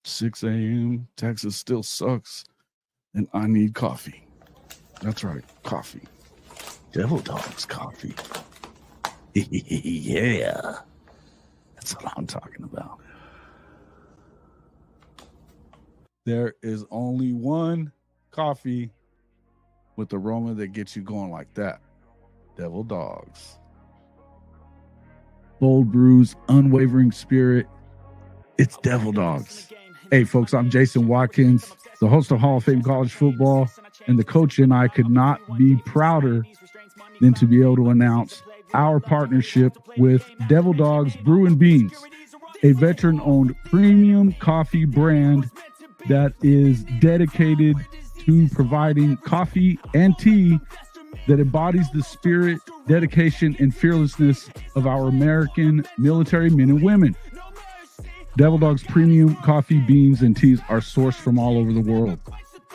6 a.m. Texas still sucks, and I need coffee. That's right, coffee. DevilDog's coffee. Yeah, that's what I'm talking about. There is only one coffee with aroma that gets you going like that. DevilDog's. Bold brews, unwavering spirit. It's DevilDog's. Hey, folks, I'm Jason Watkins, the host of Hall of Fame College Football, and the coach and I could not be prouder than to be able to announce our partnership with DevilDog's Brew and Beans, a veteran-owned premium coffee brand that is dedicated to providing coffee and tea that embodies the spirit, dedication, and fearlessness of our American military men and women. DevilDog's premium coffee, beans, and teas are sourced from all over the world,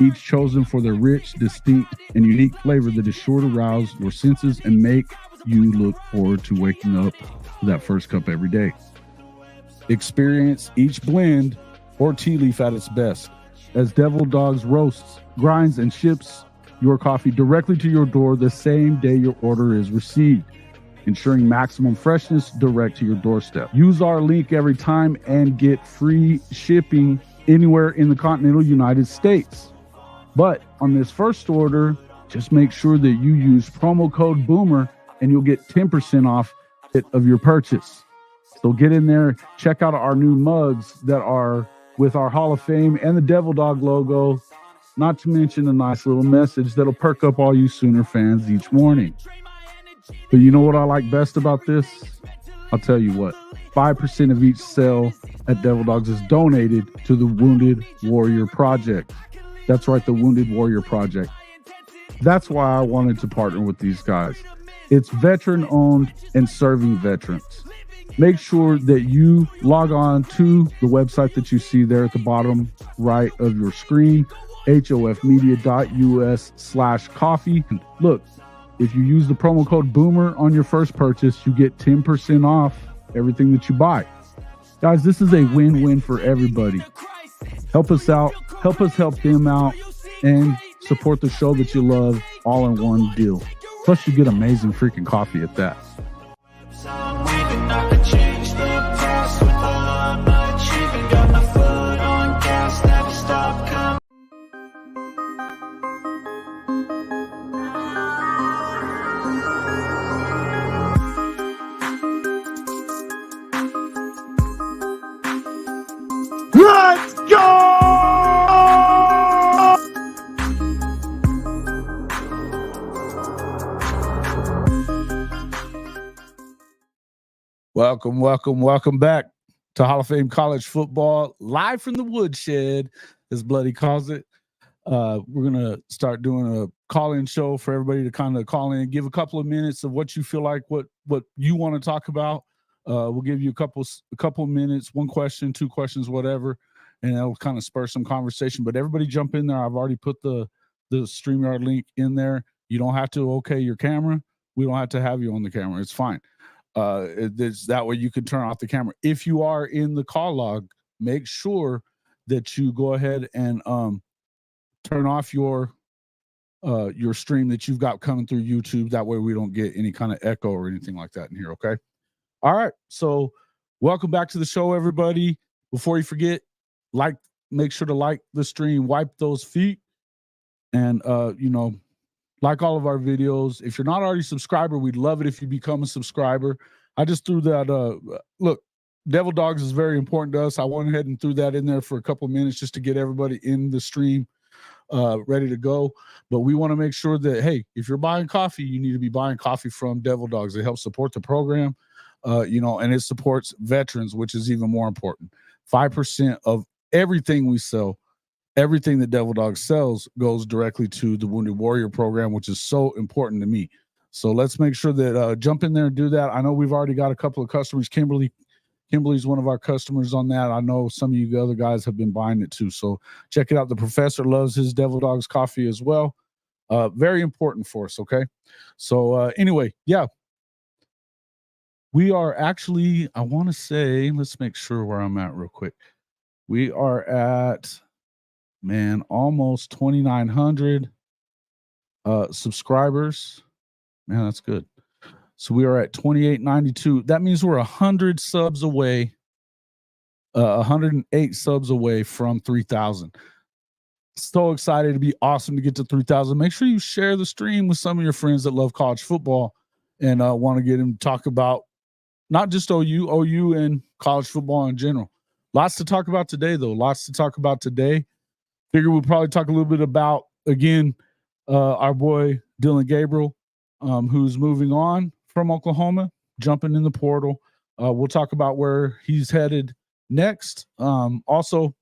each chosen for their rich, distinct, and unique flavor that is sure to rouse your senses and make you look forward to waking up to that first cup every day. Experience each blend or tea leaf at its best, as DevilDog's roasts, grinds, and ships your coffee directly to your door the same day your order is received, ensuring maximum freshness direct to your doorstep. Use our link every time and get free shipping anywhere in the continental United States. But on this first order, just make sure that you use promo code BOOMER and you'll get 10% off of your purchase. So get in there, check out our new mugs that are with our Hall of Fame and the DevilDog logo, not to mention a nice little message that'll perk up all you Sooner fans each morning. But you know what I like best about this? I'll tell you what, 5% of each sale at DevilDog's is donated to the Wounded Warrior Project. That's right, the Wounded Warrior Project. That's why I wanted to partner with these guys. It's veteran-owned and serving veterans. Make sure that you log on to the website that you see there at the bottom right of your screen, hofmedia.us/coffee. Look, if you use the promo code BOOMER on your first purchase, you get 10% off everything that you buy. Guys, this is a win-win for everybody. Help us out, help us help them out, and support the show that you love all in one deal. Plus, you get amazing freaking coffee at that. Let's go! Welcome back to Hall of Fame College Football, live from the Woodshed, as Bloody calls it. We're going to start doing a call-in show for everybody to kind of call in, give a couple of minutes of what you feel like, what you want to talk about. We'll give you a couple minutes, one question, two questions, whatever, and that'll kind of spur some conversation. But everybody jump in there. I've already put the StreamYard link in there. You don't have to okay your camera. We don't have to have you on the camera. It's fine. That way you can turn off the camera. If you are in the call log, make sure that you go ahead and turn off your stream that you've got coming through YouTube. That way we don't get any kind of echo or anything like that in here, okay? All right, so welcome back to the show, everybody. Before you forget, make sure to like the stream, wipe those feet, and like all of our videos. If you're not already a subscriber, we'd love it if you become a subscriber. I just threw that. Look, DevilDogs is very important to us. I went ahead and threw that in there for a couple minutes just to get everybody in the stream ready to go. But we want to make sure that, hey, if you're buying coffee, you need to be buying coffee from DevilDogs. It helps support the program. And it supports veterans, which is even more important. 5% of everything we sell, everything that DevilDog sells, goes directly to the Wounded Warrior program, which is so important to me. So let's make sure that jump in there and do that. I know we've already got a couple of customers. Kimberly's one of our customers on that. I know some of you other guys have been buying it too. So check it out. The professor loves his DevilDog's coffee as well. Very important for us. Okay. So anyway, yeah. We are actually, I want to say, let's make sure where I'm at real quick. We are at, man, almost 2,900 subscribers. Man, that's good. So we are at 2892. That means we're 100 subs away, 108 subs away from 3,000. So excited. To be awesome to get to 3,000. Make sure you share the stream with some of your friends that love college football and want to get them to talk about not just OU and college football in general. Lots to talk about today, though. Lots to talk about today. Figure we'll probably talk a little bit about, again, our boy Dylan Gabriel, who's moving on from Oklahoma, jumping in the portal. We'll talk about where he's headed next. Also,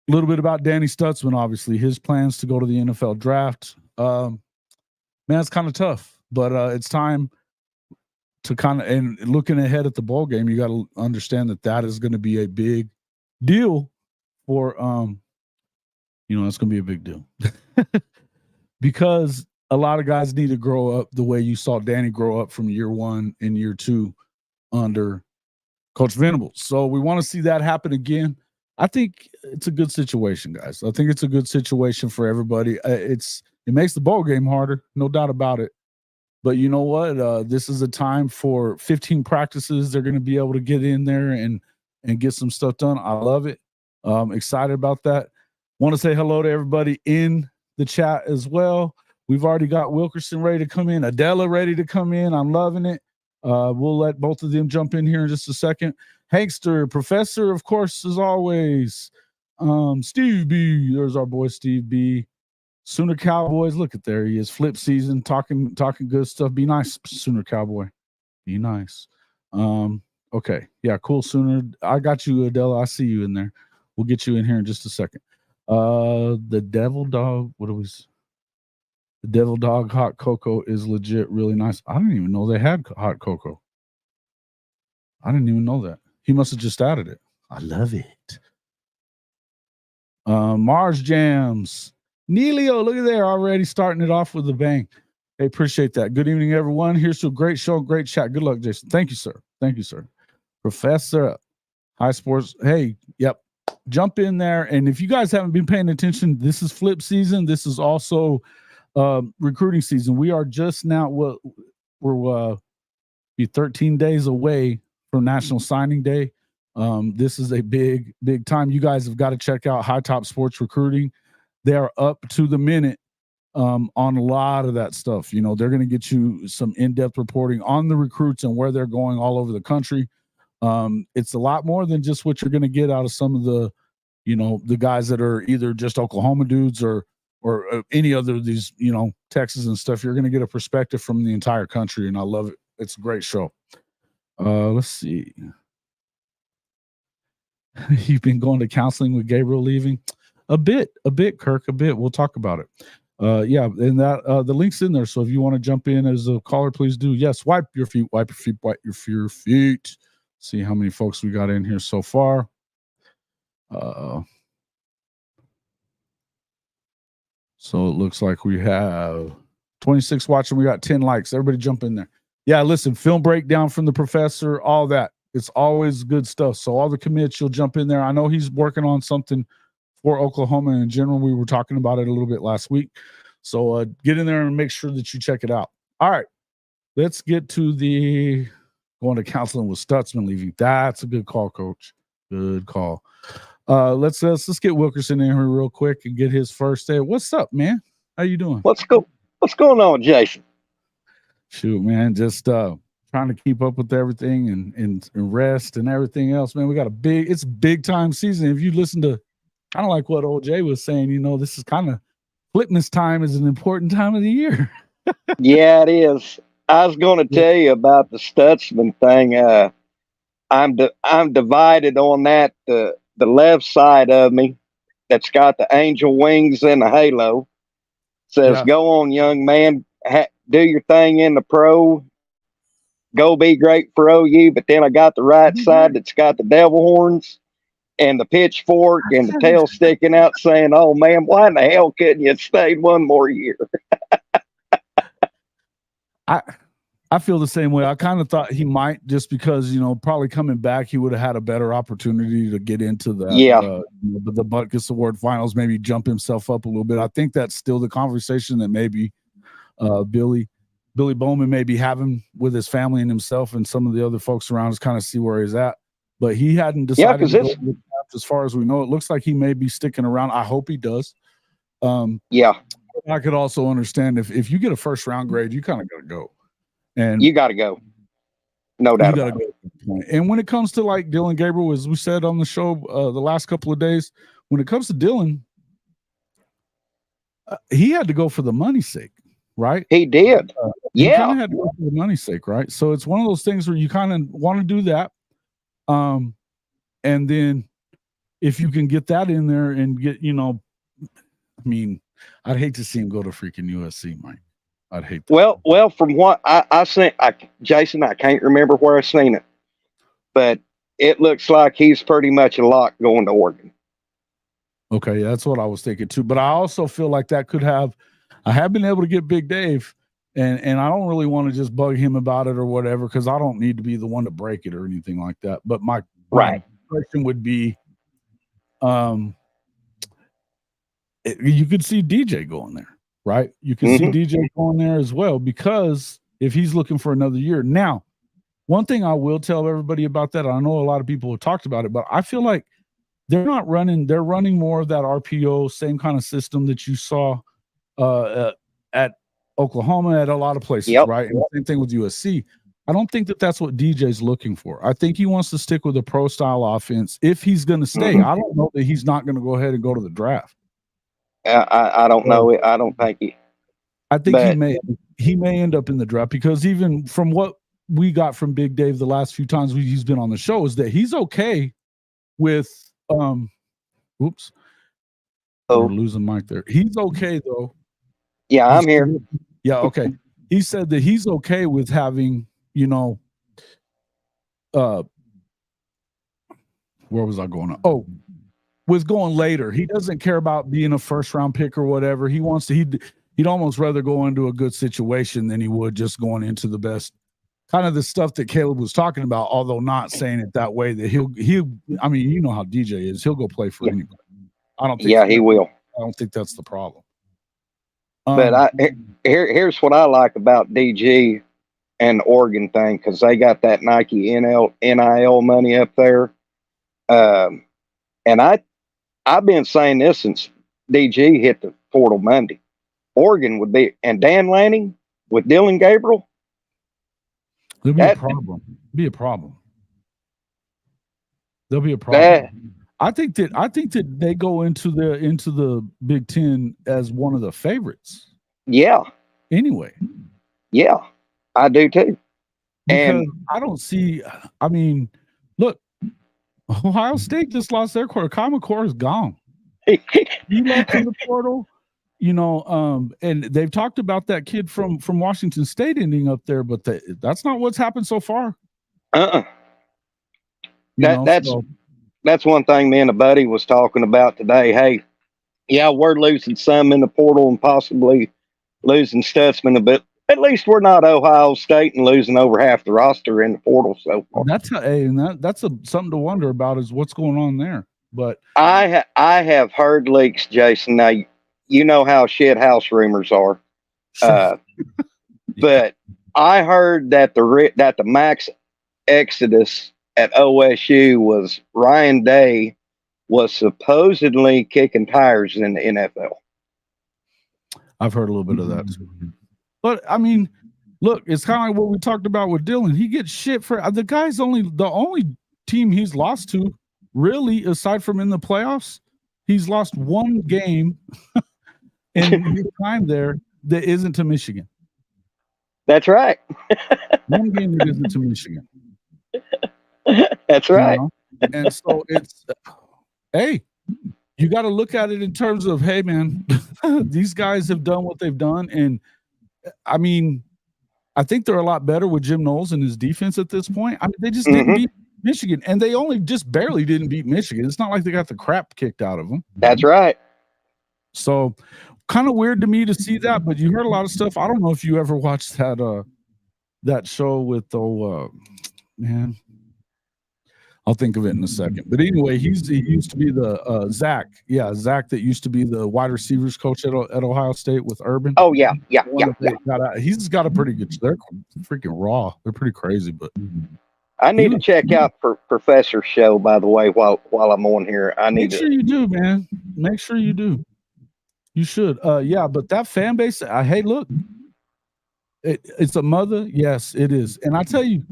a little bit about Danny Stutsman, obviously, his plans to go to the NFL draft. Man, it's kind of tough, but it's time to kind of, and looking ahead at the bowl game, you got to understand that is going to be a big deal for, it's going to be a big deal because a lot of guys need to grow up the way you saw Danny grow up from year one and year two under Coach Venables. So we want to see that happen again. I think it's a good situation, guys. I think it's a good situation for everybody. It makes the bowl game harder, no doubt about it. But you know what? This is a time for 15 practices. They're going to be able to get in there and get some stuff done. I love it. Excited about that. Want to say hello to everybody in the chat as well. We've already got Wilkerson ready to come in, Adela ready to come in. I'm loving it. We'll let both of them jump in here in just a second. Hankster, Professor, of course, as always. Steve B. There's our boy Steve B. Sooner Cowboys. Look at there he is. Flip season, talking good stuff. Be nice, Sooner Cowboy. Be nice. Okay. Yeah, cool, Sooner. I got you, Adela. I see you in there. We'll get you in here in just a second. The DevilDog. The DevilDog hot cocoa is legit really nice. I didn't even know they had hot cocoa. I didn't even know that. He must have just added it. I love it. Mars Jams. Neilio, look at there, already starting it off with a bang. Hey, appreciate that. Good evening, everyone. Here's to a great show, great chat. Good luck, Jason. Thank you, sir. Thank you, sir. Professor, High Sports. Hey, yep. Jump in there. And if you guys haven't been paying attention, this is flip season. This is also recruiting season. We are just now, we're be 13 days away from National Signing Day. This is a big time. You guys have got to check out High Top Sports Recruiting. They are up to the minute on a lot of that stuff. They're going to get you some in-depth reporting on the recruits and where they're going all over the country. It's a lot more than just what you're going to get out of some of the, the guys that are either just Oklahoma dudes or any other of these, Texas and stuff. You're going to get a perspective from the entire country, and I love it. It's a great show. Let's see. You've been going to counseling with Gabriel leaving? A bit, Kirk, a bit. We'll talk about it. Yeah, and that the link's in there. So if you want to jump in as a caller, please do. Yes, wipe your feet. See how many folks we got in here so far. So it looks like we have 26 watching. We got 10 likes. Everybody jump in there. Yeah, listen, film breakdown from the professor, all that. It's always good stuff. So all the commits, you'll jump in there. I know he's working on something for Oklahoma in general. We were talking about it a little bit last week. So get in there and make sure that you check it out. All right, let's get to the going to counseling with Stutsman leaving. That's a good call, Coach. Good call. Let's get Wilkerson in here real quick and get his first day. What's up, man? How you doing? What's going on, Jason? Shoot, man, just trying to keep up with everything and rest and everything else, man. We got it's big time season. If you listen to kind of like what OJ was saying, this is kind of Flipmas time is an important time of the year. Yeah, it is. I was going to tell you about the Stutsman thing. I'm divided on that. The left side of me that's got the angel wings and the halo says, Go on, young man, do your thing in the pro. Go be great for OU. But then I got the right side that's got the devil horns and the pitchfork and the tail sticking out saying, oh, man, why in the hell couldn't you have stayed one more year? I I feel the same way. I kind of thought he might, just because, probably coming back, he would have had a better opportunity to get into that, the Butkus Award finals, maybe jump himself up a little bit. I think that's still the conversation that maybe Billy Bowman may be having with his family and himself and some of the other folks around, is kind of see where he's at. But he hadn't decided to go to the draft, as far as we know. It looks like he may be sticking around. I hope he does. I could also understand if you get a first round grade, you kind of got to go. And you got to go. No doubt about it. And when it comes to like Dillon Gabriel, as we said on the show the last couple of days, when it comes to Dillon, he had to go for the money's sake, right? He did. He kind of had to go for the money's sake, right? So it's one of those things where you kind of want to do that. And then if you can get that in there and get, I'd hate to see him go to freaking USC, Mike. I'd hate that. Well, from what I seen, Jason, I can't remember where I seen it, but it looks like he's pretty much a lock going to Oregon. Okay, yeah, that's what I was thinking too. But I also feel like that could have. I have been able to get Big Dave, and I don't really want to just bug him about it or whatever, because I don't need to be the one to break it or anything like that. But my question would be, you could see DJ going there. Right? You can see DJ going there as well, because if he's looking for another year. Now, one thing I will tell everybody about that, I know a lot of people have talked about it, but I feel like they're running more of that RPO, same kind of system that you saw at Oklahoma, at a lot of places, right? And same thing with USC. I don't think that that's what DJ's looking for. I think he wants to stick with a pro style offense if he's going to stay. I don't know that he's not going to go ahead and go to the draft. I don't know it. I don't think he. I think he may end up in the draft, because even from what we got from Big Dave the last few times he's been on the show, is that he's okay with oops. We're losing Mike there. He's okay though. Yeah, I'm here. Yeah, okay. He said that he's okay with having, where was I going? With going later. He doesn't care about being a first round pick or whatever. He wants to, he'd almost rather go into a good situation than he would just going into the best, kind of the stuff that Caleb was talking about, although not saying it that way, that he'll I mean, you know how DJ is. He'll go play for anybody. I don't think he will. I don't think that's the problem. But here's what I like about DG and the Oregon thing, because they got that Nike NIL money up there. And I've been saying this since DG hit the portal Monday. Oregon would be, and Dan Lanning with Dillon Gabriel. There'll be a problem. Be a problem. There'll be a problem. I think that they go into the Big Ten as one of the favorites. Yeah. Anyway. Yeah, I do too. Because and I don't see. I mean, look, Ohio State just lost their quarter. Kyle McCord is gone. He left in the portal, and they've talked about that kid from Washington State ending up there, but that's not what's happened so far. That's one thing me and a buddy was talking about today. Hey, yeah, we're losing some in the portal and possibly losing Stutsman, but at least we're not Ohio State and losing over half the roster in the portal so far. That's something to wonder about, is what's going on there. But I have heard leaks, Jason. Now you know how shit house rumors are, but I heard that the max exodus at OSU was Ryan Day was supposedly kicking tires in the NFL. I've heard a little bit of that too. But I mean, look, it's kind of like what we talked about with Dillon. He gets shit for the guy's the only team he's lost to, really, aside from in the playoffs. He's lost one game in his time there that isn't to Michigan. That's right. One game that isn't to Michigan. That's right. And so it's, hey, you got to look at it in terms of, hey, man, these guys have done what they've done. And I mean, I think they're a lot better with Jim Knowles and his defense at this point. I mean, they just didn't beat Michigan, and they only just barely didn't beat Michigan. It's not like they got the crap kicked out of them. That's right. So kind of weird to me to see that, but you heard a lot of stuff. I don't know if you ever watched that that show with man. I'll think of it in a second. But anyway, he used to be the Zach. Yeah, Zach that used to be the wide receivers coach at Ohio State with Urban. Oh, yeah. He's got a pretty good. They're freaking raw. They're pretty crazy. But I need to check out Professor's show, by the way, while I'm on here. Make sure you do, man. Make sure you do. You should. Yeah, but that fan base, hey, look. It's a mother. Yes, it is. And I tell you,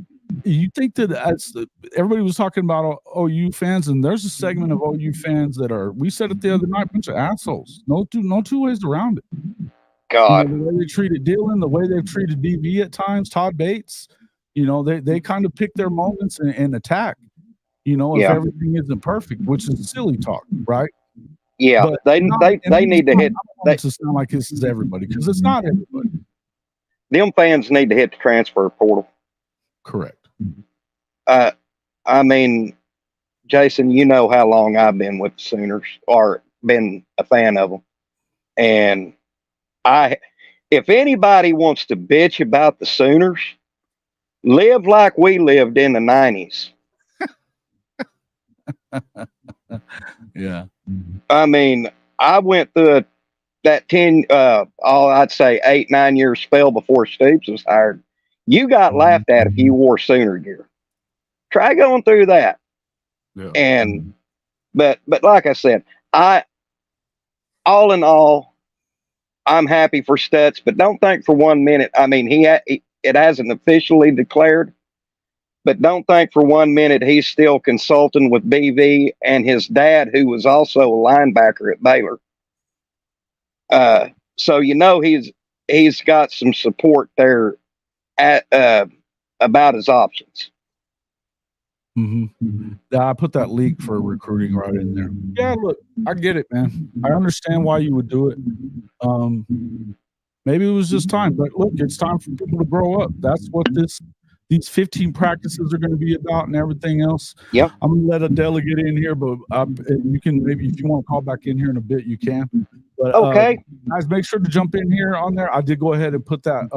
you think that as everybody was talking about OU fans, and there's a segment of OU fans that are, we said it the other night, bunch of assholes. No two ways around it. God. The way they treated Dylan, the way they've treated DB at times, Todd Bates, they kind of pick their moments and attack, if everything isn't perfect, which is silly talk, right? Yeah, but they need to hit. To sound like this is everybody, because it's not everybody. Them fans need to hit the transfer portal. Correct. I mean, Jason, you know how long I've been with the Sooners, or been a fan of them. And if anybody wants to bitch about the Sooners, live like we lived in the 90s. Yeah. I mean, I went through that 8-9 year spell before Stoops was hired. You got laughed at if you wore Sooner gear. Try going through that. Yeah. And but like I said, all in all, I'm happy for Stutz, but don't think for 1 minute. I mean, it hasn't officially declared, but don't think for 1 minute he's still consulting with BV and his dad, who was also a linebacker at Baylor. So he's got some support there about his options. Mm-hmm. I put that leak for recruiting right in there. Yeah, look, I get it, man. I understand why you would do it. Maybe it was just time, but look, it's time for people to grow up. That's what these 15 practices are going to be about, and everything else. Yeah, I'm going to let a delegate in here, but you can, maybe if you want to call back in here in a bit, you can. But okay, guys, make sure to jump in here on there. I did go ahead and put that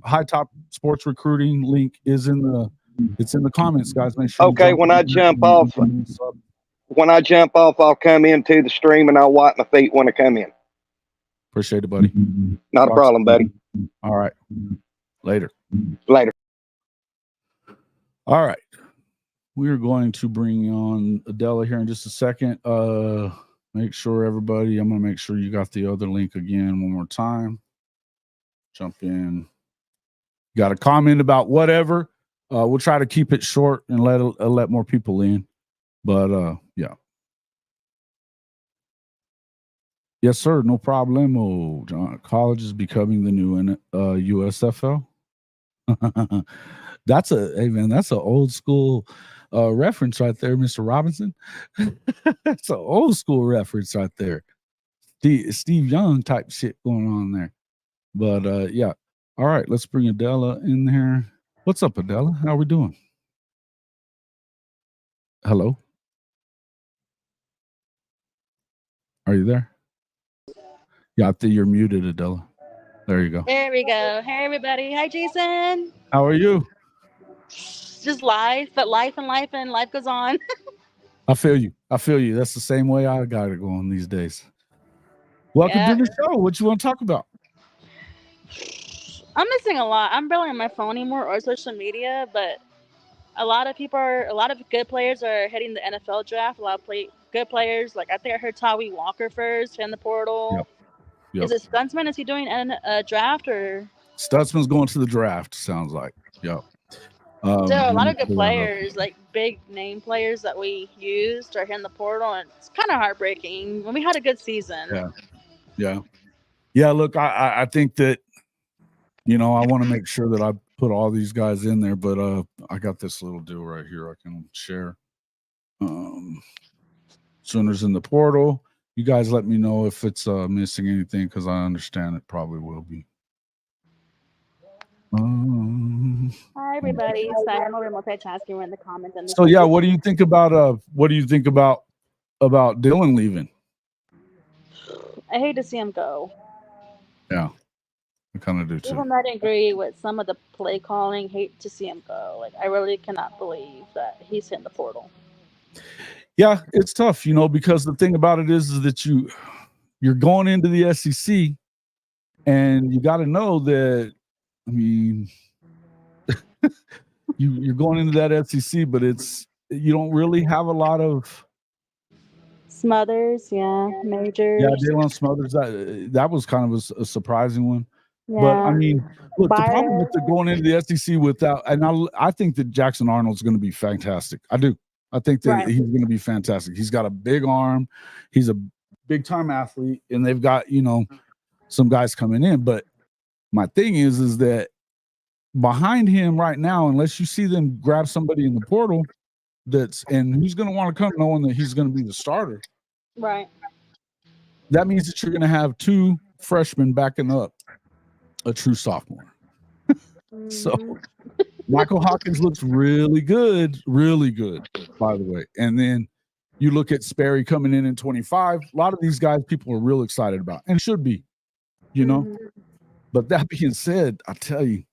high top sports recruiting link is in the. It's in the comments, guys. Make sure. Okay, when I jump off, I'll come into the stream and I'll wipe my feet when I come in. Appreciate it, buddy. Not a problem, buddy. All right. Later. All right. We are going to bring on Adela here in just a second. Make sure everybody, I'm going to make sure you got the other link again one more time. Jump in. Got a comment about whatever. We'll try to keep it short and let more people in. But yeah. Yes, sir. No problemo. John, college is becoming the new USFL. That's an old school reference right there, Mr. Robinson. That's an old school reference right there. Steve Young type shit going on there. But yeah. All right, let's bring Adela in here. What's up, Adela? How are we doing? Hello? Are you there? Yeah, I think you're muted, Adela. There you go. There we go. Hey, everybody. Hi, Jason. How are you? Just life, but life goes on. I feel you. That's the same way I got it going these days. Welcome to the show. What you want to talk about? I'm missing a lot. I'm barely on my phone anymore or social media, but a lot of good players are heading the NFL draft. A lot of good players. Like I think I heard Tawi Walker first in the portal. Yep. Is it Stutsman? Is he doing a draft or? Stutsman's going to the draft. Sounds like. Yep. So a lot of good players, like big name players that we used, are hitting the portal, and it's kind of heartbreaking. When we had a good season. Yeah. Look, I think that. I want to make sure that I put all these guys in there, but I got this little deal right here I can share. Sooners in the portal. You guys let me know if it's missing anything, because I understand it probably will be. Hi, everybody. Sorry, I'm over multitasking in the comments. So yeah, what do you think about Dylan leaving? I hate to see him go. Yeah. kind of do too. Even I agree with some of the play calling. Hate to see him go. Like, I really cannot believe that he's in the portal. Yeah, it's tough, you know, because the thing about it is that you're going into the SEC, and you got to know that. I mean, you're going into that SEC, but you don't really have a lot of Smothers, Majors. Yeah, Dalen Smothers. That was kind of a surprising one. Yeah. But I mean, look, the problem with going into the SEC without, and I think that Jackson Arnold's going to be fantastic. I do. I think that he's going to be fantastic. He's got a big arm. He's a big time athlete, and they've got, you know, some guys coming in. But my thing is that behind him right now, unless you see them grab somebody in the portal and who's going to want to come knowing that he's going to be the starter. Right. That means that you're going to have two freshmen backing up a true sophomore. So Michael Hawkins looks really good, by the way. And then you look at Sperry coming in 25. A lot of these guys people are real excited about, and should be, you know. But that being said, I tell you.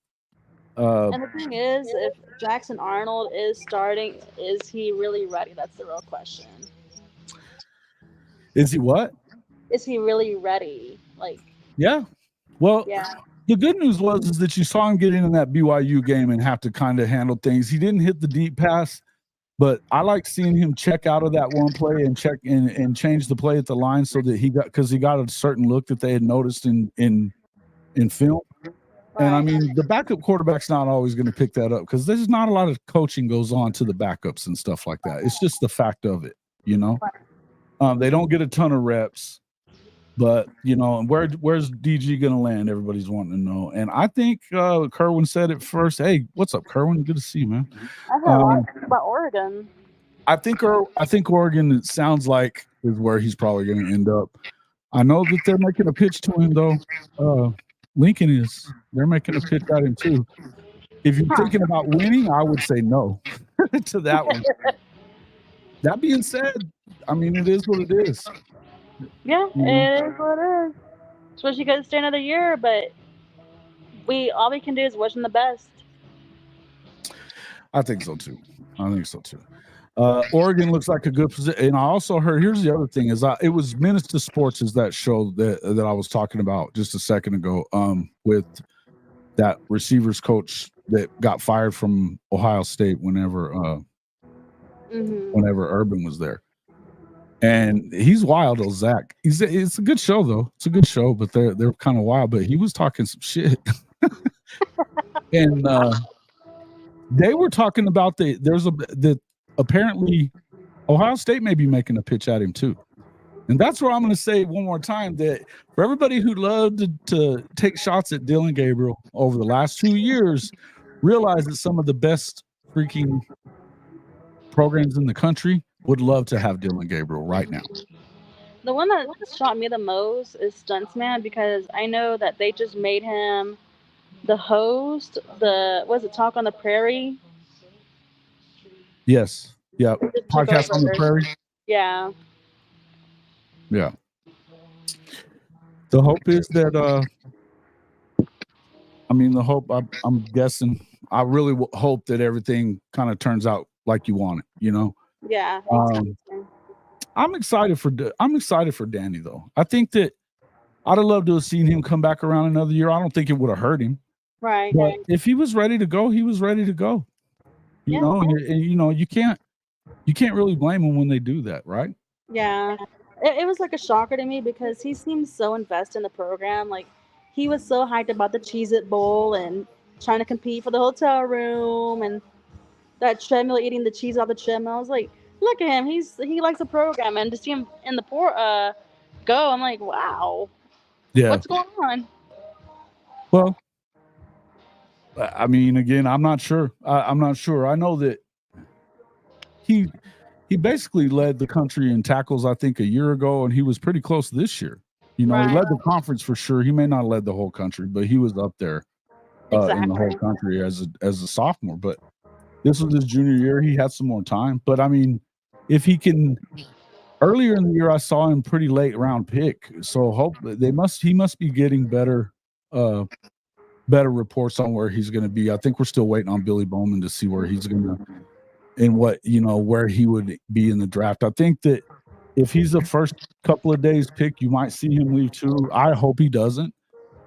And the thing is, if Jackson Arnold is starting, is he really ready? That's the real question. Is he what? Is he really ready? Like, yeah. Well, the good news is that you saw him get in that BYU game and have to kind of handle things. He didn't hit the deep pass, but I like seeing him check out of that one play and check and change the play at the line so that he got a certain look that they had noticed in film. And I mean, the backup quarterback's not always going to pick that up because there's not a lot of coaching goes on to the backups and stuff like that. It's just the fact of it, you know. They don't get a ton of reps, but you know, where's DG going to land? Everybody's wanting to know. And I think Kerwin said it first. Hey, what's up, Kerwin? Good to see you, man. I heard a lot about Oregon. I think Oregon, it sounds like, is where he's probably going to end up. I know that they're making a pitch to him though. Lincoln is. They're making a pitch at him too. If you're thinking about winning, I would say no to that one. That being said, I mean, it is what it is. Yeah, it is what it is. Especially because it's another year, but all we can do is wish them the best. I think so too. Oregon looks like a good position. And I also heard, here's the other thing, is it was Minutes to Sports is that show that I was talking about just a second ago with that receivers coach that got fired from Ohio State whenever Urban was there. And he's wild, old Zach. It's a good show though. It's a good show, but they're kind of wild. But he was talking some shit. And they were talking about apparently Ohio State may be making a pitch at him too. And that's where I'm going to say one more time that for everybody who loved to take shots at Dillon Gabriel over the last 2 years, realize that some of the best freaking programs in the country would love to have Dillon Gabriel right now. The one that shocked me the most is Stutsman, because I know that they just made him the host. Talk on the Prairie? Yes. Yeah. Podcast on the Prairie. Yeah. Yeah. The hope is that, I'm guessing, I really hope that everything kind of turns out like you want it, you know? Yeah. I'm excited for Danny though. I think that I'd have loved to have seen him come back around another year. I don't think it would have hurt him. Right. But if he was ready to go, he was ready to go. You know, and you know, you can't really blame him when they do that, right? Yeah. It was like a shocker to me because he seems so invested in the program. Like, he was so hyped about the Cheez-It Bowl and trying to compete for the hotel room and that treadmill, eating the cheese off the treadmill. I was like, look at him. He likes the program. And to see him in the go, I'm like, wow. Yeah. What's going on? Well, I mean, again, I'm not sure. I'm not sure. I know that he basically led the country in tackles, I think, a year ago, and he was pretty close this year. You know, He led the conference for sure. He may not have led the whole country, but he was up there in the whole country as a sophomore. But this was his junior year. He had some more time. But, I mean, if he can – earlier in the year, I saw him pretty late round pick. So he must be getting better better reports on where he's going to be. I think we're still waiting on Billy Bowman to see where he's going to, and what, where he would be in the draft. I think that if he's the first couple of days pick, you might see him leave too. I hope he doesn't.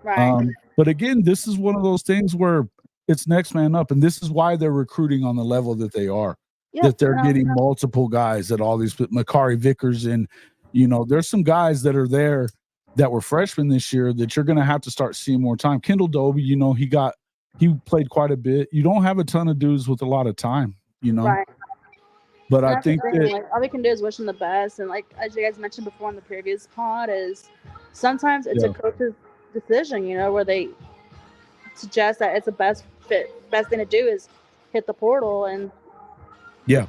Right. But again, this is one of those things where it's next man up, and this is why they're recruiting on the level that they are. Yeah, that they're getting multiple guys at all these, Makari Vickers, and there's some guys that are there that were freshmen this year that you're going to have to start seeing more time. Kendall Dobie, he played quite a bit. You don't have a ton of dudes with a lot of time, Right. But I think that all we can do is wish them the best. And like as you guys mentioned before in the previous pod, is sometimes it's a coach's decision, where they suggest that it's the best thing to do is hit the portal. And yeah,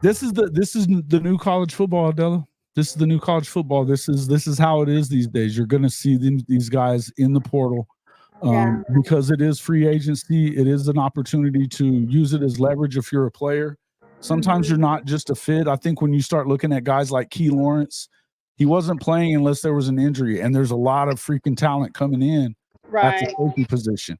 this is the new college football, Adela. This is the new college football. This is how it is these days. You're going to see these guys in the portal because it is free agency. It is an opportunity to use it as leverage if you're a player. Sometimes you're not just a fit. I think when you start looking at guys like Key Lawrence, he wasn't playing unless there was an injury, and there's a lot of freaking talent coming in at the safety position.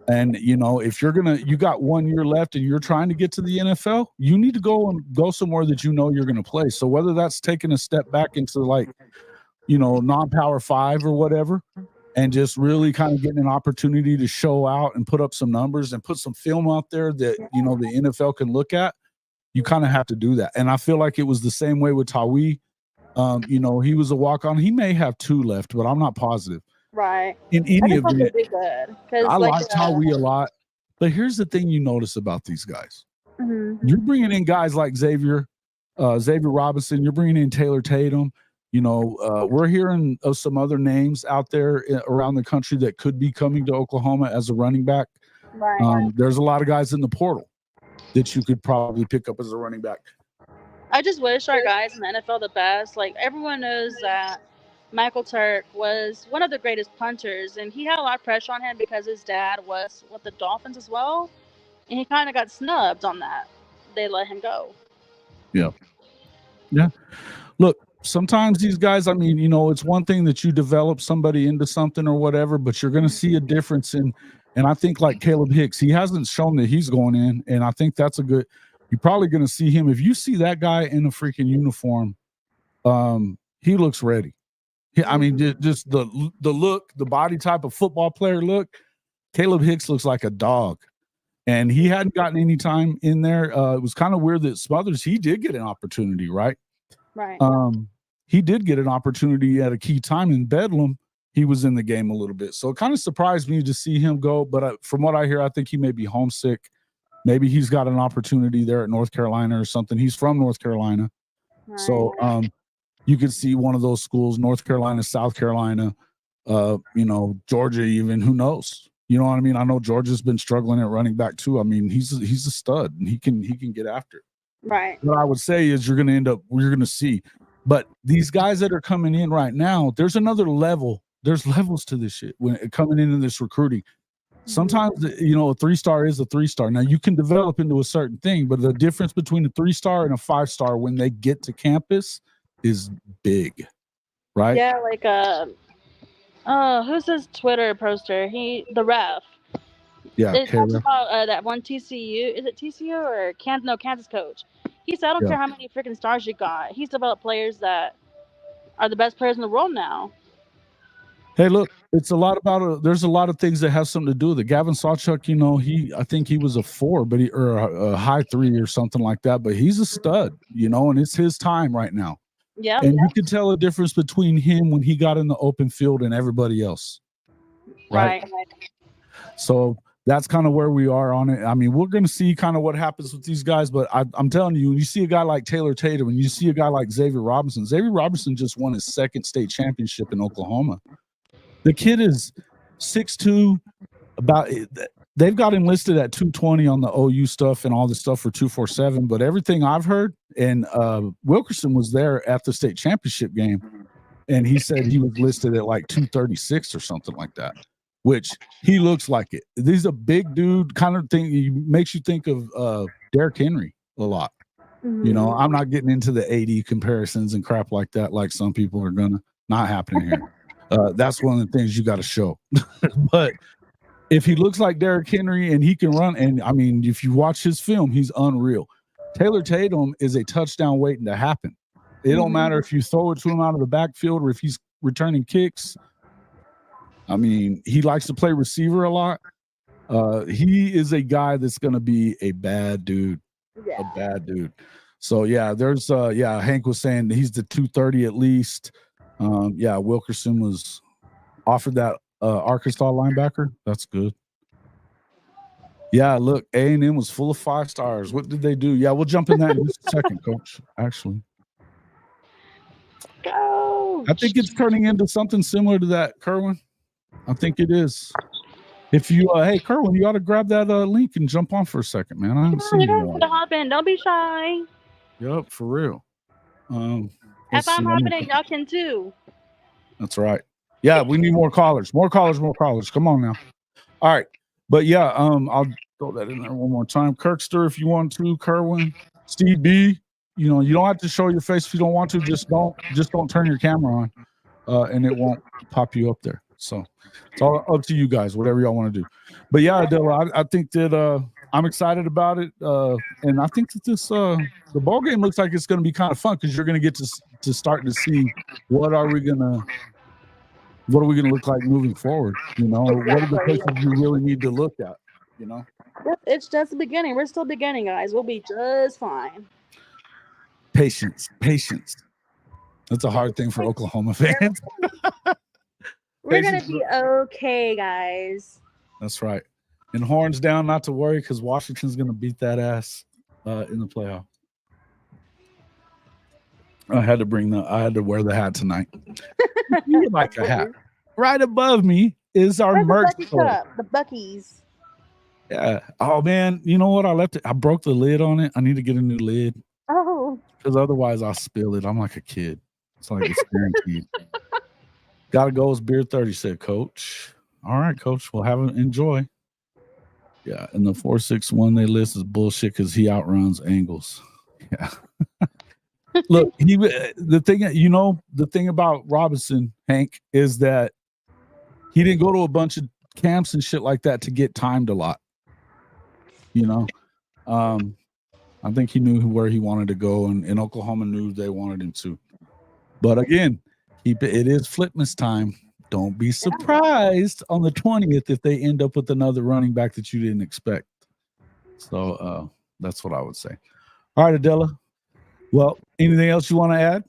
And if you got 1 year left and you're trying to get to the NFL, you need to go somewhere that you're going to play. So whether that's taking a step back into non-power 5 or whatever, and just really kind of getting an opportunity to show out and put up some numbers and put some film out there that the NFL can look at, you kind of have to do that. And I feel like it was the same way with Tawi. He was a walk-on. He may have 2 left, but I'm not positive. Right. In any event, I like Tawi a lot. But here's the thing you notice about these guys. You're bringing in guys like Xavier Robinson. You're bringing in Taylor Tatum. We're hearing of some other names out there around the country that could be coming to Oklahoma as a running back. Right. There's a lot of guys in the portal that you could probably pick up as a running back. I just wish our guys in the NFL the best. Like, everyone knows that Michael Turk was one of the greatest punters, and he had a lot of pressure on him because his dad was with the Dolphins as well, and he kind of got snubbed on that. They let him go. Yeah. Look, sometimes these guys, it's one thing that you develop somebody into something or whatever, but you're going to see a difference in, and I think like Caleb Hicks, he hasn't shown that he's going in, and I think that's you're probably going to see him. If you see that guy in a freaking uniform, he looks ready. Just the look, the body type of football player look. Caleb Hicks looks like a dog, and he hadn't gotten any time in there. It was kind of weird that Smothers, he did get an opportunity, right? Right. He did get an opportunity at a key time in Bedlam. He was in the game a little bit, so it kind of surprised me to see him go. But from what I hear, I think he may be homesick. Maybe he's got an opportunity there at North Carolina or something. He's from North Carolina. Right. So you could see one of those schools, North Carolina, South Carolina, Georgia even, who knows? You know what I mean? I know Georgia's been struggling at running back too. He's a stud, and he can get after it. Right. What I would say is you're going to see. But these guys that are coming in right now, there's another level. There's levels to this shit when coming into this recruiting. Sometimes, a 3-star is a 3-star. Now, you can develop into a certain thing, but the difference between a 3-star and a 5-star when they get to campus is big, right? Yeah, like who's his Twitter poster? The ref. Yeah, it talks about that one TCU. Is it TCU or Kansas coach? He said, I don't care how many freaking stars you got. He's developed players that are the best players in the world now. Hey, look, it's a lot about there's a lot of things that have something to do with it. Gavin Sawchuk, I think he was a 4, but or a high 3 or something like that. But he's a stud, and it's his time right now. Yeah, and you can tell a difference between him when he got in the open field and everybody else. Right. So that's kind of where we are on it. We're going to see kind of what happens with these guys, but I'm telling you, when you see a guy like Taylor Tatum and you see a guy like Xavier Robinson just won his 2nd state championship in Oklahoma. The kid is 6'2", they've got him listed at 220 on the OU stuff and all this stuff for 247. But everything I've heard, and Wilkerson was there at the state championship game, and he said he was listed at like 236 or something like that, which he looks like it. He's a big dude kind of thing. He makes you think of Derrick Henry a lot. Mm-hmm. I'm not getting into the AD comparisons and crap like that, like some people are gonna. Not happening here. That's one of the things you got to show. But if he looks like Derrick Henry and he can run, and I mean, if you watch his film, he's unreal. Taylor Tatum is a touchdown waiting to happen. It don't matter if you throw it to him out of the backfield or if he's returning kicks. I mean, he likes to play receiver a lot. He is a guy that's going to be a bad dude. Yeah. A bad dude. So, yeah, there's Hank was saying he's the 230 at least. Wilkerson was offered that Arkansas linebacker. That's good. Yeah, look, A&M was full of 5 stars. What did they do? Yeah, we'll jump in that in just a second, Coach, actually. Go. I think it's turning into something similar to that, Kerwin. I think it is. If you, hey, Kerwin, you ought to grab that link and jump on for a second, man. I haven't seen you. Hop in. Don't be shy. Yep, for real. If I'm hopping in, y'all can too. That's right. Yeah, we need more callers. More callers. Come on now. All right. But yeah, I'll throw that in there one more time. Kirkster, if you want to, Kerwin, Steve B. You know, you don't have to show your face if you don't want to. Just don't turn your camera on, and it won't pop you up there. So it's all up to you guys, whatever y'all want to do. But yeah, Adela, I think that I'm excited about it, and I think that this the ball game looks like it's going to be kind of fun because you're going to get to start to see what are we going to look like moving forward. You know, what are the places you really need to look at? You know, it's just the beginning. We're still beginning, guys. We'll be just fine. Patience. That's a hard thing for Oklahoma fans. We're going to be okay, guys. That's right. And horns down, not to worry, because Washington's going to beat that ass in the playoff. I had to wear the hat tonight. You like a hat. Right above me is our merch store. The Buckies. Yeah. Oh, man. You know what? I broke the lid on it. I need to get a new lid. Oh. Because otherwise I'll spill it. I'm like a kid. It's like it's guaranteed. Gotta go as Beer 30, said Coach. All right, Coach. Well, enjoy. Yeah, and the 461 they list is bullshit because he outruns Angles. Yeah. Look, the thing about Robinson, Hank, is that he didn't go to a bunch of camps and shit like that to get timed a lot. You know, I think he knew where he wanted to go, and Oklahoma knew they wanted him to. But again, it is Flipmas time. Don't be surprised on the 20th if they end up with another running back that you didn't expect. So that's what I would say. All right, Adela. Well, anything else you want to add?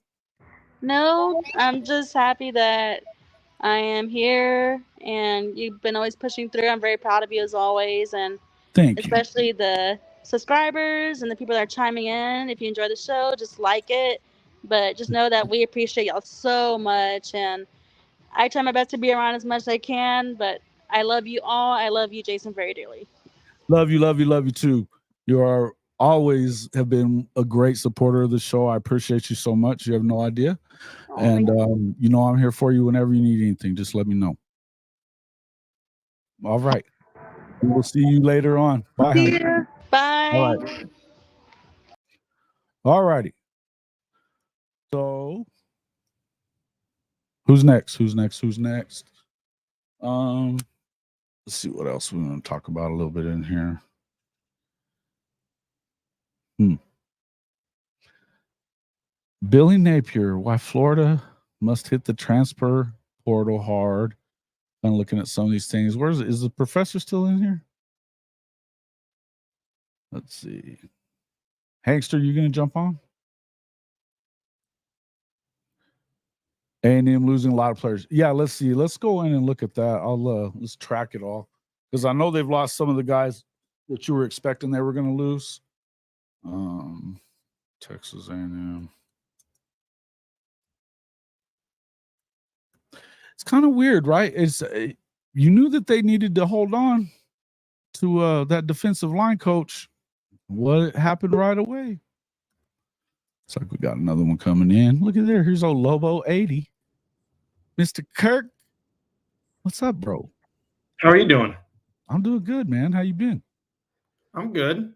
No, I'm just happy that I am here and you've been always pushing through. I'm very proud of you as always. And especially the subscribers and the people that are chiming in. If you enjoy the show, just like it. But just know that we appreciate y'all so much. And I try my best to be around as much as I can. But I love you all. I love you, Jason, very dearly. Love you too. You are always have been a great supporter of the show. I appreciate you so much. You have no idea. Oh, and I'm here for you whenever you need anything. Just let me know. All right. We will see you later on. Bye. See you. Bye. All right. All righty. So who's next? Let's see what else we want to talk about a little bit in here. Billy Napier, why Florida must hit the transfer portal hard. I'm looking at some of these things. Is the professor still in here? Let's see. Hankster, you going to jump on? A&M losing a lot of players. Yeah, let's see. Let's go in and look at that. Let's track it all. Because I know they've lost some of the guys that you were expecting they were going to lose. Texas A&M. It's kind of weird, right? You knew that they needed to hold on to that defensive line coach. What happened right away? It's like we got another one coming in. Look at there. Here's old Lobo 80. Mr. Kirk. What's up, bro? How are you doing? I'm doing good, man. How you been? I'm good.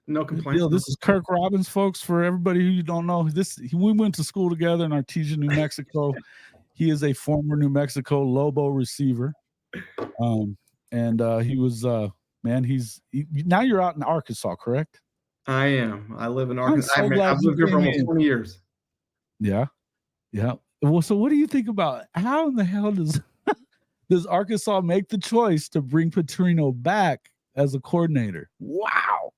No complaints. This is Kirk Robbins, folks. For everybody who you don't know, we went to school together in Artesia, New Mexico. He is a former New Mexico Lobo receiver. And he was now you're out in Arkansas, correct? I am. I live in Arkansas. So I've lived here for almost 20 years. Yeah. Well, so what do you think about how in the hell does Arkansas make the choice to bring Petrino back as a coordinator? Wow.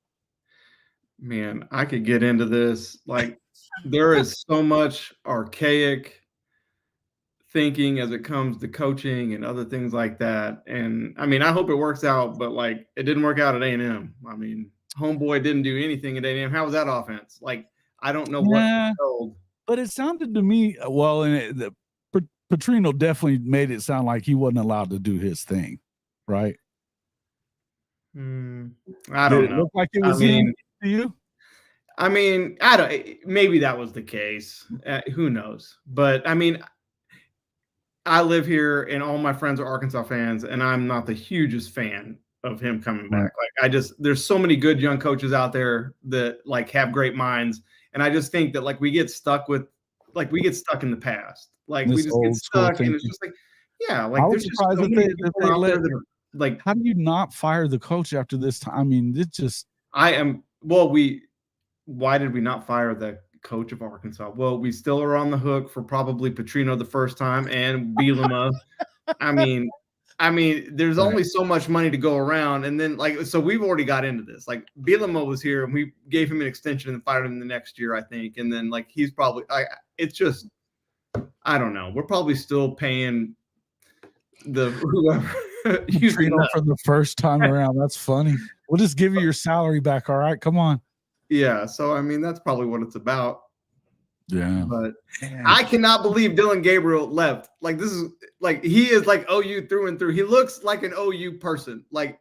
Man, I could get into this. Like, there is so much archaic thinking as it comes to coaching and other things like that. And I mean, I hope it works out, but like, it didn't work out at A&M. I mean, homeboy didn't do anything at A&M. How was that offense? Like, I don't know what he told. But it sounded to me, well, and Petrino definitely made it sound like he wasn't allowed to do his thing, right? I don't know. Look like it was him to you? I mean, maybe that was the case. Who knows? But I mean, I live here and all my friends are Arkansas fans, and I'm not the hugest fan of him coming back. Like, there's so many good young coaches out there that like have great minds. And I just think that like we get stuck in the past. Like we just get stuck and it's just like, yeah, like there's just so many people out there that are like, how do you not fire the coach after this time? I mean, why did we not fire the coach of Arkansas? Well, we still are on the hook for probably Petrino the first time and Bielema. I mean, there's only so much money to go around. And then so we've already got into this. Like Bielema was here and we gave him an extension and fired him the next year, I think. And then like, he's probably, it's just, I don't know. We're probably still paying whoever Petrino for the first time around. That's funny. We'll just give you your salary back. All right. Come on. Yeah. So, I mean, that's probably what it's about. Yeah. But I cannot believe Dylan Gabriel left. Like, this is like, he is like OU through and through. He looks like an OU person. Like,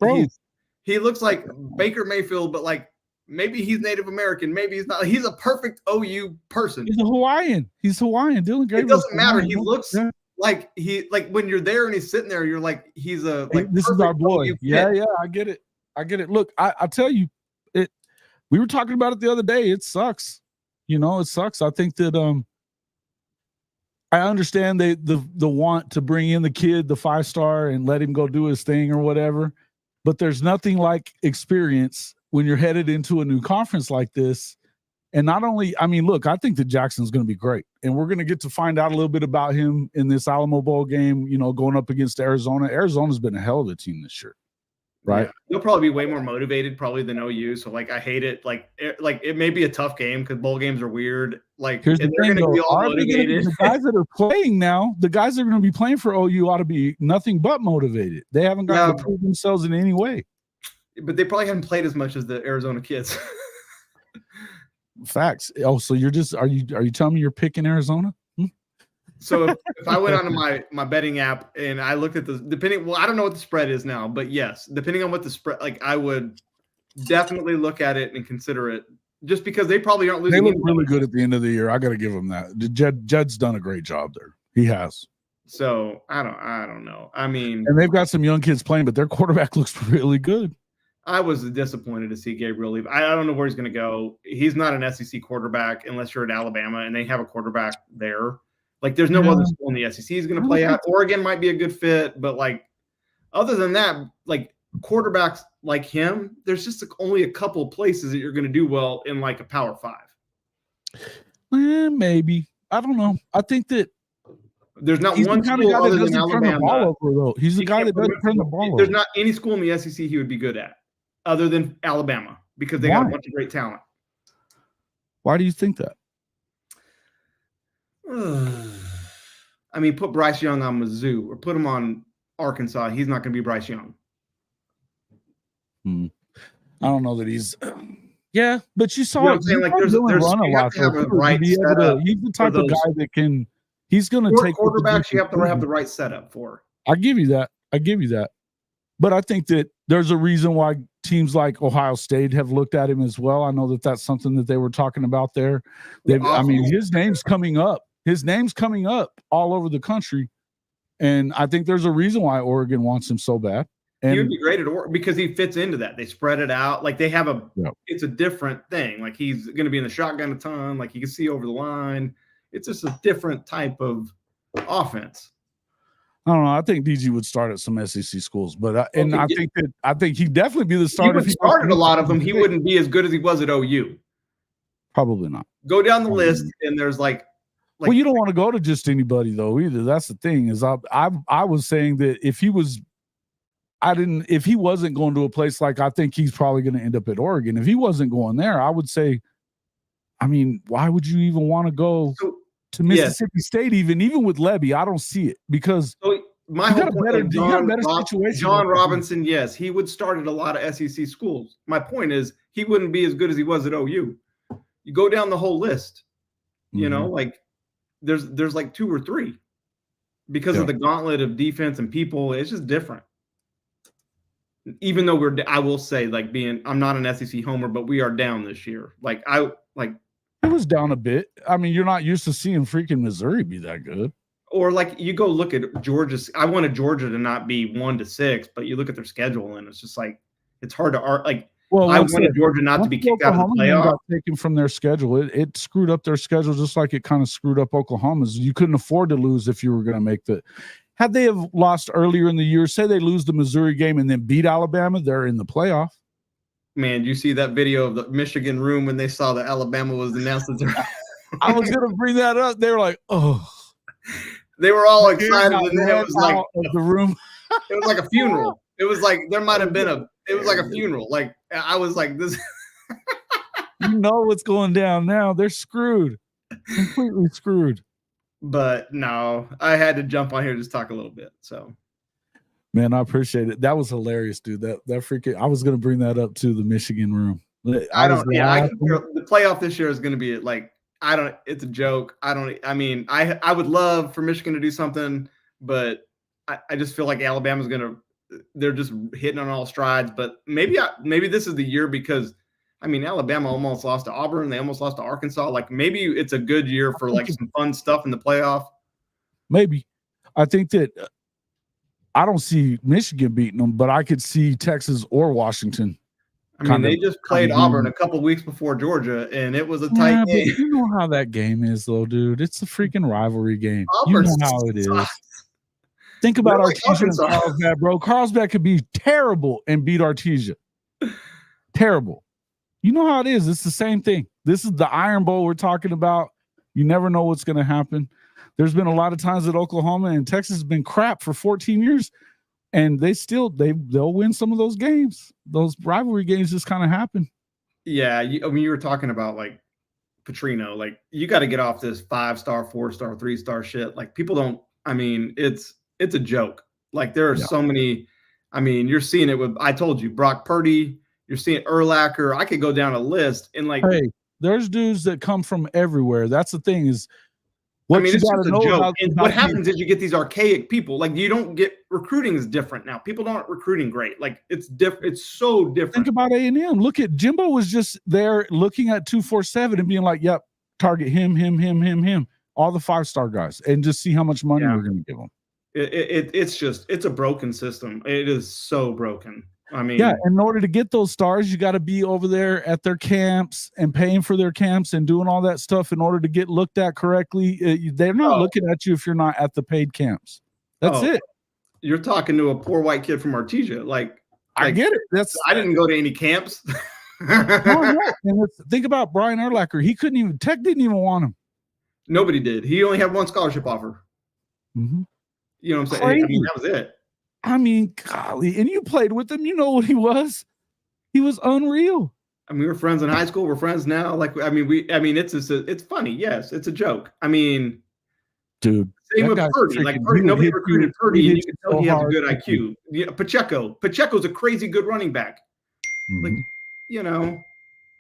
he looks like Baker Mayfield, but like maybe he's Native American. Maybe he's not. He's a perfect OU person. He's a Hawaiian. Dylan Gabriel. It doesn't matter. He looks like when you're there and he's sitting there, you're like, he's this is our boy. Yeah. I get it. Look, I tell you, we were talking about it the other day. It sucks. It sucks. I think that I understand the want to bring in the kid, the 5-star, and let him go do his thing or whatever. But there's nothing like experience when you're headed into a new conference like this. And not only, I mean, look, I think that Jackson's going to be great. And we're going to get to find out a little bit about him in this Alamo Bowl game, going up against Arizona. Arizona's been a hell of a team this year. Right. Yeah. He'll probably be way more motivated probably than OU. So like, I hate it. Like it may be a tough game because bowl games are weird. Like here's the thing, though, the guys that are playing now, the guys that are going to be playing for OU ought to be nothing but motivated. They haven't got to prove themselves in any way. But they probably haven't played as much as the Arizona kids. Facts. Oh, so you're just are you telling me you're picking Arizona? So if I went onto my betting app and I looked at I don't know what the spread is now, but yes, depending on what the spread, like I would definitely look at it and consider it just because they probably aren't losing. They look really good at the end of the year. I got to give them that. Jed's done a great job there. He has. So I don't know. I mean, and they've got some young kids playing, but their quarterback looks really good. I was disappointed to see Gabriel leave. I don't know where he's going to go. He's not an SEC quarterback unless you're at Alabama and they have a quarterback there. Like, there's no other school in the SEC he's going to play at. Oregon might be a good fit, but, like, other than that, like, quarterbacks like him, there's just only a couple of places that you're going to do well in, like, a Power 5. Maybe. I don't know. I think that there's not one school other than Alabama. He's the guy that doesn't turn the ball over. There's not any school in the SEC he would be good at other than Alabama because they got a bunch of great talent. Why do you think that? I mean, put Bryce Young on Mizzou or put him on Arkansas. He's not going to be Bryce Young. I don't know that he's. Yeah, but you saw. You know what I'm saying? Like, there's you have to have a right setup. He's the type of guy that can. He's going to take quarterbacks. You have to have the right setup for. I give you that. But I think that there's a reason why teams like Ohio State have looked at him as well. I know that that's something that they were talking about there. I mean, his name's coming up. His name's coming up all over the country. And I think there's a reason why Oregon wants him so bad. And he would be great at Oregon because he fits into that. They spread it out. Like they have it's a different thing. Like he's going to be in the shotgun a ton. Like you can see over the line. It's just a different type of offense. I don't know. I think DG would start at some SEC schools, but I think he'd definitely be the starter. He would start at a lot of them. He wouldn't be as good as he was at OU. Probably not. Go down the list, and there's like well, you don't want to go to just anybody though either. That's the thing. Is I was saying that if he wasn't going to a place like I think he's probably going to end up at Oregon. If he wasn't going there, I would say, I mean, why would you even want to go to Mississippi State? Even with Lebby, I don't see it because my whole point situation. John Robinson, yes, he would start at a lot of SEC schools. My point is he wouldn't be as good as he was at OU. You go down the whole list, you know, like there's like 2 or 3 because of the gauntlet of defense and people. It's just different. Even though I will say, like I'm not an SEC homer, but we are down this year. It was down a bit. I mean, you're not used to seeing freaking Missouri be that good. Or like you go look at Georgia's. I wanted Georgia to not be 1-6, but you look at their schedule and it's just like it's hard to like. Well, I wanted Georgia not to be kicked out of the playoff. Got taken from their schedule. It screwed up their schedule just like it kind of screwed up Oklahoma's. You couldn't afford to lose if you were going to make the. Had they have lost earlier in the year, say they lose the Missouri game and then beat Alabama, they're in the playoff. Man, you see that video of the Michigan room when they saw that Alabama was announced as I was going to bring that up. They were like, oh. They were all excited. And then it was like the room. It was like a funeral. It was like there might have been it was like a funeral. Like I was like this. You know what's going down now. They're screwed. Completely screwed. But no, I had to jump on here to just talk a little bit. So, man, I appreciate it. That was hilarious, dude. That freaking. I was gonna bring that up to the Michigan room. The playoff this year is gonna be like It's a joke. I mean, I would love for Michigan to do something, but I just feel like Alabama's gonna. They're just hitting on all strides. But maybe this is the year because. I mean, Alabama almost lost to Auburn. They almost lost to Arkansas. Like maybe it's a good year for like some fun stuff in the playoff. Maybe. I think that I don't see Michigan beating them, but I could see Texas or Washington. I mean, they just played Auburn a couple weeks before Georgia, and it was a tight game. But you know how that game is, though, dude. It's a freaking rivalry game. You know how it is. Think about Artesia and Carlsbad, bro. Carlsbad could be terrible and beat Artesia. Terrible. You know how it is. It's the same thing. This is the Iron Bowl we're talking about. You never know what's going to happen. There's been a lot of times that Oklahoma and Texas has been crap for 14 years, and they'll win some of those games. Those rivalry games just kind of happen. Yeah, you were talking about like Petrino. Like you got to get off this 5-star, 4-star, 3-star shit. Like people don't. I mean, it's a joke. Like there are so many. I mean, you're seeing it with. I told you, Brock Purdy. You're seeing Urlacher. I could go down a list and like. Hey, there's dudes that come from everywhere. That's the thing is. It's just a joke. And what happens is you get these archaic people. Like you don't get recruiting is different now. People aren't recruiting great. Like it's different. It's so different. Think about A&M. Look at Jimbo was just there looking at 247 and being like, "Yep, target him, all the 5-star guys, and just see how much money we're going to give them." It's a broken system. It is so broken. I mean, in order to get those stars, you got to be over there at their camps and paying for their camps and doing all that stuff in order to get looked at correctly. They're not looking at you if you're not at the paid camps. That's it. You're talking to a poor white kid from Artesia. Like I get it. I didn't go to any camps. And think about Brian Urlacher. Tech didn't even want him. Nobody did. He only had one scholarship offer. Mm-hmm. You know what I'm saying? I mean, that was it. I mean, golly, and you played with him. You know what he was. He was unreal. I mean, we were friends in high school. We're friends now. Like, it's funny. Yes, it's a joke. I mean, dude. Same with Purdy. Like, nobody recruited Purdy, and you can tell he has a good IQ. Yeah, Pacheco's a crazy good running back. Mm-hmm. Like,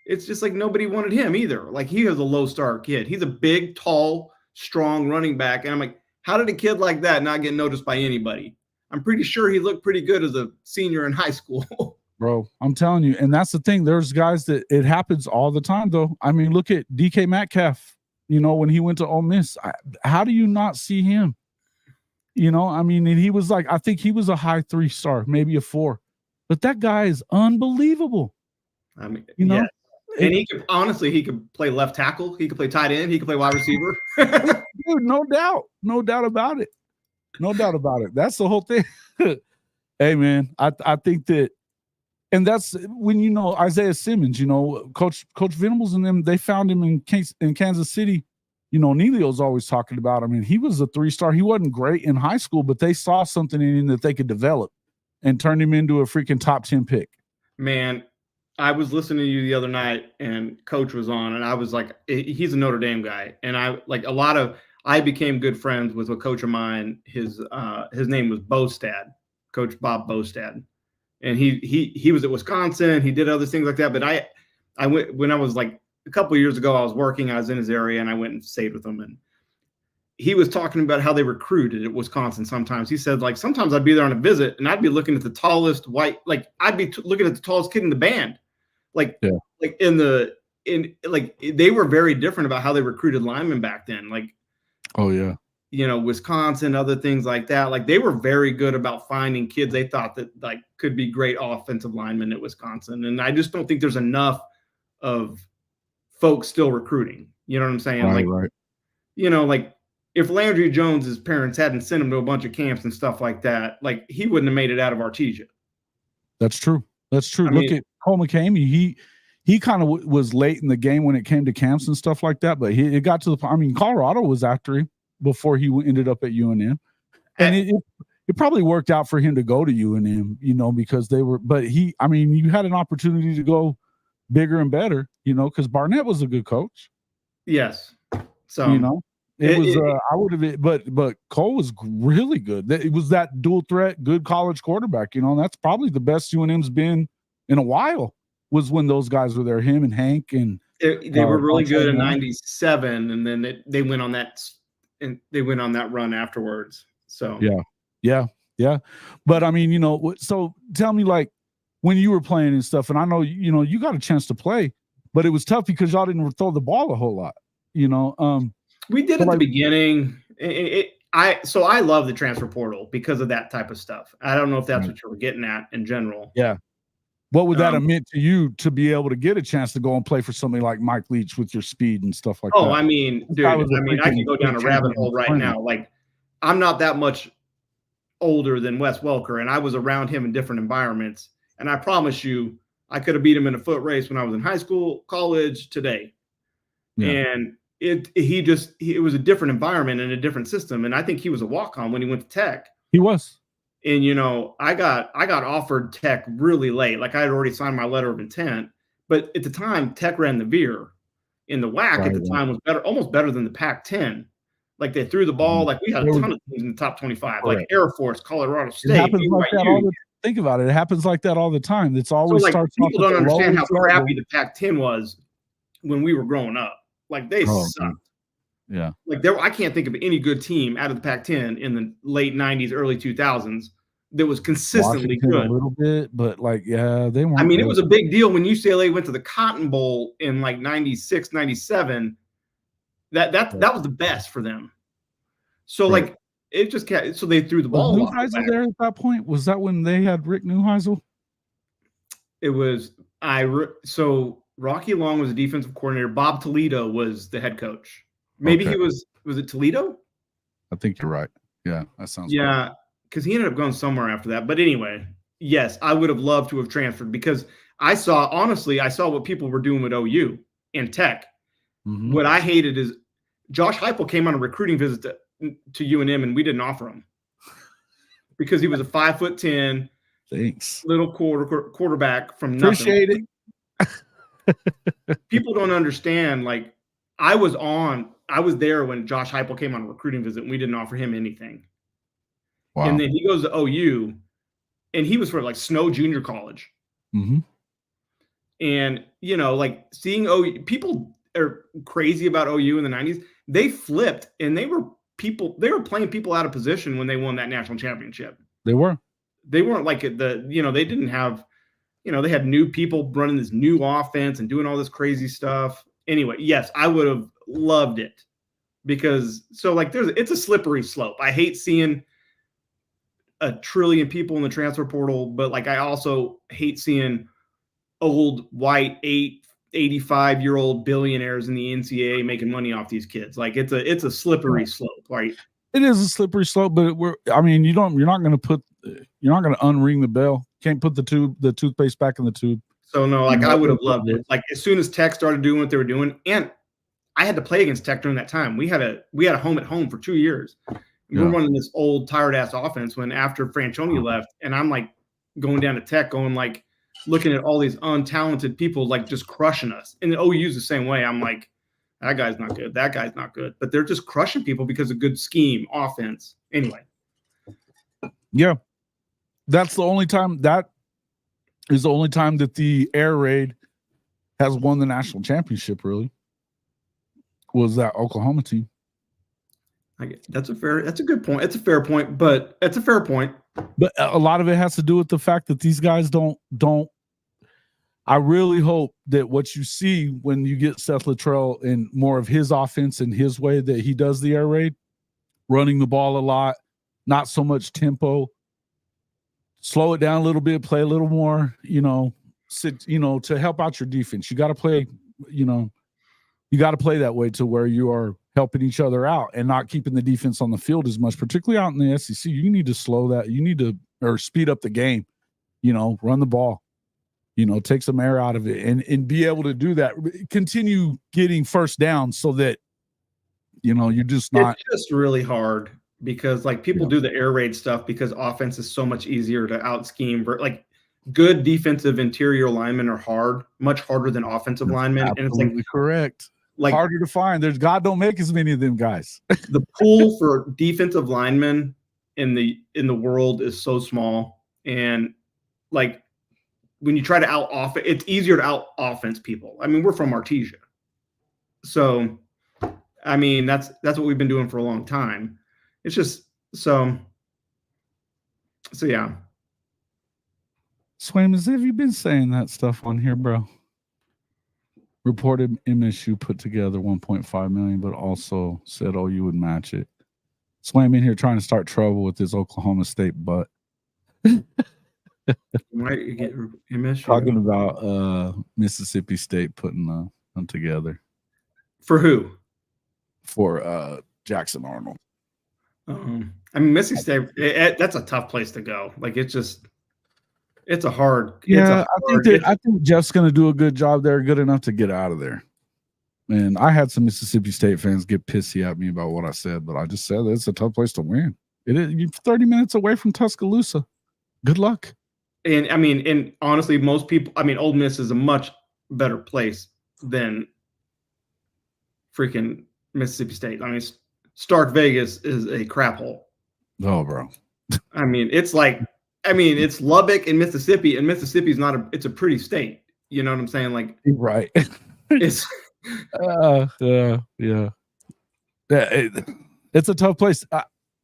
it's just like nobody wanted him either. Like, he is a low-star kid. He's a big, tall, strong running back. And I'm like, how did a kid like that not get noticed by anybody? I'm pretty sure he looked pretty good as a senior in high school. Bro, I'm telling you. And that's the thing. There's guys that it happens all the time, though. I mean, look at DK Metcalf, when he went to Ole Miss. How do you not see him? I mean, and he was like, I think he was a high 3-star, maybe a 4. But that guy is unbelievable. I mean, yeah. And he could play left tackle. He could play tight end. He could play wide receiver. dude, no doubt about it. No doubt about it. That's the whole thing. Hey, man, I think that, and that's when, Isaiah Simmons, Coach Venables and them, they found him in Kansas City. Neilio's always talking about him, and he was a 3-star. He wasn't great in high school, but they saw something in him that they could develop and turn him into a freaking top 10 pick. Man, I was listening to you the other night, and Coach was on, and I was like, he's a Notre Dame guy, and I became good friends with a coach of mine. His name was Bostad, Coach Bob Bostad, and he was at Wisconsin. He did other things like that, but I went when I was like a couple of years ago. I was working. I was in his area, and I went and stayed with him. And he was talking about how they recruited at Wisconsin. Sometimes he said, like, sometimes I'd be there on a visit, and I'd be looking at the tallest white, like I'd be looking at the tallest kid in the band, like they were very different about how they recruited linemen back then. Like, oh yeah, Wisconsin, other things like that. Like, they were very good about finding kids they thought that like could be great offensive linemen at Wisconsin. And I just don't think there's enough of folks still recruiting. You know what I'm saying? Right. Like if Landry Jones's parents hadn't sent him to a bunch of camps and stuff like that, like he wouldn't have made it out of Artesia. That's true. Look at Cole McCamey. He kind of was late in the game when it came to camps and stuff like that, but it got to the point. I mean, Colorado was after him before he ended up at UNM, and it probably worked out for him to go to UNM, because they were. But you had an opportunity to go bigger and better, because Barnett was a good coach. Yes, so I would have, but Cole was really good. It was that dual threat, good college quarterback. And that's probably the best UNM's been in a while. Was when those guys were there, him and Hank, and they were really good in '97, and then they went on that run afterwards. So yeah. But so tell me, like, when you were playing and stuff, and I know you got a chance to play, but it was tough because y'all didn't throw the ball a whole lot. We did at the beginning. I love the transfer portal because of that type of stuff. I don't know if that's what you were getting at in general. Yeah. What would that have meant to you to be able to get a chance to go and play for somebody like Mike Leach with your speed and stuff like that? Oh, I mean, dude, I can go down a rabbit hole right now. Like, I'm not that much older than Wes Welker, and I was around him in different environments. And I promise you, I could have beat him in a foot race when I was in high school, college, today. Yeah. And it was a different environment and a different system. And I think he was a walk-on when he went to Tech. He was. And, I got offered Tech really late. Like, I had already signed my letter of intent. But at the time, Tech ran the veer. And the WAC at the time was almost better than the Pac-10. Like, they threw the ball. Like, we had a ton of teams in the top 25. Like Air Force, Colorado State. Think about it. It happens like that all the time. It's always starts. People don't understand how crappy the Pac-10 was when we were growing up. Like, they sucked. Man. Yeah. Like, I can't think of any good team out of the Pac-10 in the late 90s, early 2000s that was consistently good. A little bit, but they weren't. I mean, it was a big deal when UCLA went to the Cotton Bowl in like 96, 97. That was the best for them. So it just can't. So they threw the ball. Was Neuheisel there at that point? Was that when they had Rick Neuheisel? It was so Rocky Long was the defensive coordinator. Bob Toledo was the head coach. Maybe he was it Toledo? I think you're right. Yeah, that sounds right. Because he ended up going somewhere after that. But anyway, yes, I would have loved to have transferred because I saw what people were doing with OU and Tech. Mm-hmm. What I hated is Josh Heupel came on a recruiting visit to UNM, and we didn't offer him because he was a 5'10", little quarterback from nothing. Appreciate it. People don't understand. Like, I was there when Josh Heupel came on a recruiting visit, and we didn't offer him anything. Wow. And then he goes to OU, and he was for like Snow Junior College. Mm-hmm. And, seeing OU, people are crazy about OU in the 90s. They flipped, and they were playing people out of position when they won that national championship. They weren't like they didn't have, they had new people running this new offense and doing all this crazy stuff. Anyway, yes, I would have loved it because it's a slippery slope. I hate seeing a trillion people in the transfer portal, but I also hate seeing old white 85-year-old billionaires in the NCAA making money off these kids. Like it's a slippery slope, right? It is a slippery slope, but you're not going to unring the bell. Can't put the toothpaste back in the tube. So no, like I would have loved it. Like as soon as Tech started doing what they were doing, and I had to play against Tech during that time. We had a home at home for 2 years. We were running this old tired ass offense when after Franchione left, and I'm like going down to Tech, going like looking at all these untalented people like just crushing us. And the OU's the same way. I'm like, that guy's not good. That guy's not good. But they're just crushing people because of good scheme, offense. Anyway. Yeah. That's the only time that the air raid has won the national championship, really. Was that Oklahoma team. That's a good point. It's a fair point, but it's a fair point. But a lot of it has to do with the fact that these guys don't. I really hope that what you see when you get Seth Luttrell in more of his offense and his way that he does the air raid, running the ball a lot, not so much tempo, slow it down a little bit, play a little more, to help out your defense. You got to play, that way to where you are helping each other out and not keeping the defense on the field as much, particularly out in the SEC. You need to slow that. You need to speed up the game, run the ball. Take some air out of it and be able to do that. Continue getting first down so that, you're just not. It's just really hard because like people do the air raid stuff because offense is so much easier to out scheme. Like good defensive interior linemen are much harder than offensive linemen. And it's like correct. Like harder to find. God don't make as many of them guys. The pool for defensive linemen in the world is so small. And like, when you try to it's easier to out offense people. I mean, we're from Artesia. So, I mean, that's what we've been doing for a long time. It's just so yeah. Swammers, have you been saying that stuff on here, bro? Reported MSU put together 1.5 million, but also said, you would match it. Swam in here trying to start trouble with his Oklahoma State butt. Right, you get MSU. Talking about Mississippi State putting them together. For who? For Jackson Arnold. I mean, Mississippi State, that's a tough place to go. Like it's a hard. Yeah, I think Jeff's going to do a good job there, good enough to get out of there. And I had some Mississippi State fans get pissy at me about what I said, but I just said that it's a tough place to win. It is. You're 30 minutes away from Tuscaloosa. Good luck. And I mean, and honestly, most people, I mean, Ole Miss is a much better place than freaking Mississippi State. I mean, Stark Vegas is a crap hole. Oh, bro. I mean, it's Lubbock and Mississippi's it's a pretty state. You know what I'm saying? Like, right. It's yeah. It's a tough place.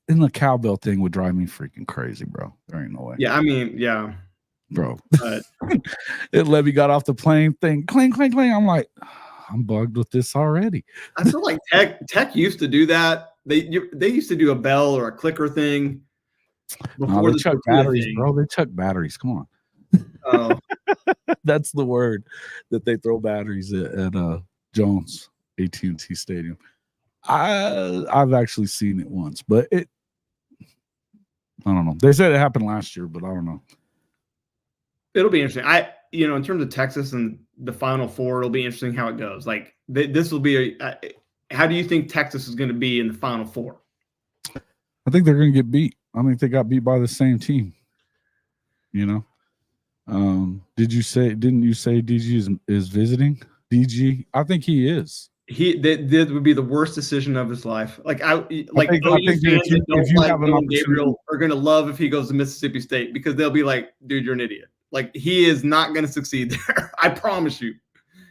And the cowbell thing would drive me freaking crazy, bro. There ain't no way. Yeah, I mean, yeah. Bro. Levy got off the plane thing. Clang, clang, clang. I'm like, I'm bugged with this already. I feel like Tech used to do that. They used to do a bell or a clicker thing before they chuck batteries, thing. Bro. They chuck batteries. Come on. Oh. That's the word that they throw batteries at Jones AT&T Stadium. I've actually seen it once, but I don't know. They said it happened last year, but I don't know. It'll be interesting. In terms of Texas and the Final Four, it'll be interesting how it goes. Like this will be how do you think Texas is going to be in the Final Four? I think they're going to get beat. I think they got beat by the same team. Didn't you say DG is visiting? DG? I think he is. That would be the worst decision of his life. Like I think if you have an Gabriel are going to love if he goes to Mississippi State because they'll be like, dude, you're an idiot. Like he is not going to succeed there. I promise you.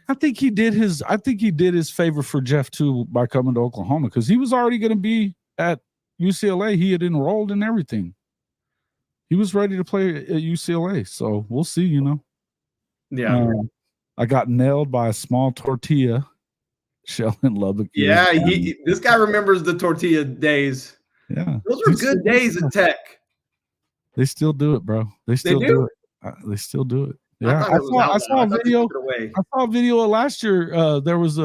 I think he did his favor for Jeff too by coming to Oklahoma because he was already going to be at UCLA. He had enrolled in everything. He was ready to play at UCLA. So we'll see. Yeah. I got nailed by a small tortilla shell in Lubbock. Yeah, this guy remembers the tortilla days. Yeah, those were good days at Tech. They still do it, bro. They still do it. They still do it. Yeah, I saw a video. I saw a video of last year. There was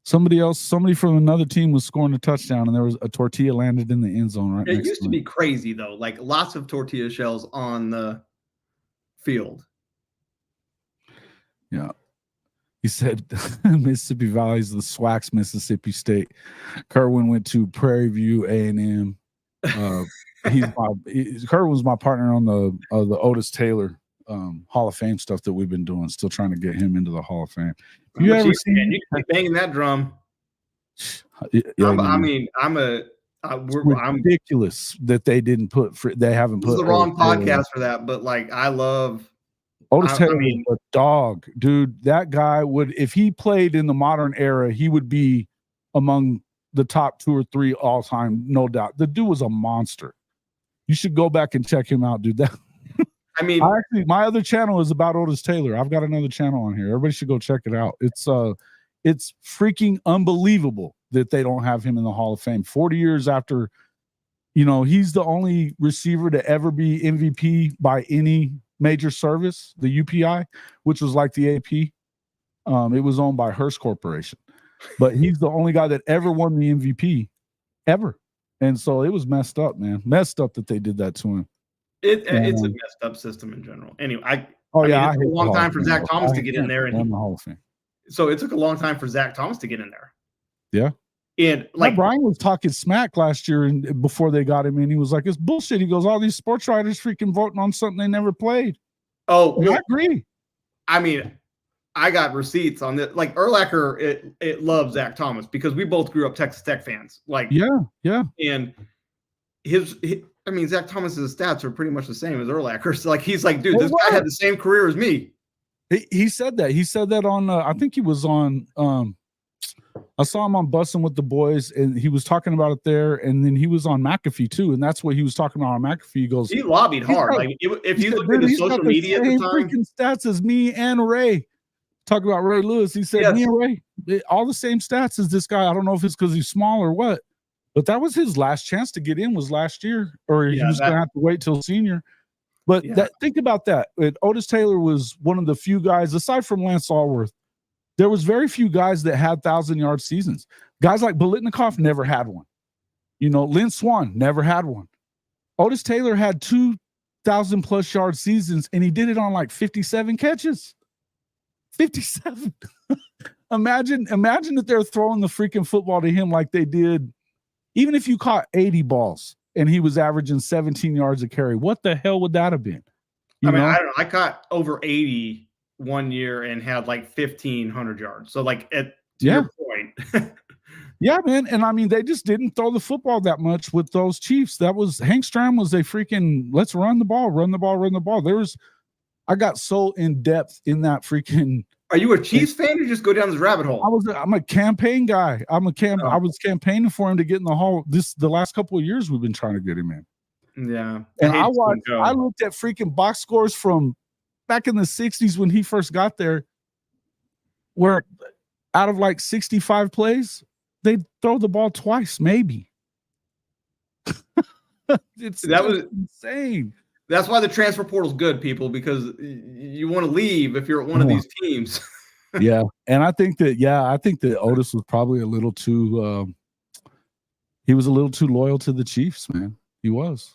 somebody from another team was scoring a touchdown, and there was a tortilla landed in the end zone right next to it. It used to be crazy though, like lots of tortilla shells on the field. Yeah. He said Mississippi Valley is the SWAC's Mississippi State. Kerwin went to Prairie View A&M. Kerwin's my partner on the Otis Taylor Hall of Fame stuff that we've been doing. Still trying to get him into the Hall of Fame. You ever seen? You can be banging that drum. I'm ridiculous that they didn't put. They haven't put. This is the wrong podcast for that, but like I love. Otis Taylor was a dog, dude. That guy would, if he played in the modern era, he would be among the top 2 or 3 all time, no doubt. The dude was a monster. You should go back and check him out, dude. That I mean, my other channel is about Otis Taylor. I've got another channel on here. Everybody should go check it out. It's freaking unbelievable that they don't have him in the Hall of Fame 40 years after. He's the only receiver to ever be MVP by any major service, the UPI, which was like the AP. It was owned by Hearst Corporation, but he's the only guy that ever won the MVP ever. And so it was messed up, man. Messed up that they did that to him. It's a messed up system in general. Anyway, it took a long time for Zach Thomas to get in there, so it took a long time for Zach Thomas to get in there. Yeah. And like Brian was talking smack last year, and before they got him in, he was like, "It's bullshit." He goes, "All these sports writers freaking voting on something they never played." Oh, I agree. I mean, I got receipts on this. Like Urlacher, it loves Zach Thomas because we both grew up Texas Tech fans. Like, yeah. And Zach Thomas's stats are pretty much the same as Urlacher's. Like, he's like, dude, this guy had the same career as me. He said that. He said that on. I think he was on. I saw him on Bussin' with the Boys, and he was talking about it there, and then he was on McAfee too, and that's what he was talking about on McAfee. He goes, he lobbied hard. Like if you look at the social media at the time, freaking stats as me and Ray. Talk about Ray Lewis. He said, me and Ray, all the same stats as this guy. I don't know if it's because he's small or what, but that was his last chance to get in was last year, or he was going to have to wait till senior. But think about that. Otis Taylor was one of the few guys, aside from Lance Allworth, there was very few guys that had 1,000-yard seasons. Guys like Biletnikoff never had one. Lynn Swan never had one. Otis Taylor had 2,000+ yard seasons, and he did it on like 57 catches. 57. Imagine that they're throwing the freaking football to him like they did. Even if you caught 80 balls and he was averaging 17 yards a carry, what the hell would that have been? I don't know. I caught over 80 one year and had like 1,500 yards. So like to your point. Yeah, man. And they just didn't throw the football that much with those Chiefs. That was Hank Stram was a freaking let's run the ball. I got so in depth in that freaking. Are you a Chiefs fan or just go down this rabbit hole? I'm a campaign guy. I was campaigning for him to get in the hall. The last couple of years we've been trying to get him in. Yeah. And I looked at freaking box scores from back in the 60s when he first got there, where out of like 65 plays, they'd throw the ball twice, maybe. That was insane. That's why the transfer portal is good, people, because you want to leave if you're at one of these teams. Yeah. And I think that Otis was probably a little too he was a little too loyal to the Chiefs, man. He was.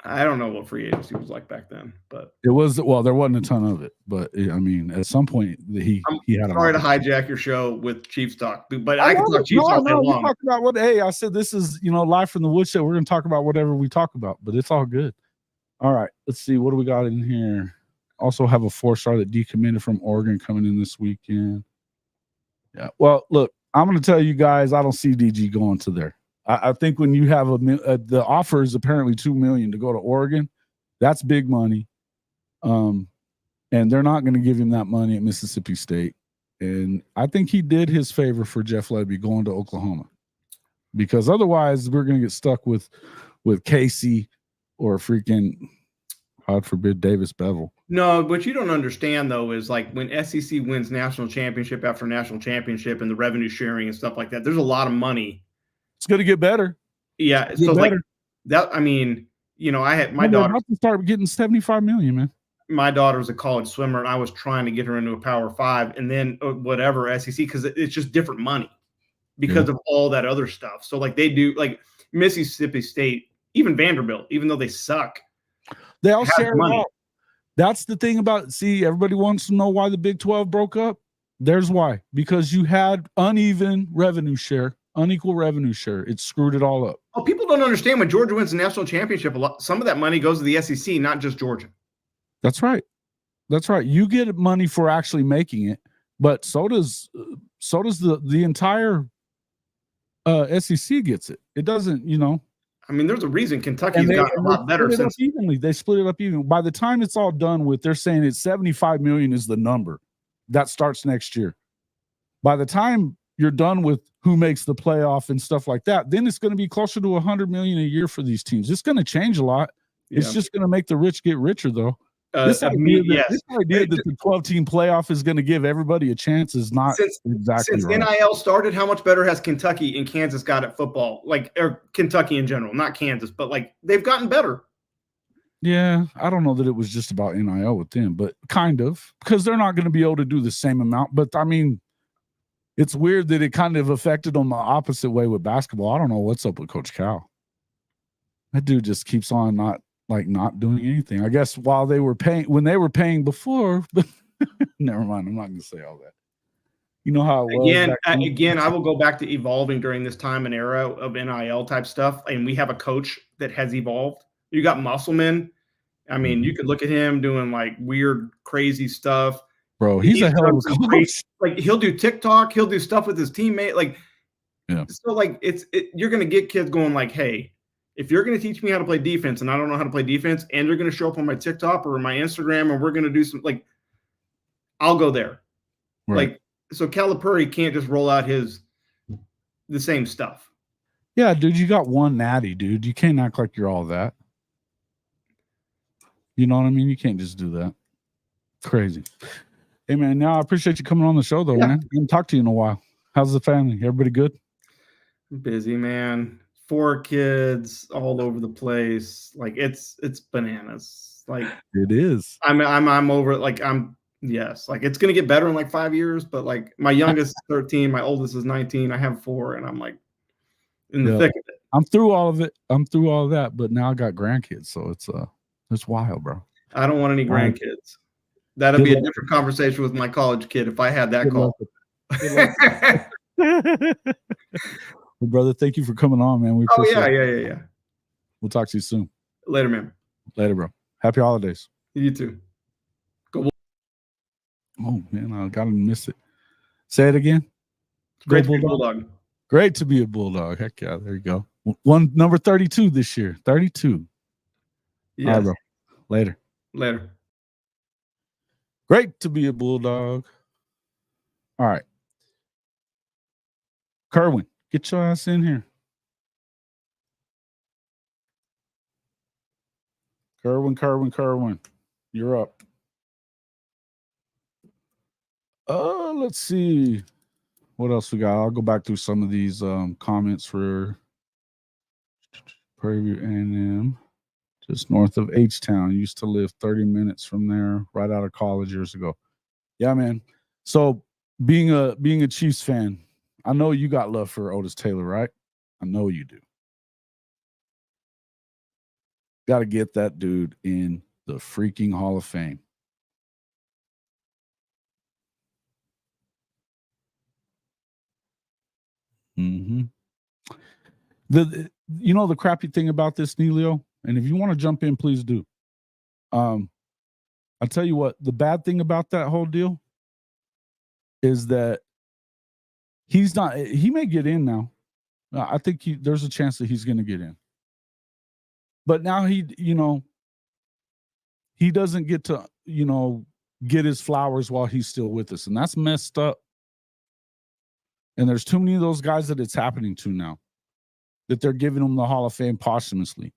I don't know what free agency was like back then, but there wasn't a ton of it. But at some point he had. Sorry to hijack your show with Chiefs talk, but I can talk Chiefs all day long. Talk about what? Hey, I said this is live from the Woodshed. We're going to talk about whatever we talk about, but it's all good. All right, let's see what do we got in here. Also have a 4-star that decommitted from Oregon coming in this weekend. Yeah. Well, look, I'm going to tell you guys, I don't see DG going to there. I think when you have the offer is apparently $2 million to go to Oregon, that's big money. And they're not going to give him that money at Mississippi State. And I think he did his favor for Jeff Lebby going to Oklahoma, because otherwise we're going to get stuck with Casey or freaking, God forbid, Davis Bevel. No, what you don't understand, though, is like when SEC wins national championship after national championship and the revenue sharing and stuff like that, there's a lot of money. It's going to get better. Yeah. So like that, I had my daughter about to start getting $75 million, man. my daughter's a college swimmer, and I was trying to get her into a Power 5, and then whatever SEC, because it's just different money because of all that other stuff. So like they do, like Mississippi State, even Vanderbilt, even though they suck, they all share money. That's the thing about, see, everybody wants to know why the Big 12 broke up. There's why. Because you had uneven revenue share, unequal revenue share. It screwed it all up. Oh, people don't understand when Georgia wins the national championship, some of that money goes to the SEC, not just Georgia. That's right. That's right. You get money for actually making it, but so does the entire SEC gets it. It doesn't, you know. I mean, there's a reason Kentucky's gotten a lot better since evenly. They split it up even. By the time it's all done with, they're saying it's 75 million is the number that starts next year. By the time you're done with who makes the playoff and stuff like that, then it's going to be closer to 100 million a year for these teams. It's going to change a lot. Yeah. It's just going to make the rich get richer, though. This idea that the 12-team playoff is going to give everybody a chance is not exactly since right. NIL started, how much better has Kentucky and Kansas got at football? Like, or Kentucky in general, not Kansas, but like they've gotten better. Yeah, I don't know that it was just about NIL with them, but kind of, because they're not going to be able to do the same amount. But I mean, it's weird that it kind of affected them the opposite way with basketball. I don't know what's up with Coach Cal. That dude just keeps on not doing anything. I guess when they were paying before, but never mind. I'm not going to say all that. You know how it was. Again, I will go back to evolving during this time and era of NIL type stuff. And we have a coach that has evolved. You got Musselman. I mean, you could look at him doing like weird, crazy stuff. Bro, he's a hell of a coach. Like he'll do TikTok, he'll do stuff with his teammate. Like, so like you're going to get kids going like, hey, if you're going to teach me how to play defense and I don't know how to play defense, and you're going to show up on my TikTok or my Instagram, and we're going to do some, like, I'll go there. Right. Like, so Calipari can't just roll out the same stuff. Yeah, dude, you got one natty, dude. You can't act like you're all that. You know what I mean? You can't just do that. Crazy. Hey, man, now I appreciate you coming on the show, though, man. I haven't talked to you in a while. How's the family? Everybody good? Busy, man. 4 kids all over the place. Like it's bananas. Like it is. I'm over it. Like like it's gonna get better in like 5 years, but like my youngest is 13, my oldest is 19. I have 4, and I'm like in the thick of it. I'm through all of it. I'm through all of that, but now I got grandkids, so it's wild, bro. I don't want any grandkids. That'd be a different conversation with my college kid if I had that call. Well, brother, thank you for coming on, man. We appreciate it. Yeah. We'll talk to you soon. Later, man. Later, bro. Happy holidays. You too. Go. Oh, man, I gotta miss it. Say it again. Great to be a Bulldog. Great to be a Bulldog. Heck yeah, there you go. Number 32 this year. 32. Yeah. All right, bro. Later. Great to be a Bulldog. All right. Kerwin, get your ass in here. Kerwin. You're up. Let's see. What else we got? I'll go back through some of these comments for Prairie View A&M. Just north of H-Town. Used to live 30 minutes from there, right out of college years ago. Yeah, man. So being a Chiefs fan, I know you got love for Otis Taylor, right? I know you do. Got to get that dude in the freaking Hall of Fame. Mm-hmm. The crappy thing about this, Neilio, and if you want to jump in, please do. I'll tell you what, the bad thing about that whole deal is that he may get in now. I think there's a chance that he's going to get in. But now he doesn't get to, get his flowers while he's still with us. And that's messed up. And there's too many of those guys that it's happening to now, that they're giving them the Hall of Fame posthumously.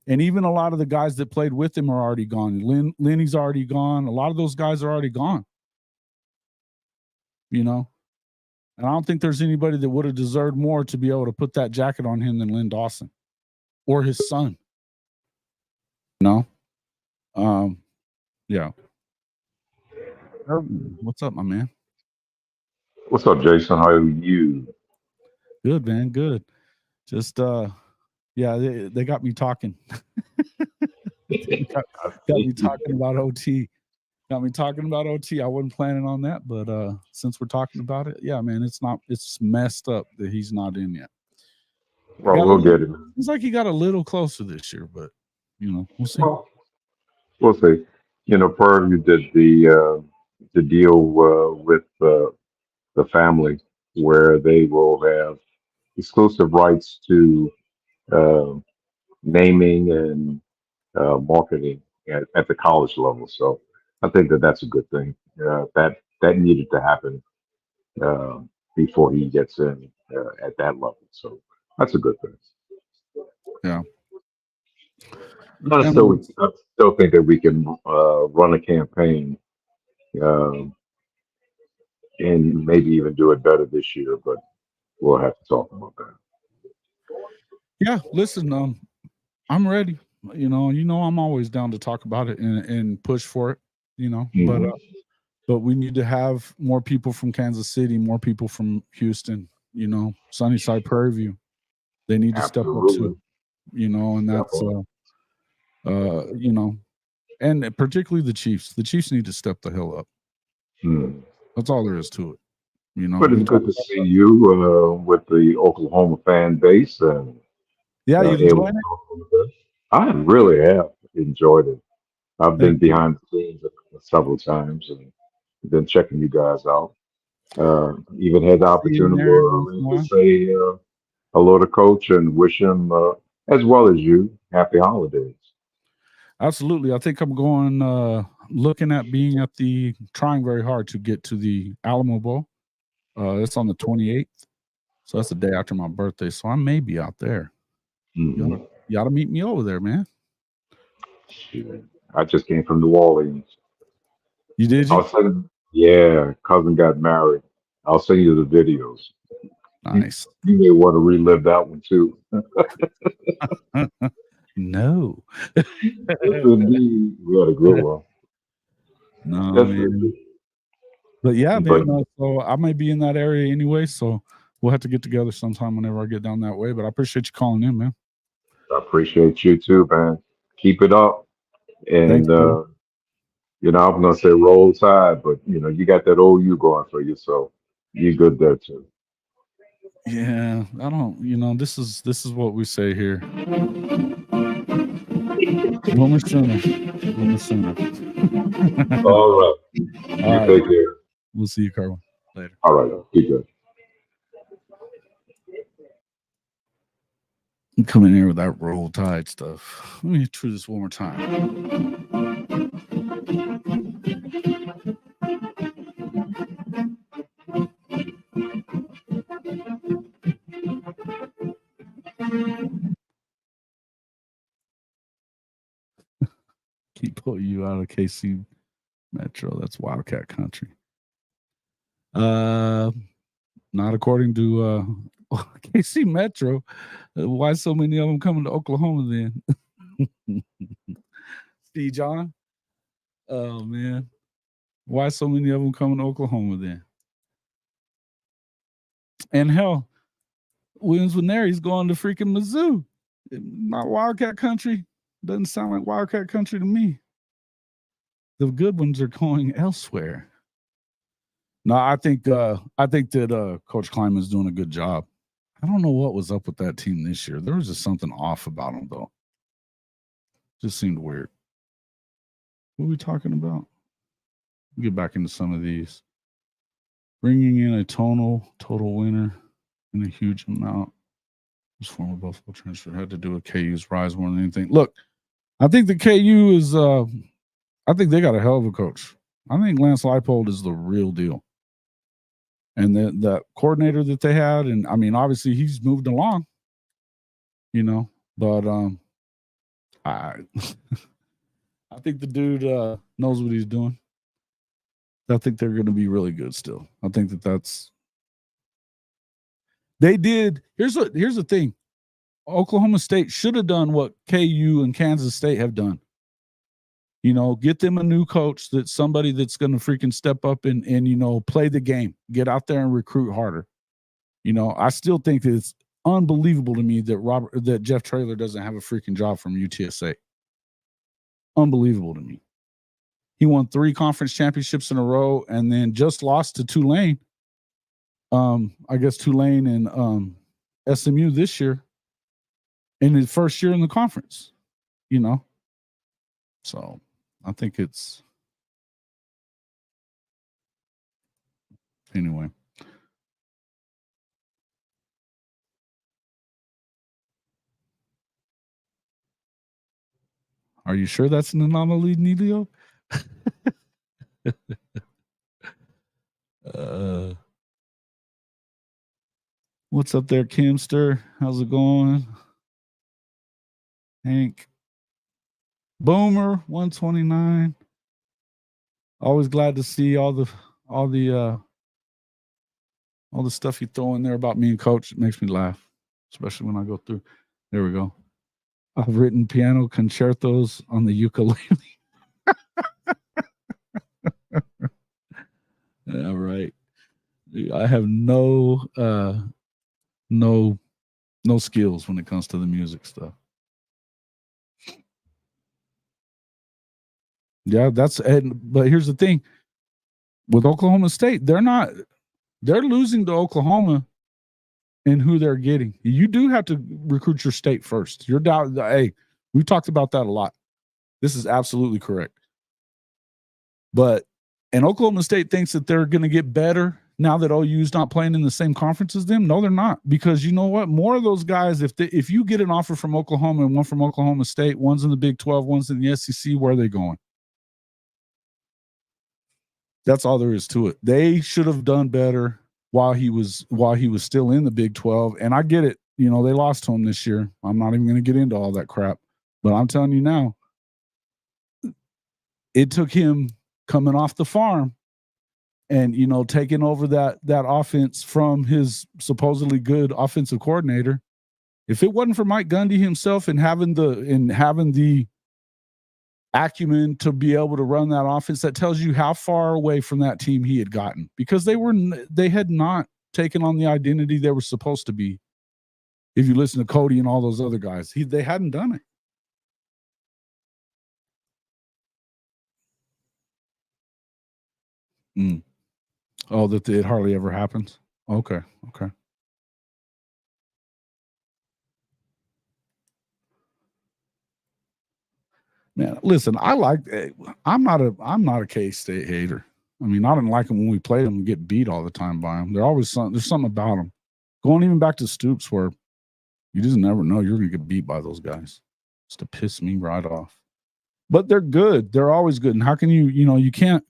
And even a lot of the guys that played with him are already gone. Lenny's already gone. A lot of those guys are already gone. And I don't think there's anybody that would have deserved more to be able to put that jacket on him than Lynn Dawson or his son. Yeah. What's up, my man? What's up, Jason? How are you? Good, man. Good. Just yeah, they got me talking. got me talking about OT. Got me talking about OT. I wasn't planning on that, but since we're talking about it, yeah, man, it's messed up that he's not in yet. Well, we'll get it. It's like he got a little closer this year, but we'll see. We'll see. Purview did the deal with the family where they will have exclusive rights to naming and marketing at the college level. So I think that's a good thing. That needed to happen before he gets in at that level. So that's a good thing. Yeah. I still think that we can run a campaign and maybe even do it better this year, but we'll have to talk about that. Yeah, listen, I'm ready. I'm always down to talk about it and push for it. Mm-hmm. But we need to have more people from Kansas City, more people from Houston. Sunnyside, Prairie View. They need to step up too. And that's and particularly the Chiefs. The Chiefs need to step the hell up. That's all there is to it. But it's good to see you with the Oklahoma fan base. And yeah, you enjoying it? I really have enjoyed it. I've been behind the scenes several times and been checking you guys out. Even had the opportunity to say hello to Coach and wish him, as well as you, happy holidays. Absolutely. I think I'm going, looking at trying very hard to get to the Alamo Bowl. It's on the 28th. So that's the day after my birthday. So I may be out there. Mm-hmm. You ought to meet me over there, man. I just came from New Orleans. You did? Yeah, cousin got married. I'll send you the videos. Nice. You may want to relive that one too. No. Indeed, we had a good one. No, man. But yeah, man. So I might be in that area anyway. So we'll have to get together sometime whenever I get down that way. But I appreciate you calling in, man. I appreciate you too, man. Keep it up. And I'm gonna say roll tide, but you got that old you going for you, so you good there too. Yeah, I don't. This is what we say here. Woman sooner. All right. You take care. We'll see you, Carl. Later. All right. Be good. I'm coming here with that roll tide stuff. Let me try this one more time. Keep pulling you out of KC Metro. That's Wildcat country. Not according to KC Metro. Why so many of them coming to Oklahoma then? Steve John? Oh, man. Why so many of them coming to Oklahoma then? And hell, Williams Winery's going to freaking Mizzou. Not Wildcat country. Doesn't sound like Wildcat country to me. The good ones are going elsewhere. No, I think that Coach Kleinman's doing a good job. I don't know what was up with that team this year. There was just something off about them, though. Just seemed weird. What are we talking about? We'll get back into some of these. Bringing in a total winner in a huge amount. This former Buffalo transfer had to do with KU's rise more than anything. Look, I think the KU is I think they got a hell of a coach. I think Lance Leipold is the real deal. And the coordinator that they had, and I mean, obviously he's moved along, but I think the dude knows what he's doing. I think they're going to be really good still. I think they did. Here's the thing. Oklahoma State should have done what KU and Kansas State have done. Get them a new coach, that's somebody that's going to freaking step up and play the game, get out there and recruit harder. I still think that it's unbelievable to me that Jeff Traylor doesn't have a freaking job from UTSA. Unbelievable to me. He won 3 conference championships in a row and then just lost to Tulane. I guess Tulane and SMU this year in his first year in the conference, So I think it's anyway. Are you sure that's an anomaly, Nelio? What's up there, Kimster? How's it going? Hank. Boomer 129. Always glad to see all the stuff you throw in there about me and Coach. It makes me laugh, especially when I go through. There we go. I've written piano concertos on the ukulele. All right. I have no skills when it comes to the music stuff. Yeah, but here's the thing. With Oklahoma State, they're losing to Oklahoma in who they're getting. You do have to recruit your state first. Hey, we've talked about that a lot. This is absolutely correct. And Oklahoma State thinks that they're going to get better now that OU's not playing in the same conference as them. No, they're not. Because you know what? More of those guys, if you get an offer from Oklahoma and one from Oklahoma State, one's in the Big 12, one's in the SEC, where are they going? That's all there is to it. They should have done better while he was still in the Big 12. And I get it. They lost to him this year. I'm not even going to get into all that crap. But I'm telling you now, it took him coming off the farm and, taking over that offense from his supposedly good offensive coordinator. If it wasn't for Mike Gundy himself and having the acumen to be able to run that offense, that tells you how far away from that team he had gotten, because they had not taken on the identity they were supposed to be. If you listen to Cody and all those other guys, they hadn't done it. Oh, that it hardly ever happens. Okay. Man, listen, I'm not a K-State hater. I mean, I didn't like them when we played them and get beat all the time by them. There's something about them. Going even back to Stoops, where you just never know you're going to get beat by those guys. Just to piss me right off. But they're good. They're always good. And how can you can't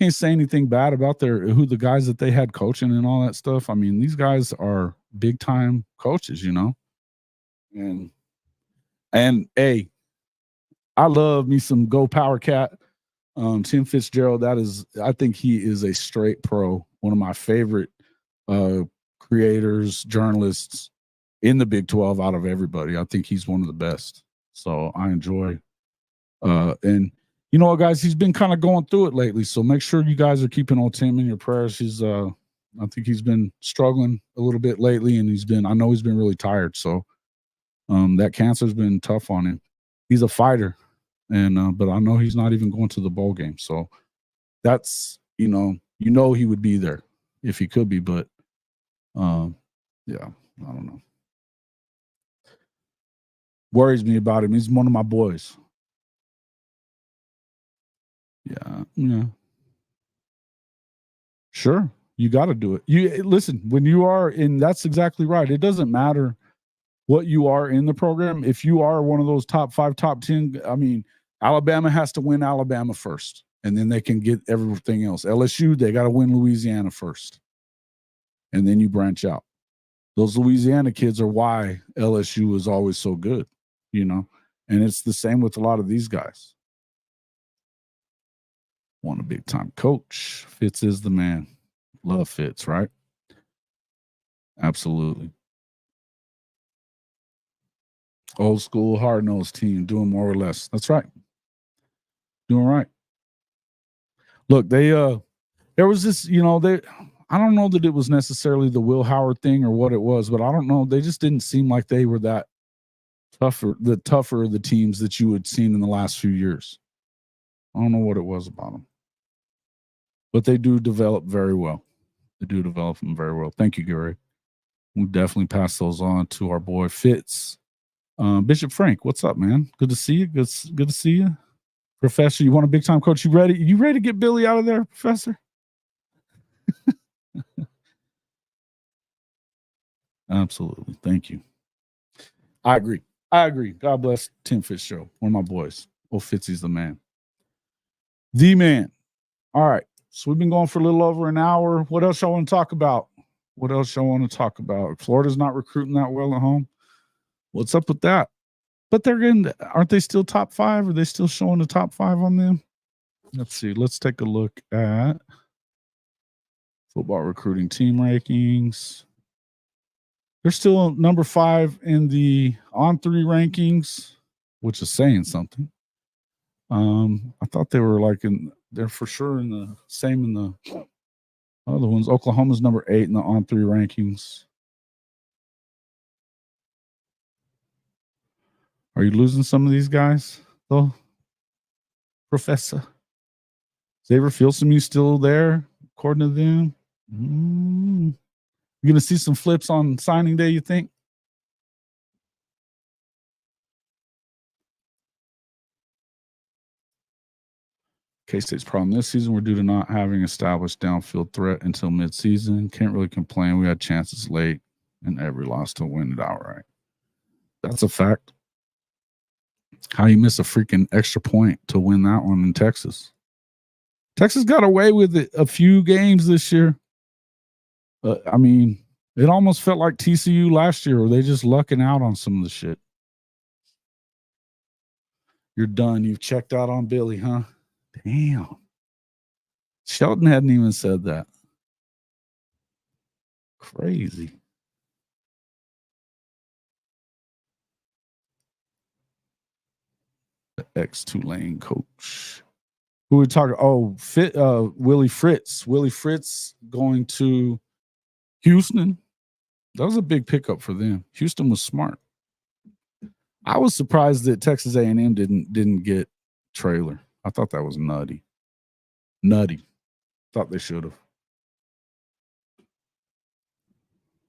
say anything bad about the guys that they had coaching and all that stuff. I mean, these guys are big time coaches, And hey, I love me some Go Power Cat. Tim Fitzgerald, I think he is a straight pro. One of my favorite creators, journalists in the Big 12 out of everybody. I think he's one of the best. So I enjoy. And you know what, guys, he's been kind of going through it lately. So make sure you guys are keeping old Tim in your prayers. I think he's been struggling a little bit lately, and I know he's been really tired. So that cancer's been tough on him. He's a fighter. And but I know he's not even going to the bowl game. So that's he would be there if he could be, but yeah, I don't know. Worries me about him. He's one of my boys. Yeah. Sure. You got to do it. You listen, when you are in, that's exactly right. It doesn't matter what you are in the program. If you are one of those top 5, top 10, I mean, Alabama has to win Alabama first, and then they can get everything else. LSU, they got to win Louisiana first, and then you branch out. Those Louisiana kids are why LSU is always so good, and it's the same with a lot of these guys. Want a big-time coach. Fitz is the man. Love Fitz, right? Absolutely. Old school, hard-nosed team, doing more or less. That's right. Doing right. Look, there was this, I don't know that it was necessarily the Will Howard thing or what it was, but I don't know. They just didn't seem like they were that tougher of the teams that you had seen in the last few years. I don't know what it was about them. But they do develop very well. They do develop them very well. Thank you, Gary. We'll definitely pass those on to our boy Fitz. Bishop Frank, what's up, man? Good to see you. Good to see you. Professor, you want a big time coach? You ready? You ready to get Billy out of there, Professor? Absolutely. Thank you. I agree. God bless Tim Fitzgerald, one of my boys. Oh, Fitzy's the man. The man. All right. So we've been going for a little over an hour. What else y'all want to talk about? Florida's not recruiting that well at home. What's up with that? But aren't they still top 5? Are they still showing the top 5 on them? Let's see. Let's take a look at football recruiting team rankings. They're still number 5 in the on-3 rankings, which is saying something. I thought they were they're for sure in the same in the other ones. Oklahoma's number 8 in the on-3 rankings. Are you losing some of these guys, though, Professor? Xavier Filsamu still there, according to them? You're going to see some flips on signing day, you think? K-State's problem this season, we're due to not having established downfield threat until midseason. Can't really complain. We had chances late and every loss to win it outright. That's a fact. How you miss a freaking extra point to win that one in Texas? Texas got away with it a few games this year. I mean, it almost felt like TCU last year where they just lucking out on some of the shit. You're done. You've checked out on Billy, huh? Damn. Shelton hadn't even said that. Crazy. The ex-Tulane coach. Who we talking? Oh, Willie Fritz. Willie Fritz going to Houston. That was a big pickup for them. Houston was smart. I was surprised that Texas A&M didn't get Trailer. I thought that was nutty. Thought they should have.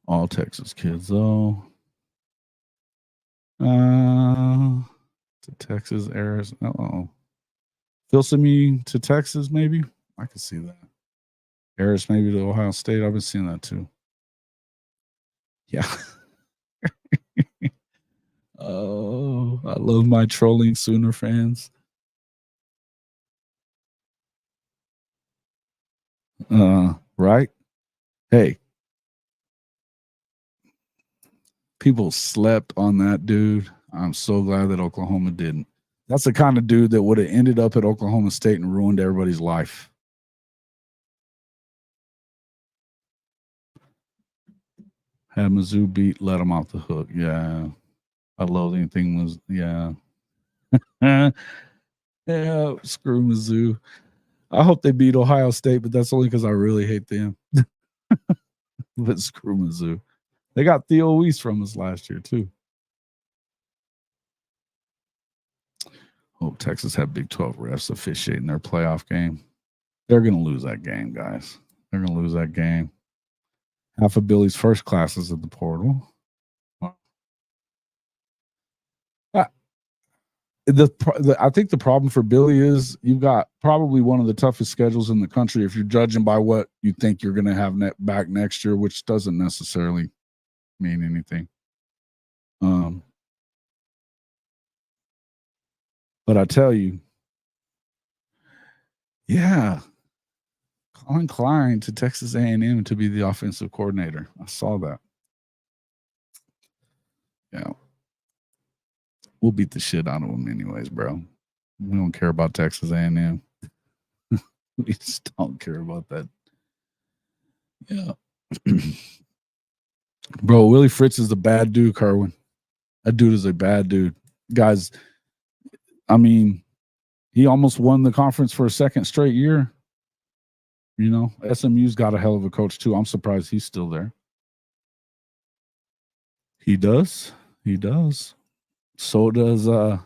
All Texas kids, though. To Texas, Arizona. Filsamu to Texas, maybe? I could see that. Harris maybe to Ohio State. I've been seeing that too. Yeah. Oh, I love my trolling Sooner fans. Right? Hey. People slept on that dude. I'm so glad that Oklahoma didn't. That's the kind of dude that would have ended up at Oklahoma State and ruined everybody's life. Had Mizzou beat, let him off the hook. Yeah. I love anything was, yeah. Yeah, screw Mizzou. I hope they beat Ohio State, but that's only because I really hate them. But screw Mizzou. They got Theo Weiss from us last year, too. Hope Texas had Big 12 refs officiating their playoff game. They're going to lose that game, guys. They're going to lose that game. Half of Billy's first class is at the portal. I think the problem for Billy is you've got probably one of the toughest schedules in the country if you're judging by what you think you're going to have back next year, which doesn't necessarily mean anything. But I tell you, yeah, Colin Klein to Texas A&M to be the offensive coordinator. I saw that. Yeah. We'll beat the shit out of them anyways, bro. We don't care about Texas A&M. We just don't care about that. Yeah. Bro, Willie Fritz is a bad dude, Kerwin. That dude is a bad dude. Guys, I mean, He almost won the conference for a second straight year. You know, SMU's got a hell of a coach too. I'm surprised he's still there. He does. He does. So does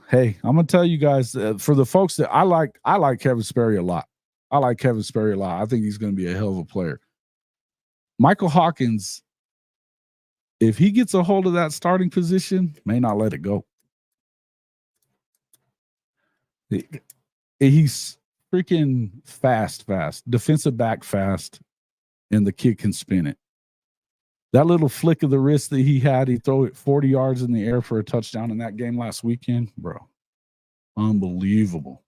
hey, I'm gonna tell you guys, for the folks that I like Kevin Sperry a lot. I like Kevin Sperry a lot. I think he's gonna be a hell of a player. Michael Hawkins, if he gets a hold of that starting position, may not let it go. He's freaking fast, defensive back fast, and the kid can spin it. That little flick of the wrist that he had, he threw it 40 yards in the air for a touchdown in that game last weekend, bro. Unbelievable.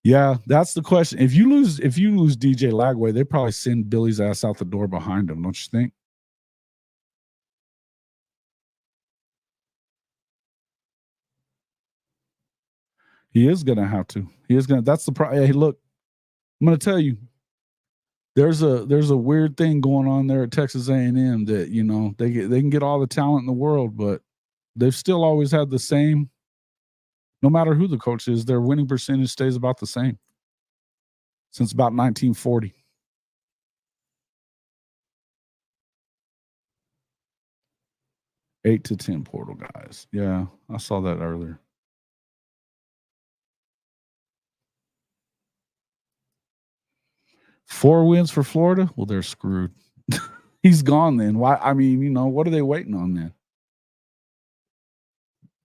Yeah, that's the question. If you lose DJ Lagway, they probably send Billy's ass out the door behind him, don't you think? He is gonna have to. He is gonna. That's the problem. Hey, look, I'm gonna tell you. There's a weird thing going on there at Texas A&M that, you know, they can get all the talent in the world, but they've still always had the same. No matter who the coach is, their winning percentage stays about the same since about 1940. Eight to 10 portal guys. Yeah, I saw that earlier. Four wins for Florida? Well, they're screwed. He's gone then. Why? I mean, you know, what are they waiting on then?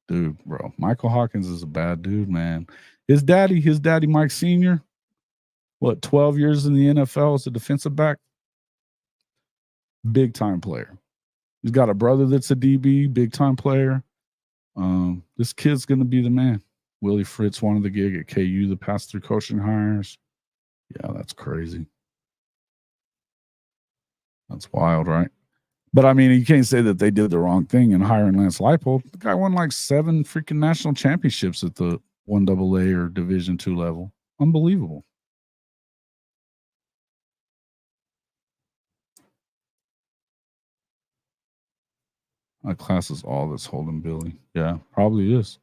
Dude, bro. Michael Hawkins is a bad dude, man. His daddy, Mike Sr., 12 years in the NFL as a defensive back? Big time player. He's got a brother that's a DB, big time player. This kid's going to be the man. Willie Fritz wanted the gig at KU, the past three coaching hires. Yeah, that's crazy. That's wild, right? But I mean, you can't say that they did the wrong thing in hiring Lance Leipold. The guy won like 7 freaking national championships at the 1AA or Division II level. Unbelievable. That class is all that's holding Billy. Yeah, probably is.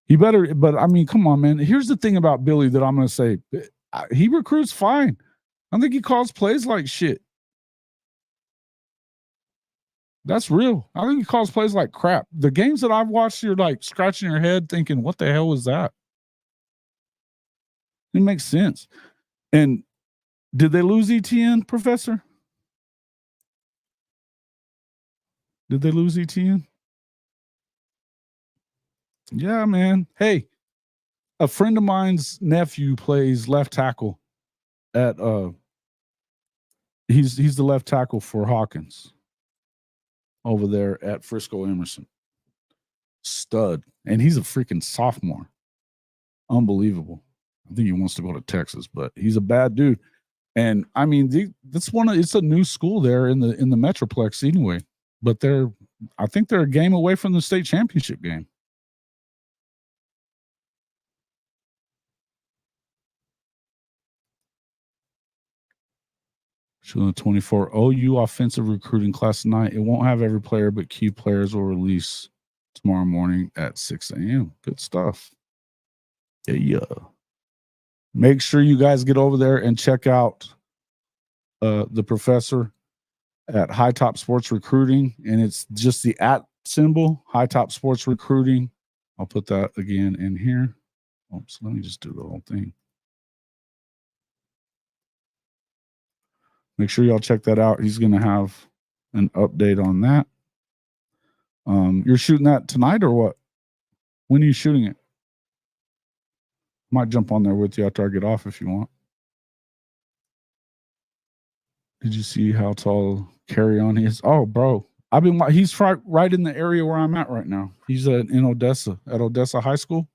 He better, but I mean, come on, man. Here's the thing about Billy that I'm going to say. He recruits fine. I think he calls plays like shit. That's real. I think he calls plays like crap. The games that I've watched, you're like scratching your head thinking, what the hell was that? It makes sense. And did they lose ETN, Professor? Did they lose ETN? Yeah, man. Hey, a friend of mine's nephew plays left tackle at he's the left tackle for Hawkins over there at Frisco Emerson. Stud. And he's a freaking sophomore. Unbelievable. I think he wants to go to Texas, but he's a bad dude. And I mean, it's a new school there in the Metroplex anyway. But I think they're a game away from the state championship game. Showing the 24 OU offensive recruiting class tonight. It won't have every player, but key players will release tomorrow morning at 6 a.m. Good stuff. Yeah. Make sure you guys get over there and check out the professor at High Top Sports Recruiting, and it's just the @ symbol, High Top Sports Recruiting. I'll put that again in here. Oops, let me just do the whole thing. Make sure y'all check that out. He's going to have an update on that. You're shooting that tonight or what? When are you shooting it? Might jump on there with you after I get off if you want. Did you see how tall Carry On is? Oh, bro. He's right in the area where I'm at right now. He's in Odessa, at Odessa High School.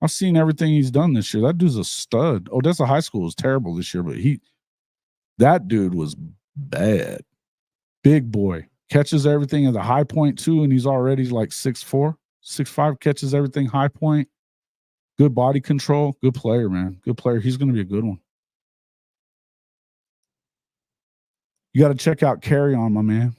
I've seen everything he's done this year. That dude's a stud. Odessa High School was terrible this year, but that dude was bad. Big boy. Catches everything at the high point too, and he's already like 6'4", 6'5", catches everything high point. Good body control. Good player, man. Good player. He's going to be a good one. You got to check out Carry On, my man.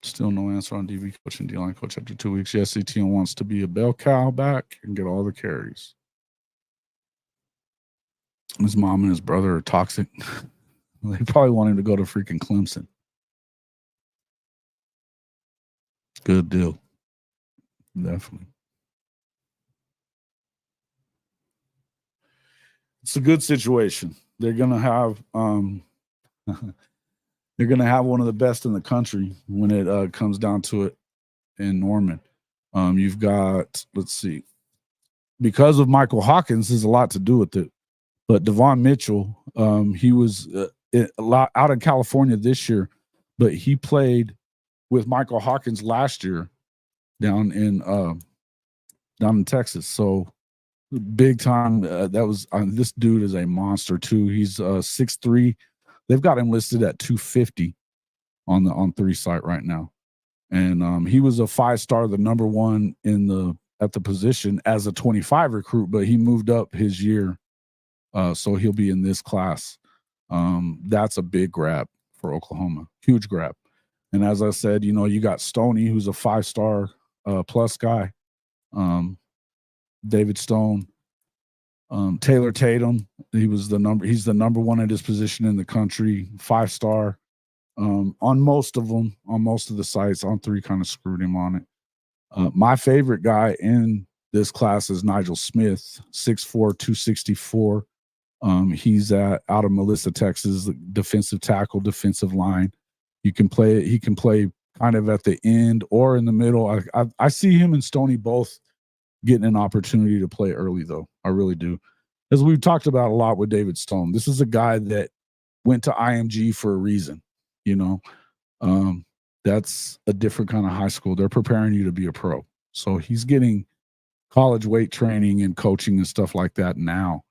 Still no answer on DB coach and D-line coach after 2 weeks. Yes, Etienne wants to be a bell cow back and get all the carries. His mom and his brother are toxic. They probably want him to go to freaking Clemson. Good deal. Definitely. It's a good situation. They're gonna have they're gonna have one of the best in the country when it comes down to it in Norman. You've got, let's see, because of Michael Hawkins, there's a lot to do with it. But Devon Mitchell, he was a lot out in California this year, but he played with Michael Hawkins last year down in Texas. So big time. That was this dude is a monster too. He's 6'3". They've got him listed at 250 on the on3 site right now, and he was a 5-star, the number one at the position as a 25 recruit, but he moved up his year, so he'll be in this class. That's a big grab for Oklahoma, huge grab. And as I said, you got Stoney, who's a 5-star plus guy. David Stone, Taylor Tatum. He's the number one at his position in the country, 5-star. On most of them, on most of the sites, on3 kind of screwed him on it. My favorite guy in this class is Nigel Smith, 6'4", 264. He's out of Melissa, Texas, defensive tackle, defensive line. He can play kind of at the end or in the middle. I see him and Stoney both getting an opportunity to play early, though. I really do. As we've talked about a lot with David Stone, this is a guy that went to IMG for a reason. That's a different kind of high school. They're preparing you to be a pro. So he's getting college weight training and coaching and stuff like that now.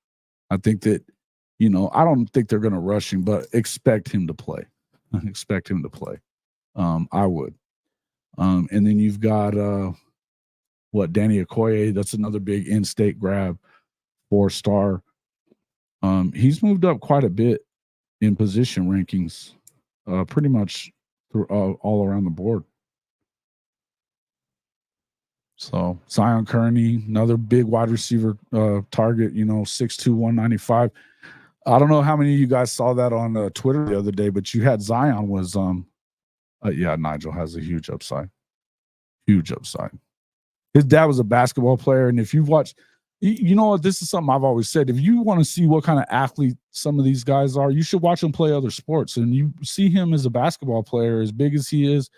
I think that, I don't think they're going to rush him, but expect him to play. Expect him to play. I would. And then you've got, Danny Okoye. That's another big in-state grab, 4-star. He's moved up quite a bit in position rankings, pretty much all around the board. So Zion Kearney, another big wide receiver target, 6'2", 195. I don't know how many of you guys saw that on Twitter the other day, but you had Zion was, Nigel has a huge upside. Huge upside. His dad was a basketball player, and if you've watched, this is something I've always said. If you want to see what kind of athlete some of these guys are, you should watch them play other sports. And you see him as a basketball player, as big as he is.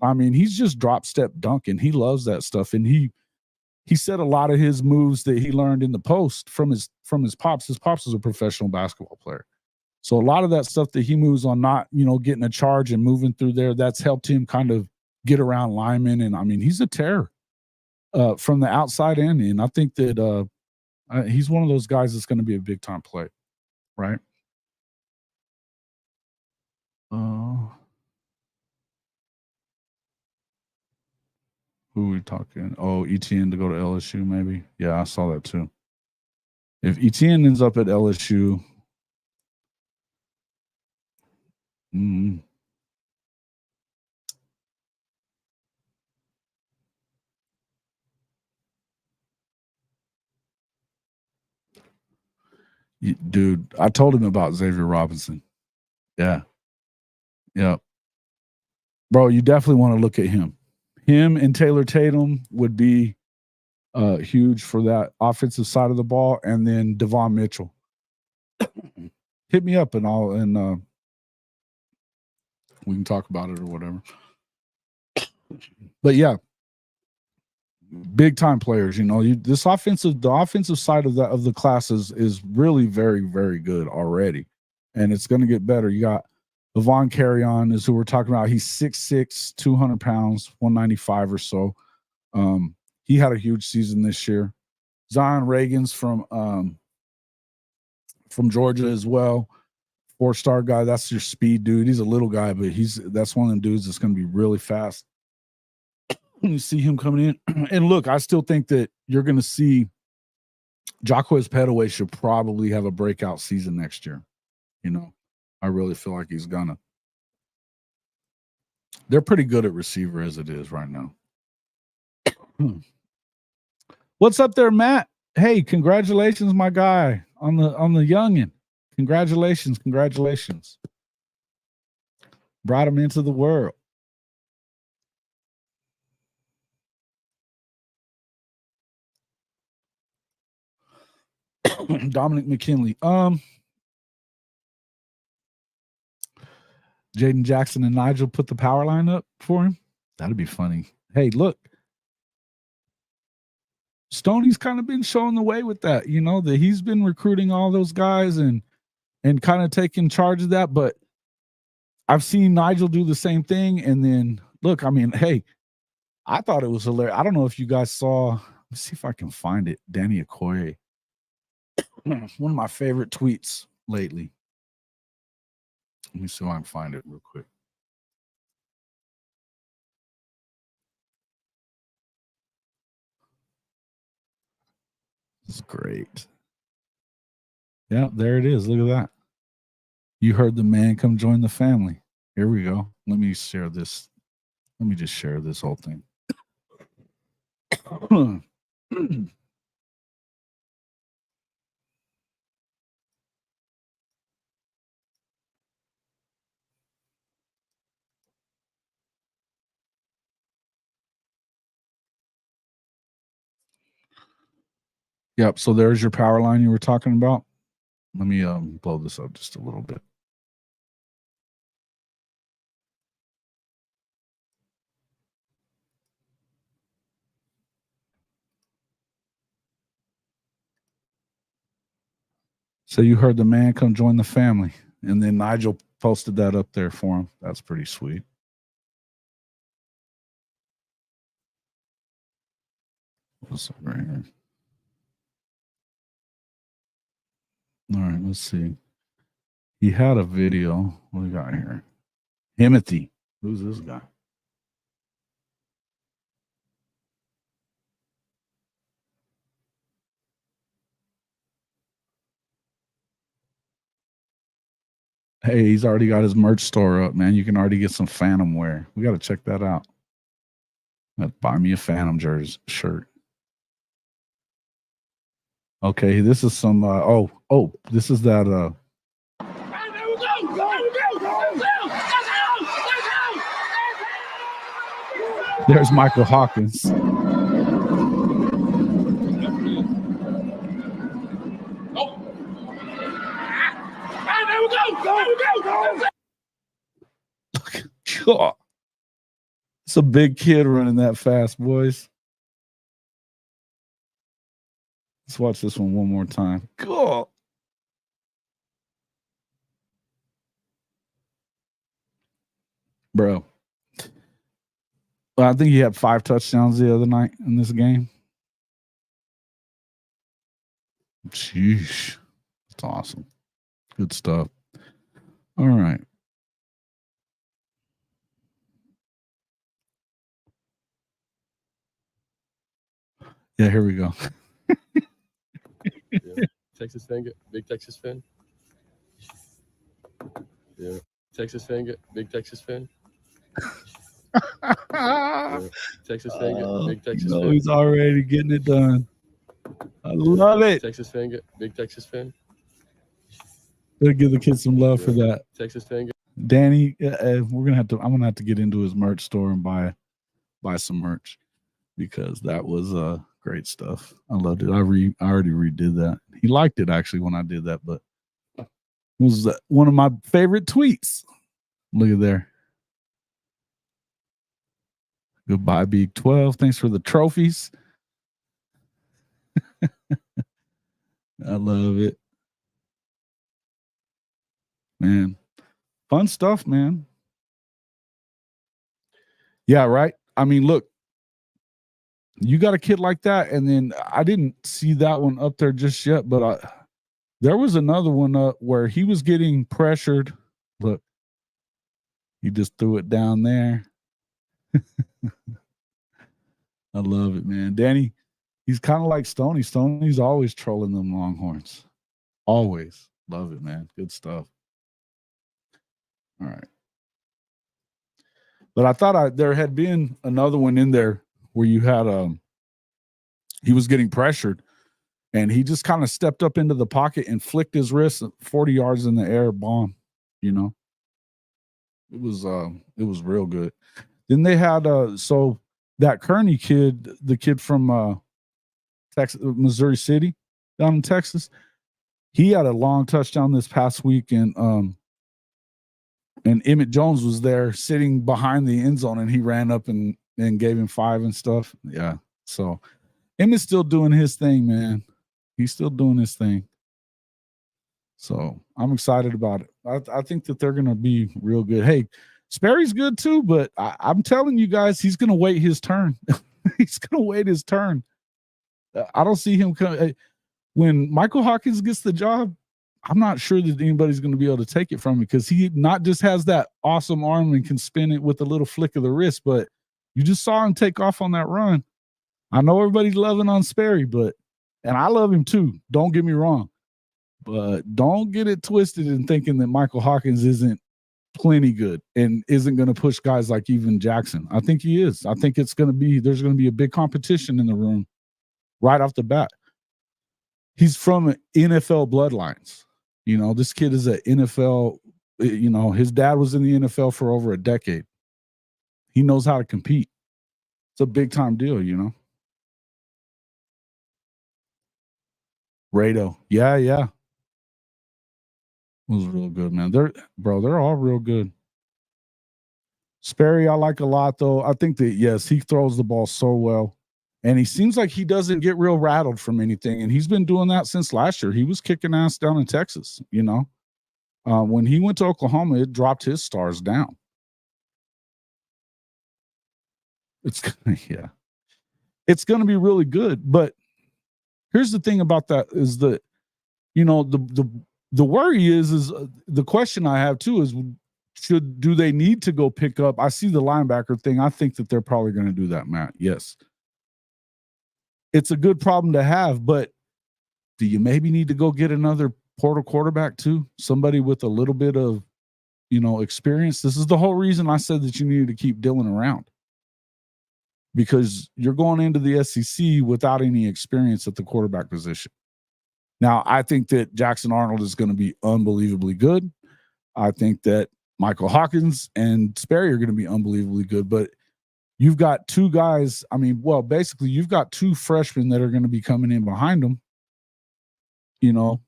I mean, he's just drop step dunking. He loves that stuff, and he said a lot of his moves that he learned in the post from his pops. His pops was a professional basketball player, so a lot of that stuff that he moves on, not getting a charge and moving through there, that's helped him kind of get around linemen. And I mean, he's a terror from the outside in, and I think that he's one of those guys that's going to be a big time play, right? Who are we talking? Oh, Etienne to go to LSU, maybe. Yeah, I saw that too. If Etienne ends up at LSU, dude, I told him about Xavier Robinson. Yeah. Bro, you definitely want to look at him. Him and Taylor Tatum would be huge for that offensive side of the ball, and then Devon Mitchell. Hit me up and we can talk about it or whatever. But yeah, big time players. The offensive side of the class is really very, very good already, and it's going to get better. You got Levon Carrion is who we're talking about. He's 6'6", 200 pounds, 195 or so. He had a huge season this year. Zion Reagan's from Georgia as well. 4-star guy. That's your speed dude. He's a little guy, but that's one of them dudes that's going to be really fast. You see him coming in. And look, I still think that you're going to see Jacquez Petaway should probably have a breakout season next year. I really feel like he's gonna. They're pretty good at receiver as it is right now. What's up there, Matt? Hey, congratulations, my guy, on the youngin. Congratulations. Brought him into the world. Dominic McKinley. Jaden Jackson and Nigel put the power line up for him. That'd be funny. Hey, look. Stoney's kind of been showing the way with that, that he's been recruiting all those guys and kind of taking charge of that. But I've seen Nigel do the same thing. And then look, I mean, hey, I thought it was hilarious. I don't know if you guys saw, let's see if I can find it. Danny Okoye. One of my favorite tweets lately. Let me see if I can find it real quick. It's great. Yeah, there it is. Look at that. You heard the man, come join the family. Here we go. Let me share this. Let me just share this whole thing. Yep. So there's your power line you were talking about. Let me blow this up just a little bit. So you heard the man, come join the family. And then Nigel posted that up there for him. That's pretty sweet. What's up right here? All right, let's see. He had a video. What do we got here? Timothy. Who's this guy? Hey, he's already got his merch store up, man. You can already get some Phantom wear. We got to check that out. Buy me a Phantom jersey shirt. Okay, this is some. This is that. There's Michael Hawkins. God. It's a big kid running that fast, boys. Let's watch this one more time. Cool. Bro. Well, I think he had 5 touchdowns the other night in this game. Sheesh. That's awesome. Good stuff. All right. Yeah, here we go. Yeah. Texas fan, big Texas fan. Yeah. Texas fan, big Texas fan. Yeah. Texas fan, big Texas fan. He's already getting it done. I love it. Texas fan, big Texas fan. Gotta give the kids some love for that. Texas fan. Danny, I'm gonna have to get into his merch store and buy some merch because that was great stuff. I loved it. I already redid that. He liked it actually when I did that, but it was one of my favorite tweets. Look at there. Goodbye, Big 12. Thanks for the trophies. I love it. Man. Fun stuff, man. Yeah, right? I mean, look, you got a kid like that, and then I didn't see that one up there just yet, but there was another one up where he was getting pressured. Look, he just threw it down there. I love it, man. Danny, he's kind of like Stoney. Stoney's always trolling them Longhorns. Always. Love it, man. Good stuff. All right. But I thought there had been another one in there where you had he was getting pressured, and he just kind of stepped up into the pocket and flicked his wrist 40 yards in the air, bomb. You know, it was real good. Then they had so that Kearney kid, the kid from Texas, Missouri City, down in Texas, he had a long touchdown this past week, and Emmett Jones was there sitting behind the end zone, and he ran up and gave him 5 and stuff. Yeah, so Emmett's still doing his thing, man. He's still doing his thing. So I'm excited about it. I think that they're going to be real good. Hey, Sperry's good too, but I'm telling you guys, he's going to wait his turn. He's going to wait his turn. I don't see him come. When Michael Hawkins gets the job, I'm not sure that anybody's going to be able to take it from him, because he not just has that awesome arm and can spin it with a little flick of the wrist, but you just saw him take off on that run. I know everybody's loving on Sperry, and I love him too. Don't get me wrong, but don't get it twisted in thinking that Michael Hawkins isn't plenty good and isn't going to push guys like even Jackson. I think he is. I think there's going to be a big competition in the room right off the bat. He's from NFL bloodlines. You know, this kid is an NFL, you know, his dad was in the NFL for over a decade. He knows how to compete. It's a big time deal, you know. Rado. Yeah. It was real good, man. They're all real good. Sperry, I like a lot, though. I think that, yes, he throws the ball so well. And he seems like he doesn't get real rattled from anything. And he's been doing that since last year. He was kicking ass down in Texas, you know. When he went to Oklahoma, it dropped his stars down. It's going to be really good. But here's the thing about that is that, you know, the worry is the question I have too is, do they need to go pick up? I see the linebacker thing. I think that they're probably going to do that, Matt. Yes. It's a good problem to have, but do you maybe need to go get another portal quarterback too? Somebody with a little bit of, you know, experience. This is the whole reason I said that you needed to keep Dylan around, because you're going into the SEC without any experience at the quarterback position. Now, I think that Jackson Arnold is going to be unbelievably good. I think that Michael Hawkins and Sperry are going to be unbelievably good, but you've got two guys. I mean, well, basically you've got two freshmen that are going to be coming in behind them, you know,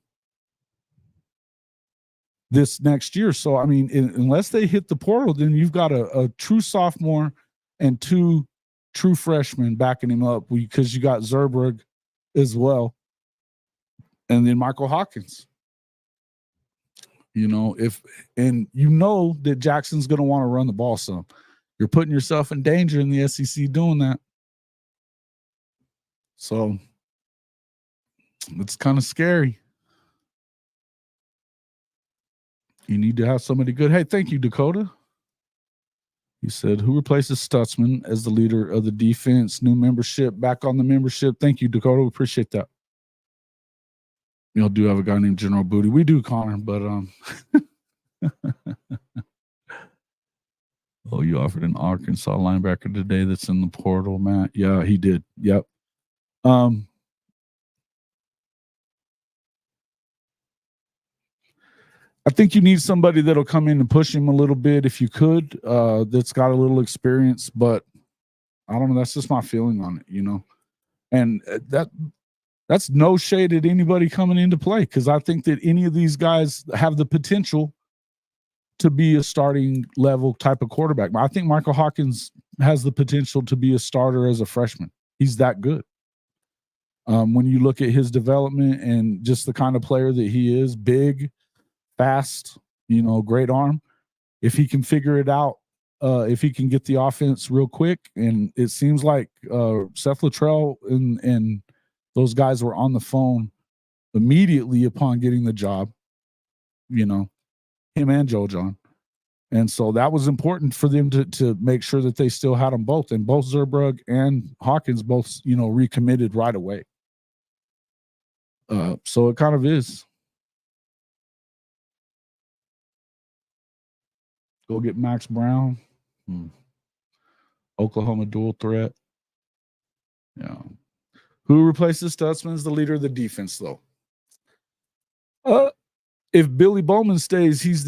this next year. So, I mean, unless they hit the portal, then you've got a true sophomore and two true freshmen backing him up, because you got Zerberg as well. And then Michael Hawkins, you know, you know that Jackson's going to want to run the ball some. You're putting yourself in danger in the SEC doing that. So it's kind of scary. You need to have somebody good. Hey, thank you, Dakota. He said, who replaces Stutsman as the leader of the defense? New membership, back on the membership. Thank you, Dakota. We appreciate that. You know, do have a guy named General Booty. We do, Connor, but oh, you offered an Arkansas linebacker today that's in the portal, Matt. Yeah, he did. Yep. I think you need somebody that'll come in and push him a little bit if you could, that's got a little experience, but I don't know. That's just my feeling on it, you know. And that's no shade at anybody coming into play, because I think that any of these guys have the potential to be a starting level type of quarterback. I think Michael Hawkins has the potential to be a starter as a freshman. He's that good. When you look at his development and just the kind of player that he is, big, fast, you know, great arm. If he can figure it out, if he can get the offense real quick, and it seems like Seth Luttrell and those guys were on the phone immediately upon getting the job, you know, him and Joe John. And so that was important for them to make sure that they still had them both. And both Zerbrug and Hawkins both, you know, recommitted right away. So it kind of is. Go get Max Brown. Oklahoma dual threat. Yeah. Who replaces Stutsman as the leader of the defense, though? If Billy Bowman stays, he's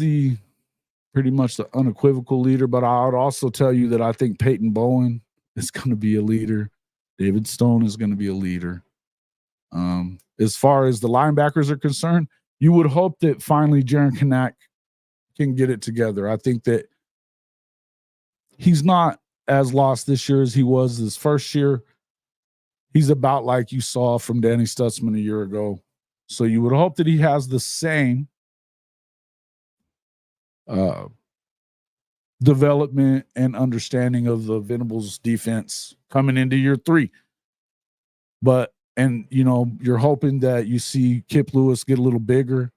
pretty much the unequivocal leader. But I would also tell you that I think Peyton Bowen is going to be a leader. David Stone is going to be a leader. As far as the linebackers are concerned, you would hope that finally Jaron Kanak can get it together. I think that he's not as lost this year as he was his first year. He's about like you saw from Danny Stutsman a year ago. So you would hope that he has the same development and understanding of the Venables defense coming into year 3. But, and, you know, you're hoping that you see Kip Lewis get a little bigger,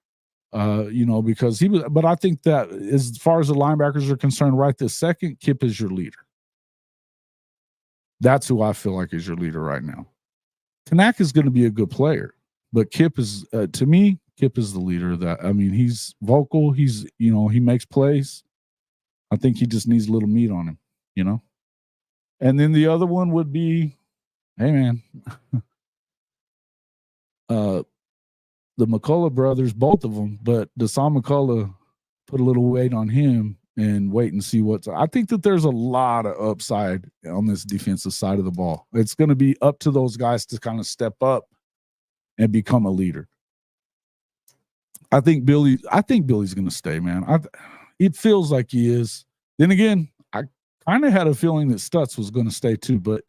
you know, because he was, but I think that as far as the linebackers are concerned, right this second, Kip is your leader. That's who I feel like is your leader right now. Kanak is going to be a good player, but Kip is, to me, Kip is the leader of that. I mean, he's vocal. He's, you know, he makes plays. I think he just needs a little meat on him, you know? And then the other one would be, hey, man, the McCullough brothers, both of them, but Deshaun McCullough put a little weight on him and wait and see what's. I think that there's a lot of upside on this defensive side of the ball. It's going to be up to those guys to kind of step up and become a leader. I think Billy's going to stay, man. It feels like he is. Then again, I kind of had a feeling that Stutz was going to stay too, but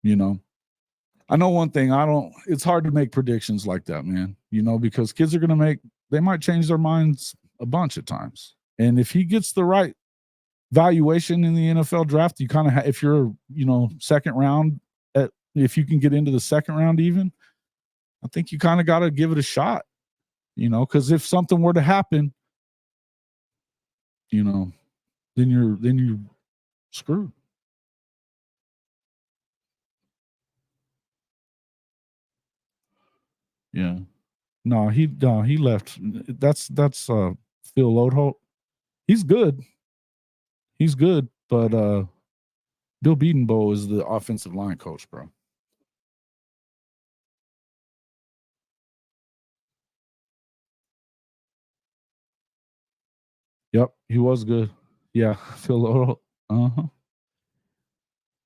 you know, I know one thing. It's hard to make predictions like that, man, you know, because kids are they might change their minds a bunch of times. And if he gets the right valuation in the NFL draft, you kind of if you're, you know, second round, if you can get into the second round even, I think you kind of got to give it a shot, you know, because if something were to happen, you know, then you're screwed. Yeah. No, he left. That's Phil Lodeholt. He's good. He's good, but Bill Bedenbow is the offensive line coach, bro. Yep, he was good. Yeah, Phil Lodeholt. Uh-huh.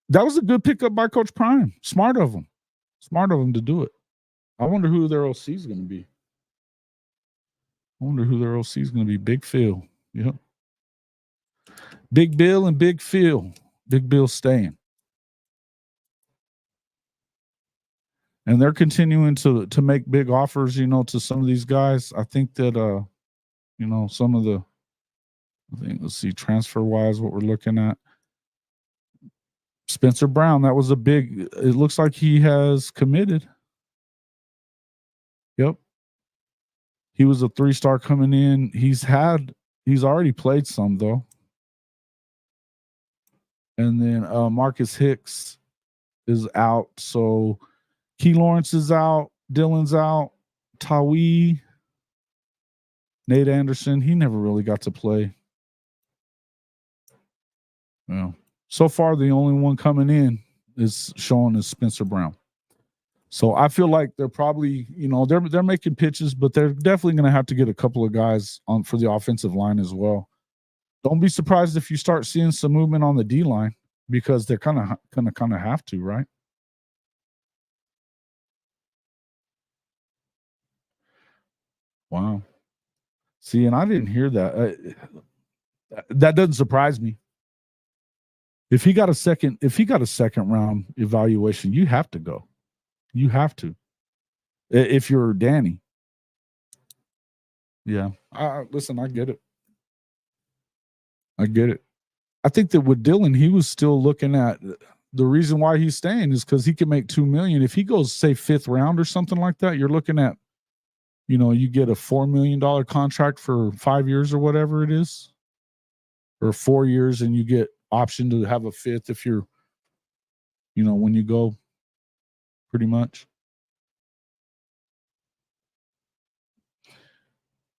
That was a good pickup by Coach Prime. Smart of him. Smart of him to do it. I wonder who their OC is going to be. Big Phil. Yep. Big Bill and Big Phil. Big Bill staying. And they're continuing to make big offers, you know, to some of these guys. I think that, you know, some of the, let's see, transfer-wise, what we're looking at. Spencer Brown, that was it looks like he has committed. Yep. He was a 3-star coming in. He's already played some, though. And then Marcus Hicks is out. So Key Lawrence is out. Dylan's out. Tawi. Nate Anderson. He never really got to play. Well, so far, the only one coming in is showing is Spencer Brown. So I feel like they're probably, you know, they're making pitches, but they're definitely going to have to get a couple of guys on for the offensive line as well. Don't be surprised if you start seeing some movement on the D line because they're kind of have to, right? Wow. See, and I didn't hear that. That doesn't surprise me. If he got a second round evaluation, you have to go. You have to. If you're Danny. Yeah. Listen, I get it. I think that with Dylan, he was still looking at the reason why he's staying is because he can make $2 million. If he goes, say, 5th round or something like that, you're looking at, you know, you get a $4 million contract for 5 years or whatever it is, or 4 years, and you get option to have a 5th if you're, you know, when you go, pretty much.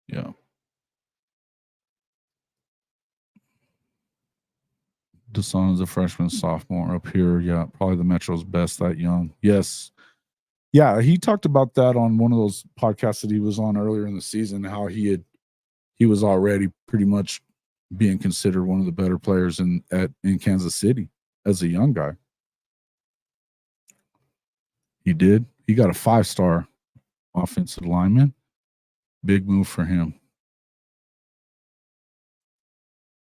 Yeah. DeSon is a freshman, sophomore up here. Yeah, probably the Metro's best that young. Yes. Yeah, he talked about that on one of those podcasts that he was on earlier in the season, how he was already pretty much being considered one of the better players in Kansas City as a young guy. He did. He got a 5-star offensive lineman. Big move for him.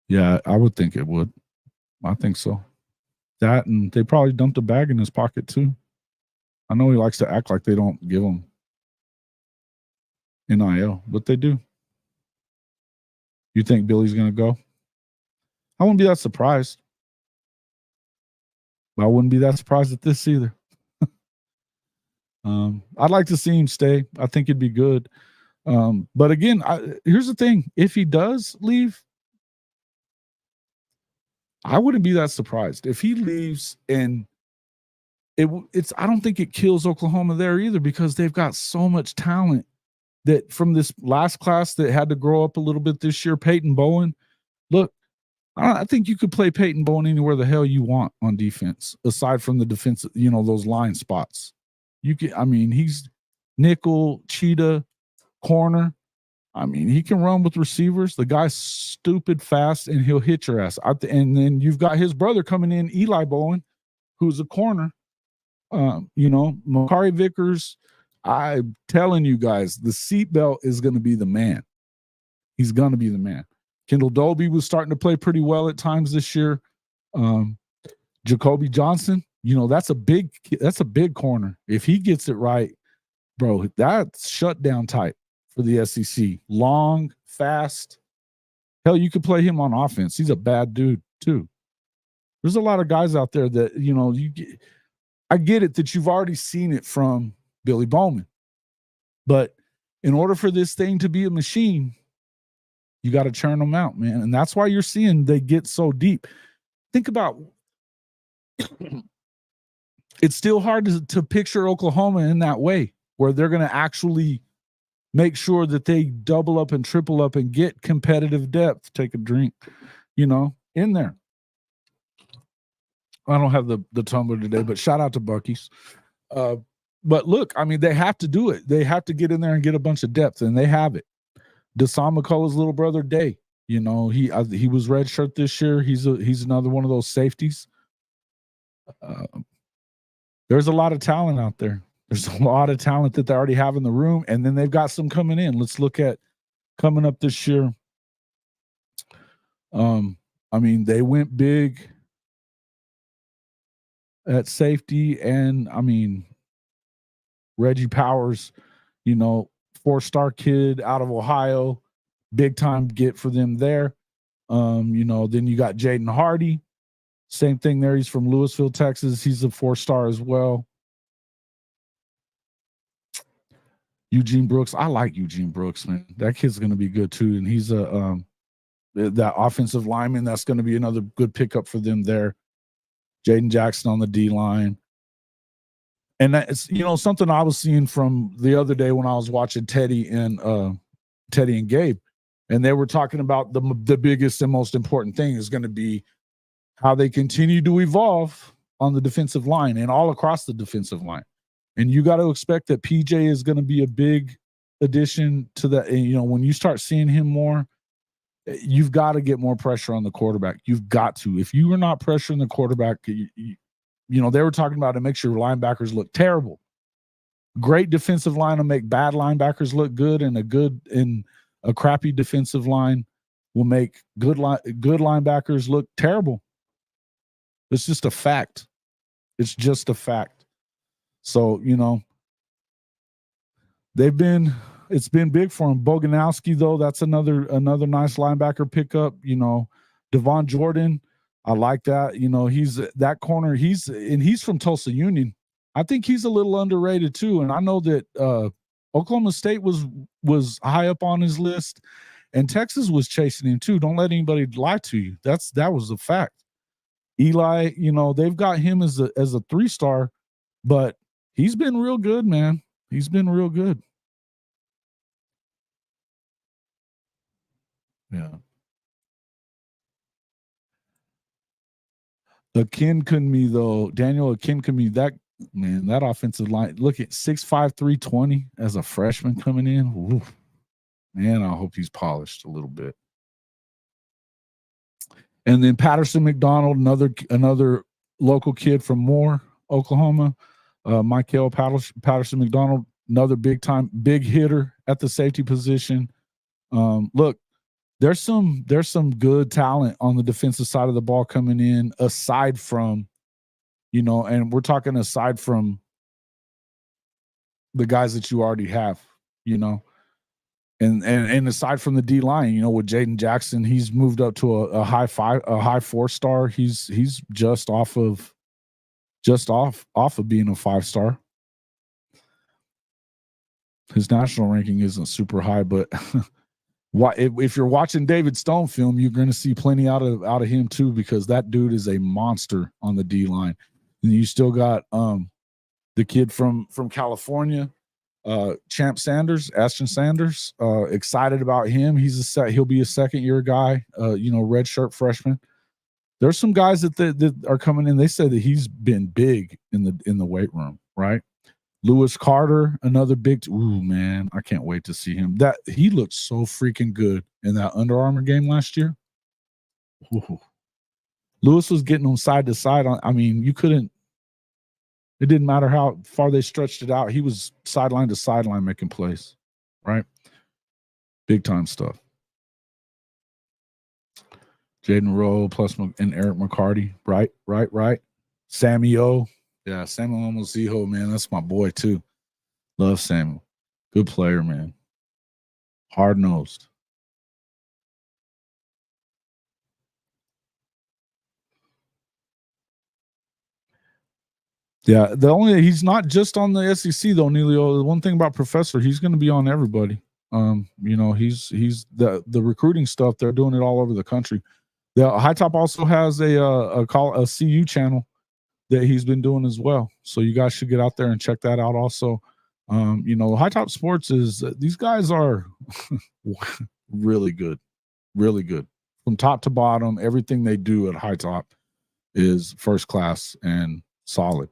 Yeah, I would think it would. I think so. That, and they probably dumped a bag in his pocket too. I know he likes to act like they don't give him NIL, but they do. You think Billy's going to go? I wouldn't be that surprised. I wouldn't be that surprised at this either. I'd like to see him stay. I think it'd be good. But again, here's the thing. If he does leave, I wouldn't be that surprised. If he leaves, and it's I don't think it kills Oklahoma there either, because they've got so much talent that from this last class that had to grow up a little bit this year. Peyton Bowen, look, I think you could play Peyton Bowen anywhere the hell you want on defense, aside from the defensive, those line spots. He's nickel, cheetah, corner. He can run with receivers. The guy's stupid fast, and he'll hit your ass. And then you've got his brother coming in, Eli Bowen, who's a corner. Makari Vickers. I'm telling you guys, the seatbelt is going to be the man. He's going to be the man. Kendall Dolby was starting to play pretty well at times this year. Jacoby Johnson, that's a big corner. If he gets it right, bro, that's shutdown type for the SEC. Long, fast. Hell, you could play him on offense. He's a bad dude too. There's a lot of guys out there that, I get it that you've already seen it from Billy Bowman, but in order for this thing to be a machine, you got to churn them out, man. And that's why you're seeing they get so deep. Think about it's still hard to picture Oklahoma in that way, where they're going to actually make sure that they double up and triple up and get competitive depth. Take a drink, in there. I don't have the tumbler today, but shout out to Buc-ee's. But look, they have to do it. They have to get in there and get a bunch of depth, and they have it. Deshaun McCullough's little brother, Day, he was redshirt this year. He's another one of those safeties. There's a lot of talent out there. There's a lot of talent that they already have in the room, and then they've got some coming in. Let's look at coming up this year. They went big at safety, and Reggie Powers, 4-star kid out of Ohio, big time get for them there. Then you got Jaden Hardy, same thing there. He's from Louisville, Texas. He's a 4-star as well. Eugene Brooks, I like Eugene Brooks, man. That kid's going to be good too, and he's that offensive lineman. That's going to be another good pickup for them there. Jaden Jackson on the D line. And that's, something I was seeing from the other day when I was watching Teddy and Gabe, and they were talking about the biggest and most important thing is going to be how they continue to evolve on the defensive line and all across the defensive line. And you got to expect that PJ is going to be a big addition to that. And, when you start seeing him more, you've got to get more pressure on the quarterback. You've got to. If you are not pressuring the quarterback, they were talking about it makes your linebackers look terrible. Great defensive line will make bad linebackers look good, and a crappy defensive line will make good linebackers look terrible. It's just a fact. It's just a fact. So, it's been big for him. Boganowski, though, that's another nice linebacker pickup. Devon Jordan, I like that. He's that corner. He's from Tulsa Union. I think he's a little underrated too. And I know that Oklahoma State was high up on his list, and Texas was chasing him too. Don't let anybody lie to you. That was a fact. Eli, they've got him as a 3-star, but he's been real good, man. He's been real good. Yeah. Akinkunmi, though, Daniel Akinkunmi, that offensive line, look at 6'5", 320 as a freshman coming in. Ooh, man, I hope he's polished a little bit. And then Patterson McDonald, another local kid from Moore, Oklahoma. Michael Patterson McDonald, another big hitter at the safety position. Look, there's some good talent on the defensive side of the ball coming in, aside from, and we're talking aside from the guys that you already have, and aside from the D line, with Jaden Jackson, he's moved up to a high 4-star. He's just off of being a 5-star. His national ranking isn't super high, but if you're watching David Stone film, you're going to see plenty out of him too, because that dude is a monster on the D line. And you still got the kid from California, Ashton Sanders. Excited about him. He'll be a second-year guy. Redshirt freshman. There's some guys that are coming in. They said that he's been big in the weight room, right? Lewis Carter, another big. Ooh, man, I can't wait to see him. That he looked so freaking good in that Under Armour game last year. Ooh. Lewis was getting them side to side. You couldn't. It didn't matter how far they stretched it out. He was sideline to sideline making plays, right? Big time stuff. Jaden Rowe and Eric McCarty, right. Sammy O. Yeah, Samuel Omoziho, man, that's my boy too. Love Samuel. Good player, man. Hard-nosed. Yeah, he's not just on the SEC though, Neilio. The one thing about Professor, he's going to be on everybody. He's the recruiting stuff. They're doing it all over the country. The High Top also has a CU channel that he's been doing as well. So you guys should get out there and check that out also. High Top Sports these guys are really good, really good. From top to bottom, everything they do at High Top is first class and solid.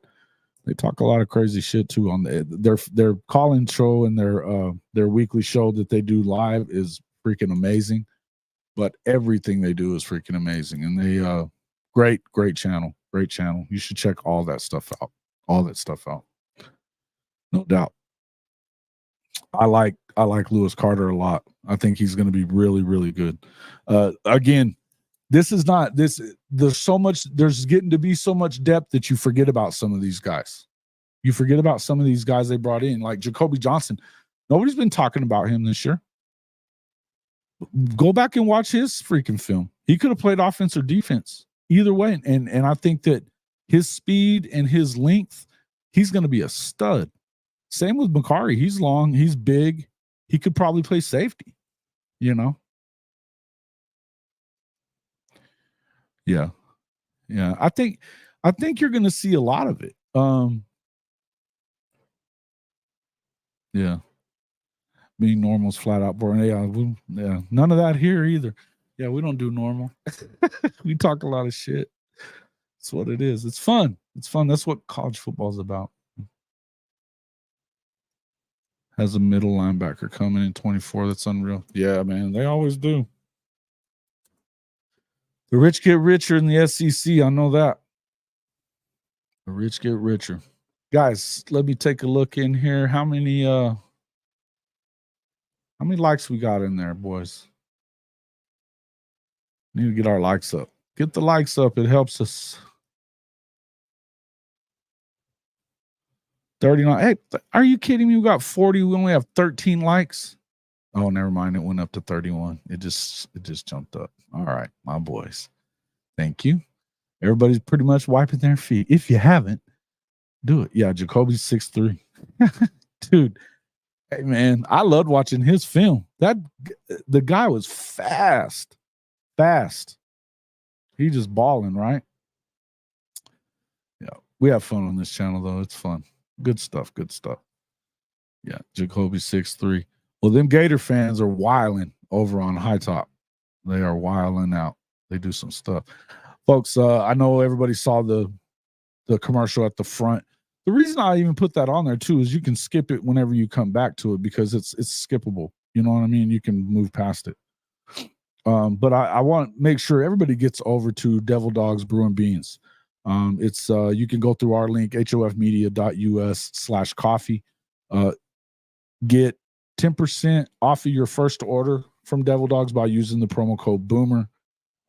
They talk a lot of crazy shit too on their call-in show, and their weekly show that they do live is freaking amazing. But everything they do is freaking amazing, and they great channel. Great channel. You should check all that stuff out. No doubt. I like Lewis Carter a lot. I think he's going to be really, really good. Again, there's getting to be so much depth that you forget about some of these guys. You forget about some of these guys they brought in, like Jacoby Johnson. Nobody's been talking about him this year. Go back and watch his freaking film. He could have played offense or defense. Either way, and I think that his speed and his length, he's going to be a stud. Same with Macari. He's long, he's big. He could probably play safety, Yeah. I think you're going to see a lot of it. Being normal's flat out boring. Yeah, none of that here either. Yeah, we don't do normal. We talk a lot of shit. That's what it is. It's fun. That's what college football is about. Has a middle linebacker coming in 24. That's unreal. Yeah, man. They always do. The rich get richer in the SEC. I know that. The rich get richer. Guys, let me take a look in here. How many likes we got in there, boys? Need to get our likes up. Get the likes up. It helps us. 39. Hey, are you kidding me? We got 40. We only have 13 likes. Oh, never mind. It went up to 31. It just jumped up. All right, my boys. Thank you. Everybody's pretty much wiping their feet. If you haven't, do it. Yeah, Jacoby's 6'3". Dude. Hey, man, I loved watching his film. The guy was fast. He just balling, right? Yeah, we have fun on this channel, though. It's fun. Good stuff. Yeah, Jacoby 6'3". Well, them Gator fans are wilding over on High Top. They are wilding out. They do some stuff. Folks, I know everybody saw the commercial at the front. The reason I even put that on there too is you can skip it whenever you come back to it because it's skippable. You know what I mean? You can move past it. But I want to make sure everybody gets over to DevilDog's Brew and Beans. It's you can go through our link, hofmedia.us/coffee. Get 10% off of your first order from DevilDogs by using the promo code Boomer.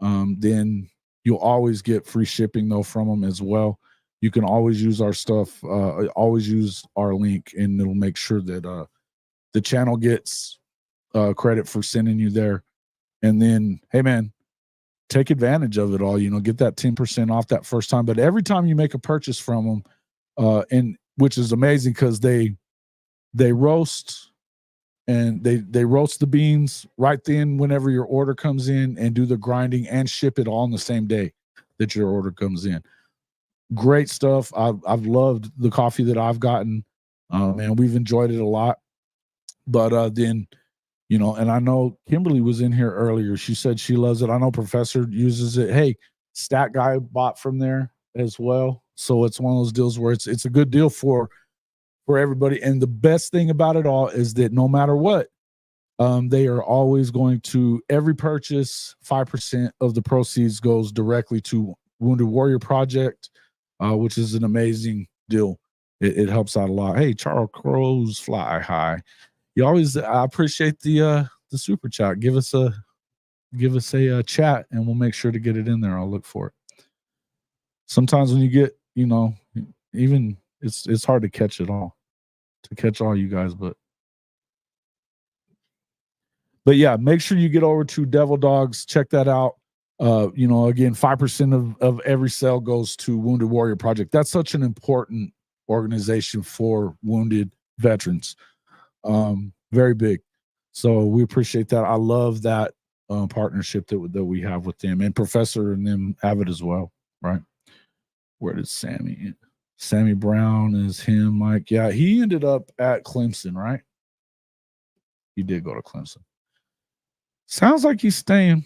Then you'll always get free shipping though from them as well. You can always use our stuff, always use our link, and it'll make sure that the channel gets credit for sending you there. And then, hey man, take advantage of it all. You know, get that 10% off that first time. But every time you make a purchase from them, and which is amazing because they roast and they roast the beans right then whenever your order comes in and do the grinding and ship it all on the same day that your order comes in. Great stuff. I've loved the coffee that I've gotten, and we've enjoyed it a lot. But then, you know, and I know Kimberly was in here earlier. She said she loves it. I know Professor uses it. Hey, Stat Guy bought from there as well. So it's one of those deals where it's a good deal for everybody. And the best thing about it all is that no matter what, they are always going to, every purchase, 5% of the proceeds goes directly to Wounded Warrior Project, which is an amazing deal. It helps out a lot. Hey, Charles Crows fly high. You always, I appreciate the super chat. Give us a chat and we'll make sure to get it in there. I'll look for it. Sometimes when you get, you know, even it's hard to catch it all, to catch all you guys, but yeah, make sure you get over to DevilDogs. Check that out. You know, again, 5% of every sale goes to Wounded Warrior Project. That's such an important organization for wounded veterans. Very big. So we appreciate that. I love that partnership that we have with them, and Professor and them have it as well, right? Where did Sammy Brown is him, Mike? Yeah, he ended up at Clemson, right? He did go to Clemson. Sounds like he's staying.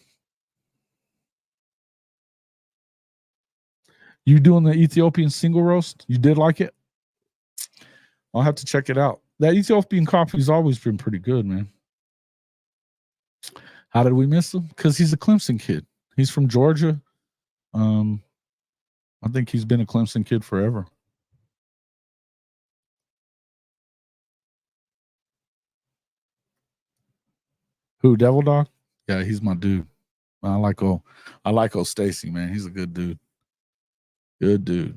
You doing the Ethiopian single roast? You did like it? I'll have to check it out. That Ethiopian coffee's always been pretty good, man. How did we miss him? Because he's a Clemson kid. He's from Georgia. I think he's been a Clemson kid forever. Who, DevilDog? Yeah, he's my dude. I like old Stacy, man. He's a good dude. Good dude.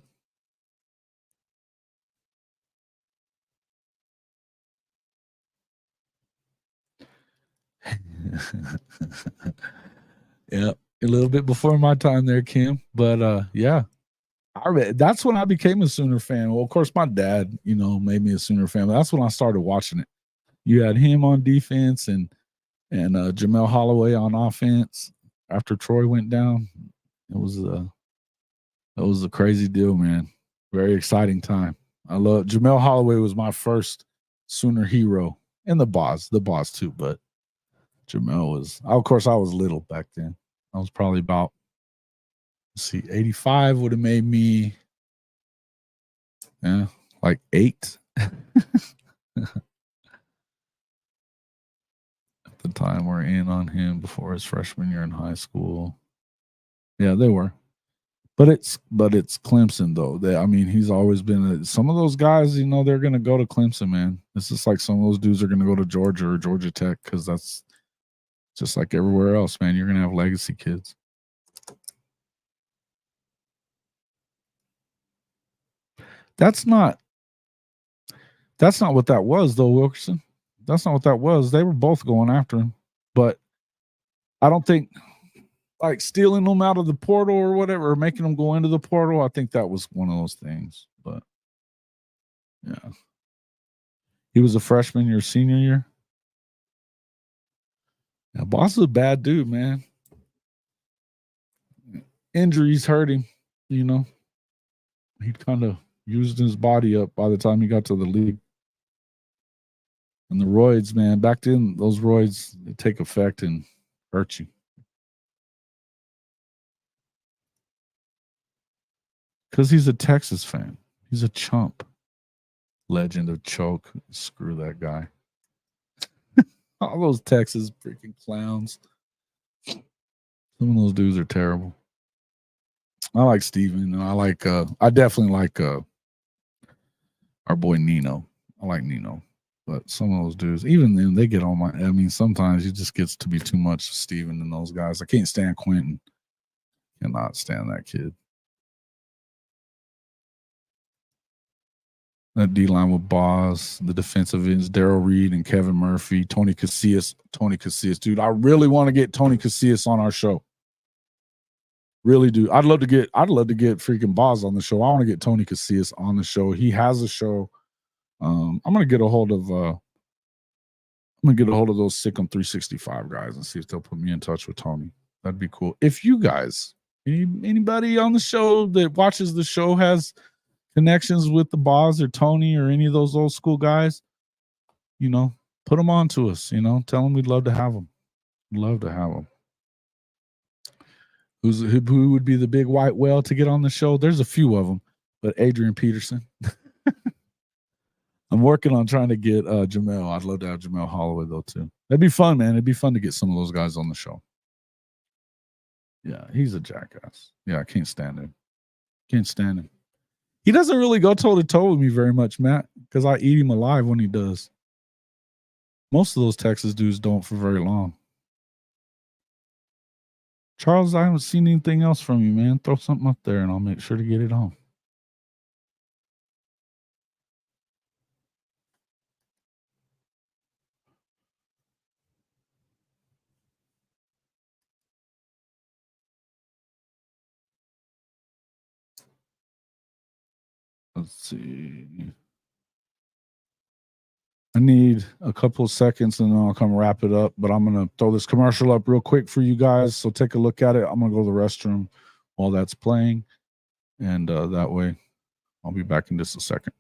Yeah, a little bit before my time there, Kim. But yeah, that's when I became a Sooner fan. Well, of course, my dad, you know, made me a Sooner fan. But that's when I started watching it. You had him on defense and Jamel Holloway on offense after Troy went down. It was a crazy deal, man. Very exciting time. I love Jamel Holloway was my first Sooner hero, and the boss too. But Jamel was, of course, I was little back then. I was probably about, 85 would have made me, like 8. At the time we're in on him before his freshman year in high school. Yeah, they were. But it's Clemson though. He's always been some of those guys, you know, they're gonna go to Clemson, man. It's just like some of those dudes are gonna go to Georgia or Georgia Tech because that's just like everywhere else, man. You're gonna have legacy kids. That's not what that was, though, Wilkerson. That's not what that was. They were both going after him, but I don't think like stealing them out of the portal or whatever, or making them go into the portal. I think that was one of those things. But yeah, he was a freshman your senior year. Yeah, Boss is a bad dude, man. Injuries hurt him, you know. He kind of used his body up by the time he got to the league. And the roids, man, back then, those roids, they take effect and hurt you. Because he's a Texas fan. He's a chump. Legend of Choke. Screw that guy. All those Texas freaking clowns. Some of those dudes are terrible. I like Steven. And I definitely like our boy Nino. I like Nino. But some of those dudes, even then, they get on my. I mean, sometimes it just gets to be too much for Steven and those guys. I can't stand Quentin. Cannot stand that kid. That D-line with Boz, the defensive ends, Daryl Reed and Kevin Murphy, Tony Casillas. Dude, I really want to get Tony Casillas on our show. Really do. I'd love to get freaking Boz on the show. I want to get Tony Casillas on the show. He has a show. I'm gonna get a hold of those Sick'em 365 guys and see if they'll put me in touch with Tony. That'd be cool. If you guys, anybody on the show that watches the show has connections with the Boz or Tony or any of those old school guys, put them on to us. Tell them we'd love to have them. Love to have them. Who would be the big white whale to get on the show? There's a few of them, but Adrian Peterson. I'm working on trying to get Jamel. I'd love to have Jamel Holloway though too. That'd be fun, man. It'd be fun to get some of those guys on the show. Yeah, he's a jackass. Yeah, I can't stand him. Can't stand him. He doesn't really go toe to toe with me very much, Matt, because I eat him alive when he does. Most of those Texas dudes don't for very long. Charles, I haven't seen anything else from you, man. Throw something up there and I'll make sure to get it on. Let's see. I need a couple of seconds and then I'll come wrap it up. But I'm going to throw this commercial up real quick for you guys. So take a look at it. I'm going to go to the restroom while that's playing. And that way I'll be back in just a second.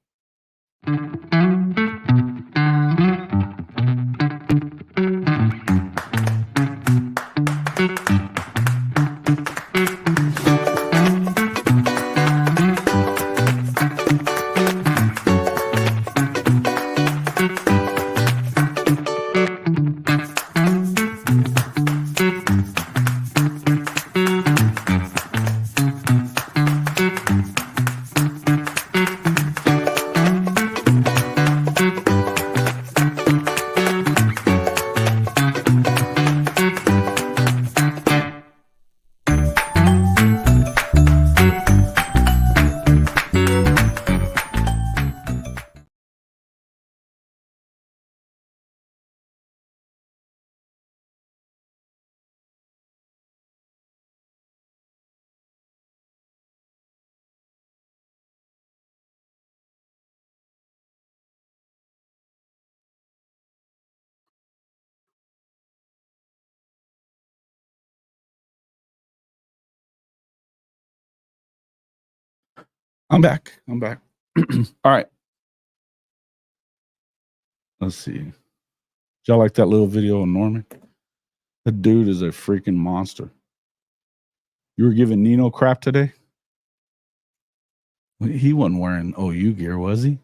I'm back. All right. Let's see. Did y'all like that little video of Norman? The dude is a freaking monster. You were giving Nino crap today? He wasn't wearing OU gear, was he?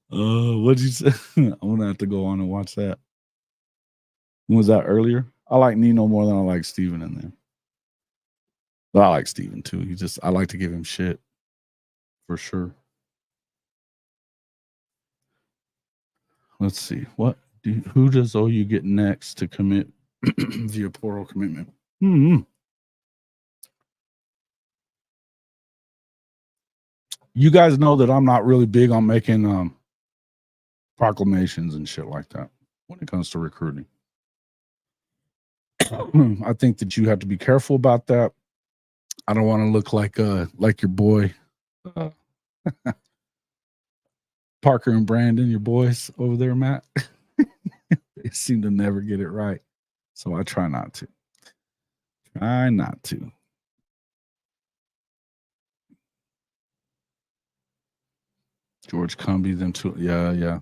What'd you say? I'm gonna have to go on and watch that. When was that earlier? I like Nino more than I like Steven in there. But I like Steven too. I like to give him shit. For sure. Let's see. Who does OU get next to commit via portal commitment? You guys know that I'm not really big on making proclamations and shit like that when it comes to recruiting. I think that you have to be careful about that. I don't want to look like your boy Parker and Brandon, your boys over there, Matt. They seem to never get it right. So I try not to. George Cumby, them two. Yeah.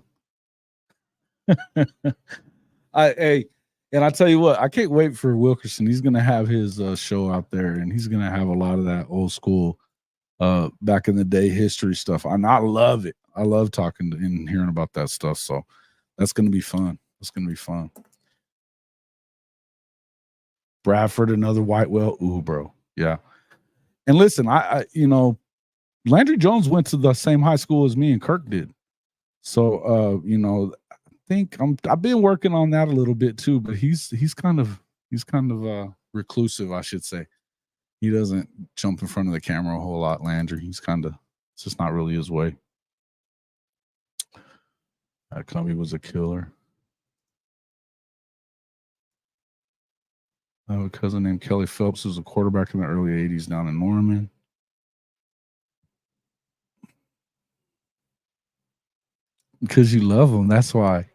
Hey, And I tell you what, I can't wait for Wilkerson. He's going to have his show out there, and he's going to have a lot of that old school, back in the day history stuff. And I love it. I love talking and hearing about that stuff. So that's going to be fun. It's going to be fun. Bradford, another white whale. Ooh, bro. Yeah. And listen, I Landry Jones went to the same high school as me and Kirk did. So, I think I've been working on that a little bit too, but he's kind of reclusive, I should say. He doesn't jump in front of the camera a whole lot, Landry. It's just not really his way. Cubby was a killer. I have a cousin named Kelly Phelps, who's a quarterback in the early 80s down in Norman. Because you love them, that's why.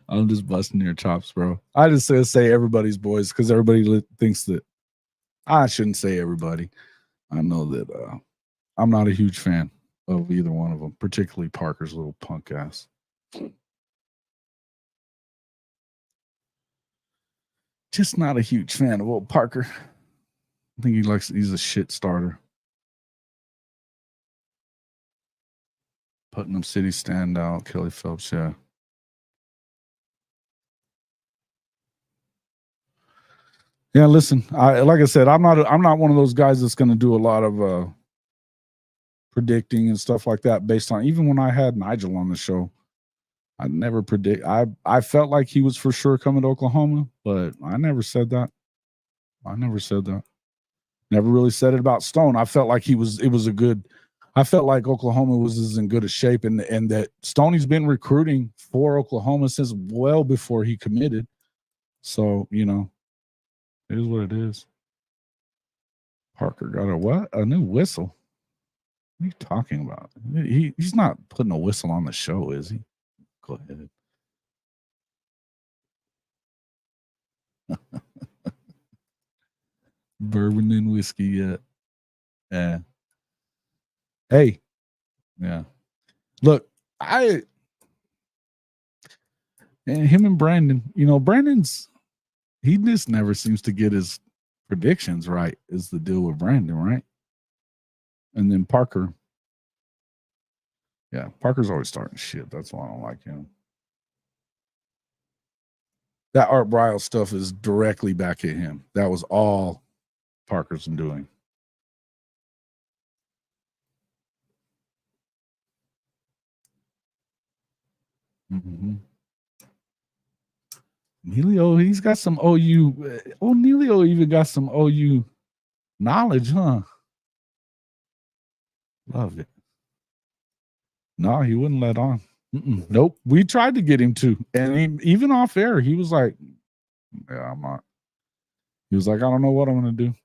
I'm just busting your chops, bro. I just say everybody's boys because everybody thinks that. I shouldn't say everybody. I know that I'm not a huge fan of either one of them, particularly Parker's little punk ass. Just not a huge fan of old Parker. I think he's a shit starter. Putnam City standout, Kelly Phelps, yeah. Yeah, listen, like I said, I'm not one of those guys that's going to do a lot of predicting and stuff like that based on, even when I had Nigel on the show, I never predict. I felt like he was for sure coming to Oklahoma, but I never said that. Never really said it about Stone. I felt like I felt like Oklahoma was in good a shape, and that Stoney's been recruiting for Oklahoma since well before he committed. So, it is what it is. Parker got a new whistle. What are you talking about? He's not putting a whistle on the show, is he? Go ahead. Bourbon and whiskey yet. Yeah. Hey. Yeah. Look, him and Brandon, he just never seems to get his predictions right, is the deal with Brandon, right? And then Parker. Yeah, Parker's always starting shit. That's why I don't like him. That Art Briles stuff is directly back at him. That was all Parker's doing. Mm-hmm. Neilio, he's got some OU. Neilio even got some OU knowledge, huh? Love it. No, he wouldn't let on. Nope. We tried to get him to, and even off air, he was like, "Yeah, I'm not." He was like, "I don't know what I'm going to do."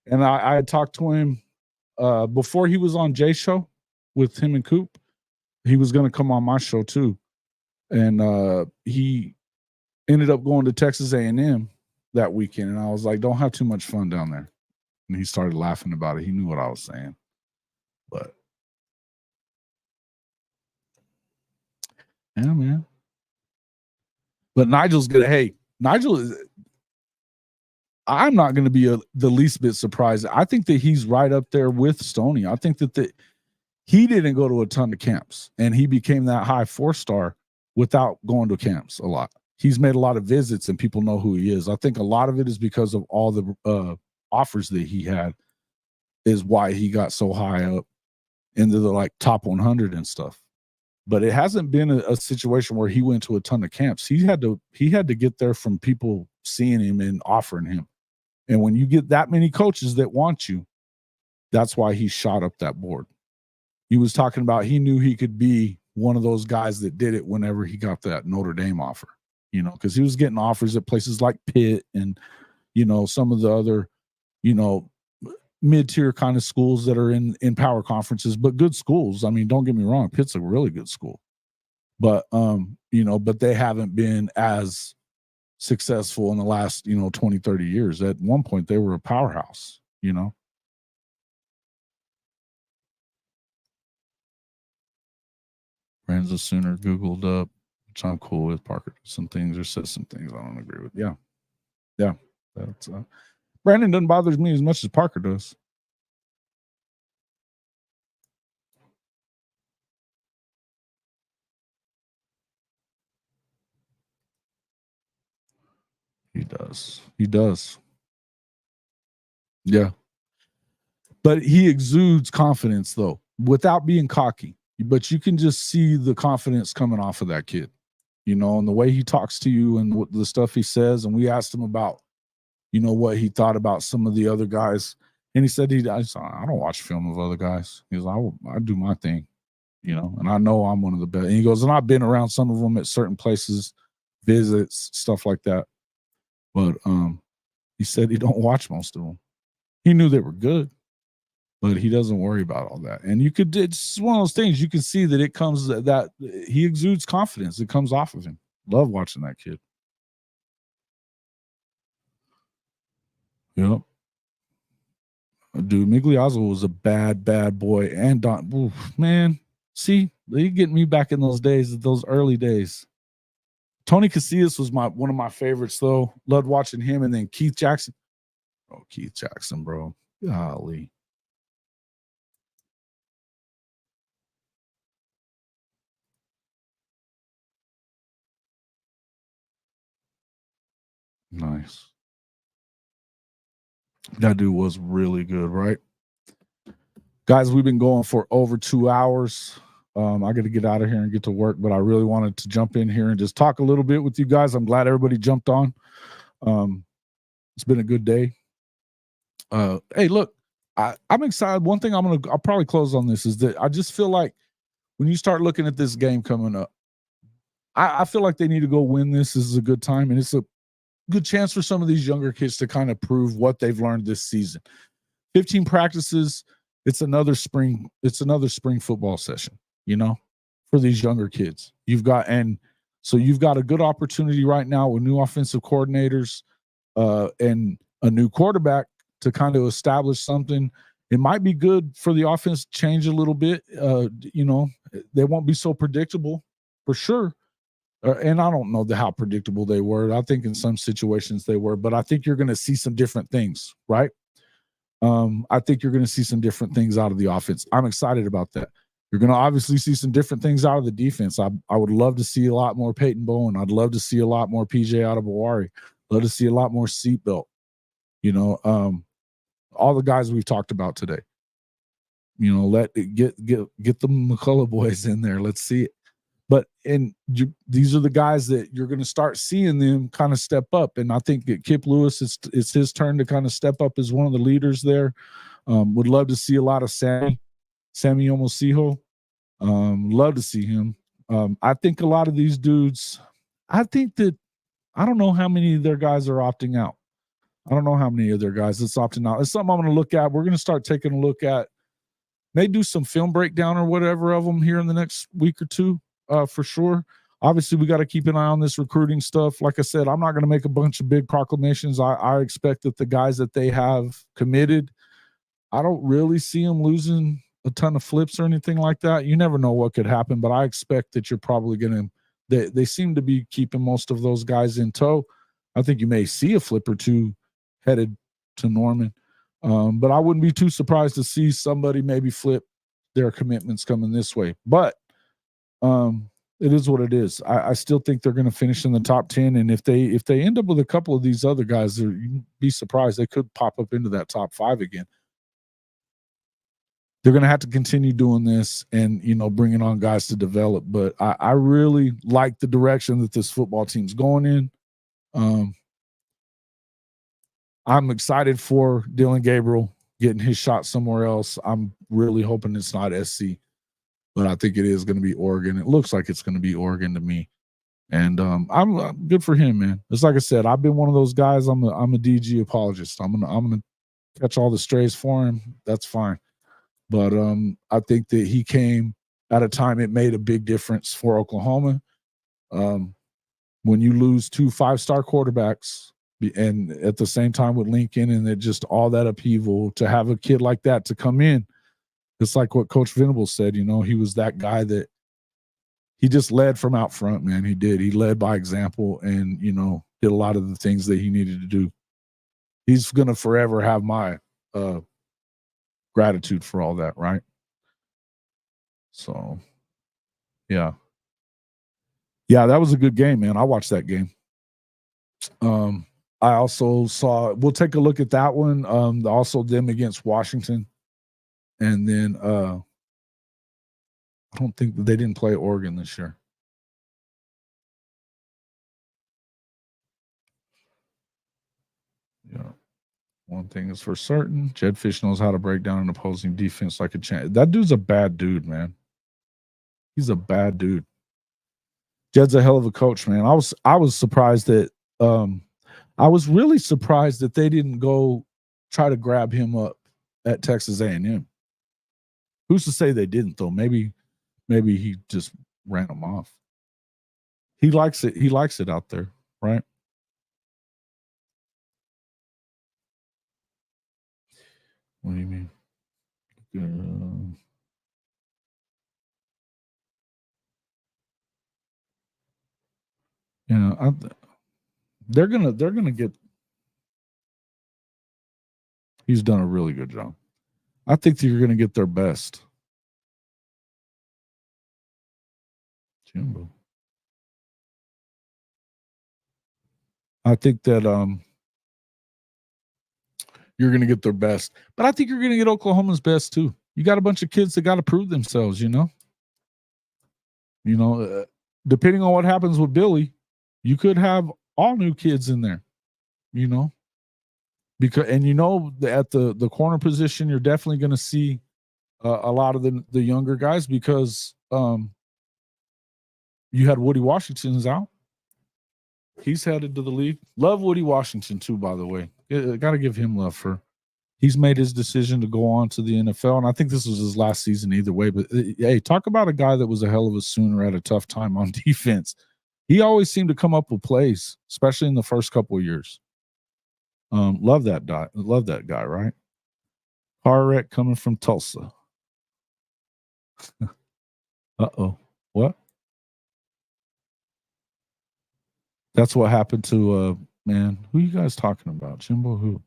And I had talked to him before he was on Jay's show with him and Coop. He was going to come on my show too, and he ended up going to Texas A&M that weekend. And I was like, "Don't have too much fun down there." And he started laughing about it. He knew what I was saying, but. Yeah, man. But Nigel's good. Hey, Nigel is. I'm not going to be the least bit surprised. I think that he's right up there with Stoney. I think that he didn't go to a ton of camps, and he became that high 4-star without going to camps a lot. He's made a lot of visits, and people know who he is. I think a lot of it is because of all the offers that he had is why he got so high up into the top 100 and stuff. But it hasn't been a situation where he went to a ton of camps. He had to get there from people seeing him and offering him. And when you get that many coaches that want you, that's why he shot up that board. He was talking about he knew he could be one of those guys that did it whenever he got that Notre Dame offer, because he was getting offers at places like Pitt and, some of the other, mid-tier kind of schools that are in power conferences, but good schools. I mean, don't get me wrong, Pitt's a really good school, but but they haven't been as successful in the last 20, 30 years. At one point they were a powerhouse. Brand's a Sooner googled up. which I'm cool with. Parker does some things or says some things I don't agree with. Yeah. That's Brandon doesn't bother me as much as Parker does. He does. Yeah. But he exudes confidence, though, without being cocky. But you can just see the confidence coming off of that kid, you know, and the way he talks to you and what the stuff he says. And we asked him about, you know, what he thought about some of the other guys. And he said, I don't watch film of other guys. He goes, I do my thing, you know, and I know I'm one of the best. And he goes, and I've been around some of them at certain places, visits, stuff like that. But he said he don't watch most of them. He knew they were good, but he doesn't worry about all that. And it's one of those things you can see that it comes that he exudes confidence. It comes off of him. Love watching that kid. Yep. Dude, Migliazzo was a bad boy. And Don, man, see, they getting me back in those days, those early days. Tony Casillas was one of my favorites, though. Loved watching him. And then Keith Jackson. Oh, Keith Jackson, bro. Golly. Nice. That dude was really good, right? Guys, we've been going for over 2 hours. I got to get out of here and get to work, but I really wanted to jump in here and just talk a little bit with you guys. I'm glad everybody jumped on. It's been a good day. Hey, look, I'm excited. One thing I'll probably close on this is that I just feel like when you start looking at this game coming up, I feel like they need to go win this. This is a good time, and it's a good chance for some of these younger kids to kind of prove what they've learned this season. 15 practices. It's another spring football session, you know, for these younger kids. You've got a good opportunity right now with new offensive coordinators and a new quarterback to kind of establish something. It might be good for the offense to change a little bit. You know, they won't be so predictable for sure. And I don't know how predictable they were. I think in some situations they were, but I think you're going to see some different things, right? I think you're going to see some different things out of the offense. I'm excited about that. You're going to obviously see some different things out of the defense. I would love to see a lot more Peyton Bowen. I'd love to see a lot more PJ Adebawari. Love to see a lot more seatbelt. You know, all the guys we've talked about today. You know, get the McCullough boys in there. Let's see it. But these are the guys that you're going to start seeing them kind of step up. And I think that Kip Lewis, it's his turn to kind of step up as one of the leaders there. Would love to see a lot of Sammy Omosiho. Love to see him. I think a lot of these dudes, I don't know how many of their guys are opting out. I don't know how many of their guys that's opting out. It's something I'm going to look at. We're going to start taking a look at, may do some film breakdown or whatever of them here in the next week or two. For sure. Obviously, we got to keep an eye on this recruiting stuff. Like I said, I'm not going to make a bunch of big proclamations. I expect that the guys that they have committed, I don't really see them losing a ton of flips or anything like that. You never know what could happen, but I expect that you're probably going to – they seem to be keeping most of those guys in tow. I think you may see a flip or two headed to Norman. But I wouldn't be too surprised to see somebody maybe flip their commitments coming this way. But it is what it is. I still think they're going to finish in the top 10. And if they end up with a couple of these other guys, you'd be surprised. They could pop up into that top 5 again. They're going to have to continue doing this and, you know, bringing on guys to develop. But I really like the direction that this football team's going in. I'm excited for Dylan Gabriel getting his shot somewhere else. I'm really hoping it's not SC. But I think it is going to be Oregon. It looks like it's going to be Oregon to me. And I'm good for him, man. It's like I said, I've been one of those guys. I'm a DG apologist. I'm gonna catch all the strays for him. That's fine. But I think that he came at a time it made a big difference for Oklahoma. When you lose 2 5-star quarterbacks and at the same time with Lincoln and it just all that upheaval, to have a kid like that to come in, it's like what Coach Venables said, you know, he was that guy that he just led from out front, man. He did. He led by example and, you know, did a lot of the things that he needed to do. He's going to forever have my gratitude for all that, right? So, yeah. Yeah, that was a good game, man. I watched that game. I also saw, we'll take a look at that one. Also them against Washington. And then I don't think they didn't play Oregon this year. Yeah. One thing is for certain, Jed Fish knows how to break down an opposing defense like a champ. That dude's a bad dude, man. He's a bad dude. Jed's a hell of a coach, man. I was surprised that I was really surprised that they didn't go try to grab him up at Texas A&M. Who's to say they didn't, though? Maybe he just ran them off. He likes it. He likes it out there, right? What do you mean? They're gonna get. He's done a really good job. I think that you're gonna get their best. Jimbo. I think that you're going to get their best. But I think you're going to get Oklahoma's best too. You got a bunch of kids that got to prove themselves, you know? Depending on what happens with Billy, you could have all new kids in there, you know? Because at the corner position, you're definitely going to see a lot of the younger guys because you had Woody Washington's out. He's headed to the league. Love Woody Washington too, by the way. Got to give him love for. He's made his decision to go on to the NFL, and I think this was his last season either way. But hey, talk about a guy that was a hell of a Sooner at a tough time on defense. He always seemed to come up with plays, especially in the first couple of years. Love that guy. Love that guy, right? Car wreck coming from Tulsa. Uh-oh. What? That's what happened to man. Who you guys talking about? Jimbo who?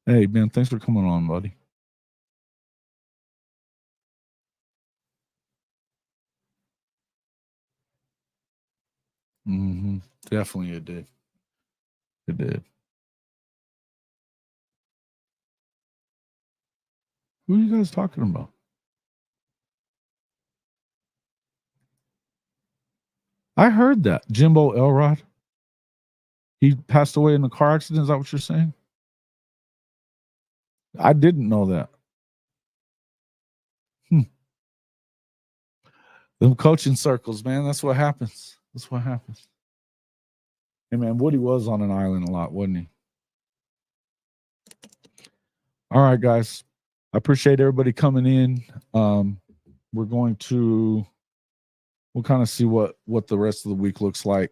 Hey man, thanks for coming on, buddy. Mm-hmm. Definitely it did. It did. Who are you guys talking about? I heard that. Jimbo Elrod. He passed away in a car accident. Is that what you're saying? I didn't know that. Them coaching circles, man. That's what happens. That's what happens. Hey, man, Woody was on an island a lot, wasn't he? All right, guys. I appreciate everybody coming in. We'll kind of see what the rest of the week looks like.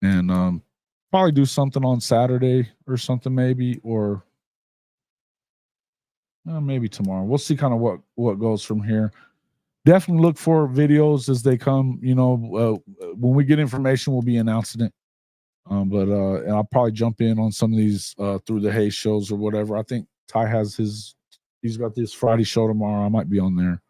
And probably do something on Saturday or something maybe, or maybe tomorrow. We'll see kind of what goes from here. Definitely look for videos as they come. When we get information, we'll be announcing it. And I'll probably jump in on some of these through the Hayes shows or whatever. I think Ty has he's got this Friday show tomorrow. I might be on there.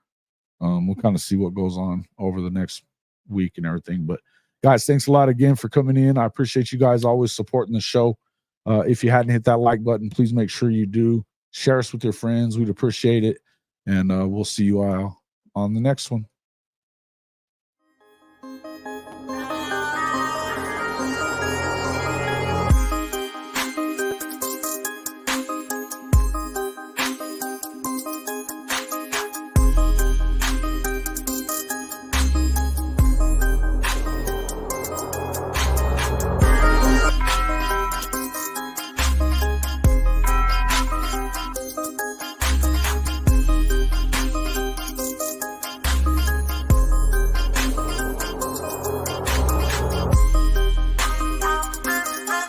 We'll kind of see what goes on over the next week and everything. But guys, thanks a lot again for coming in. I appreciate you guys always supporting the show. If you hadn't hit that like button, please make sure you do. Share us with your friends. We'd appreciate it. And we'll see you all on the next one.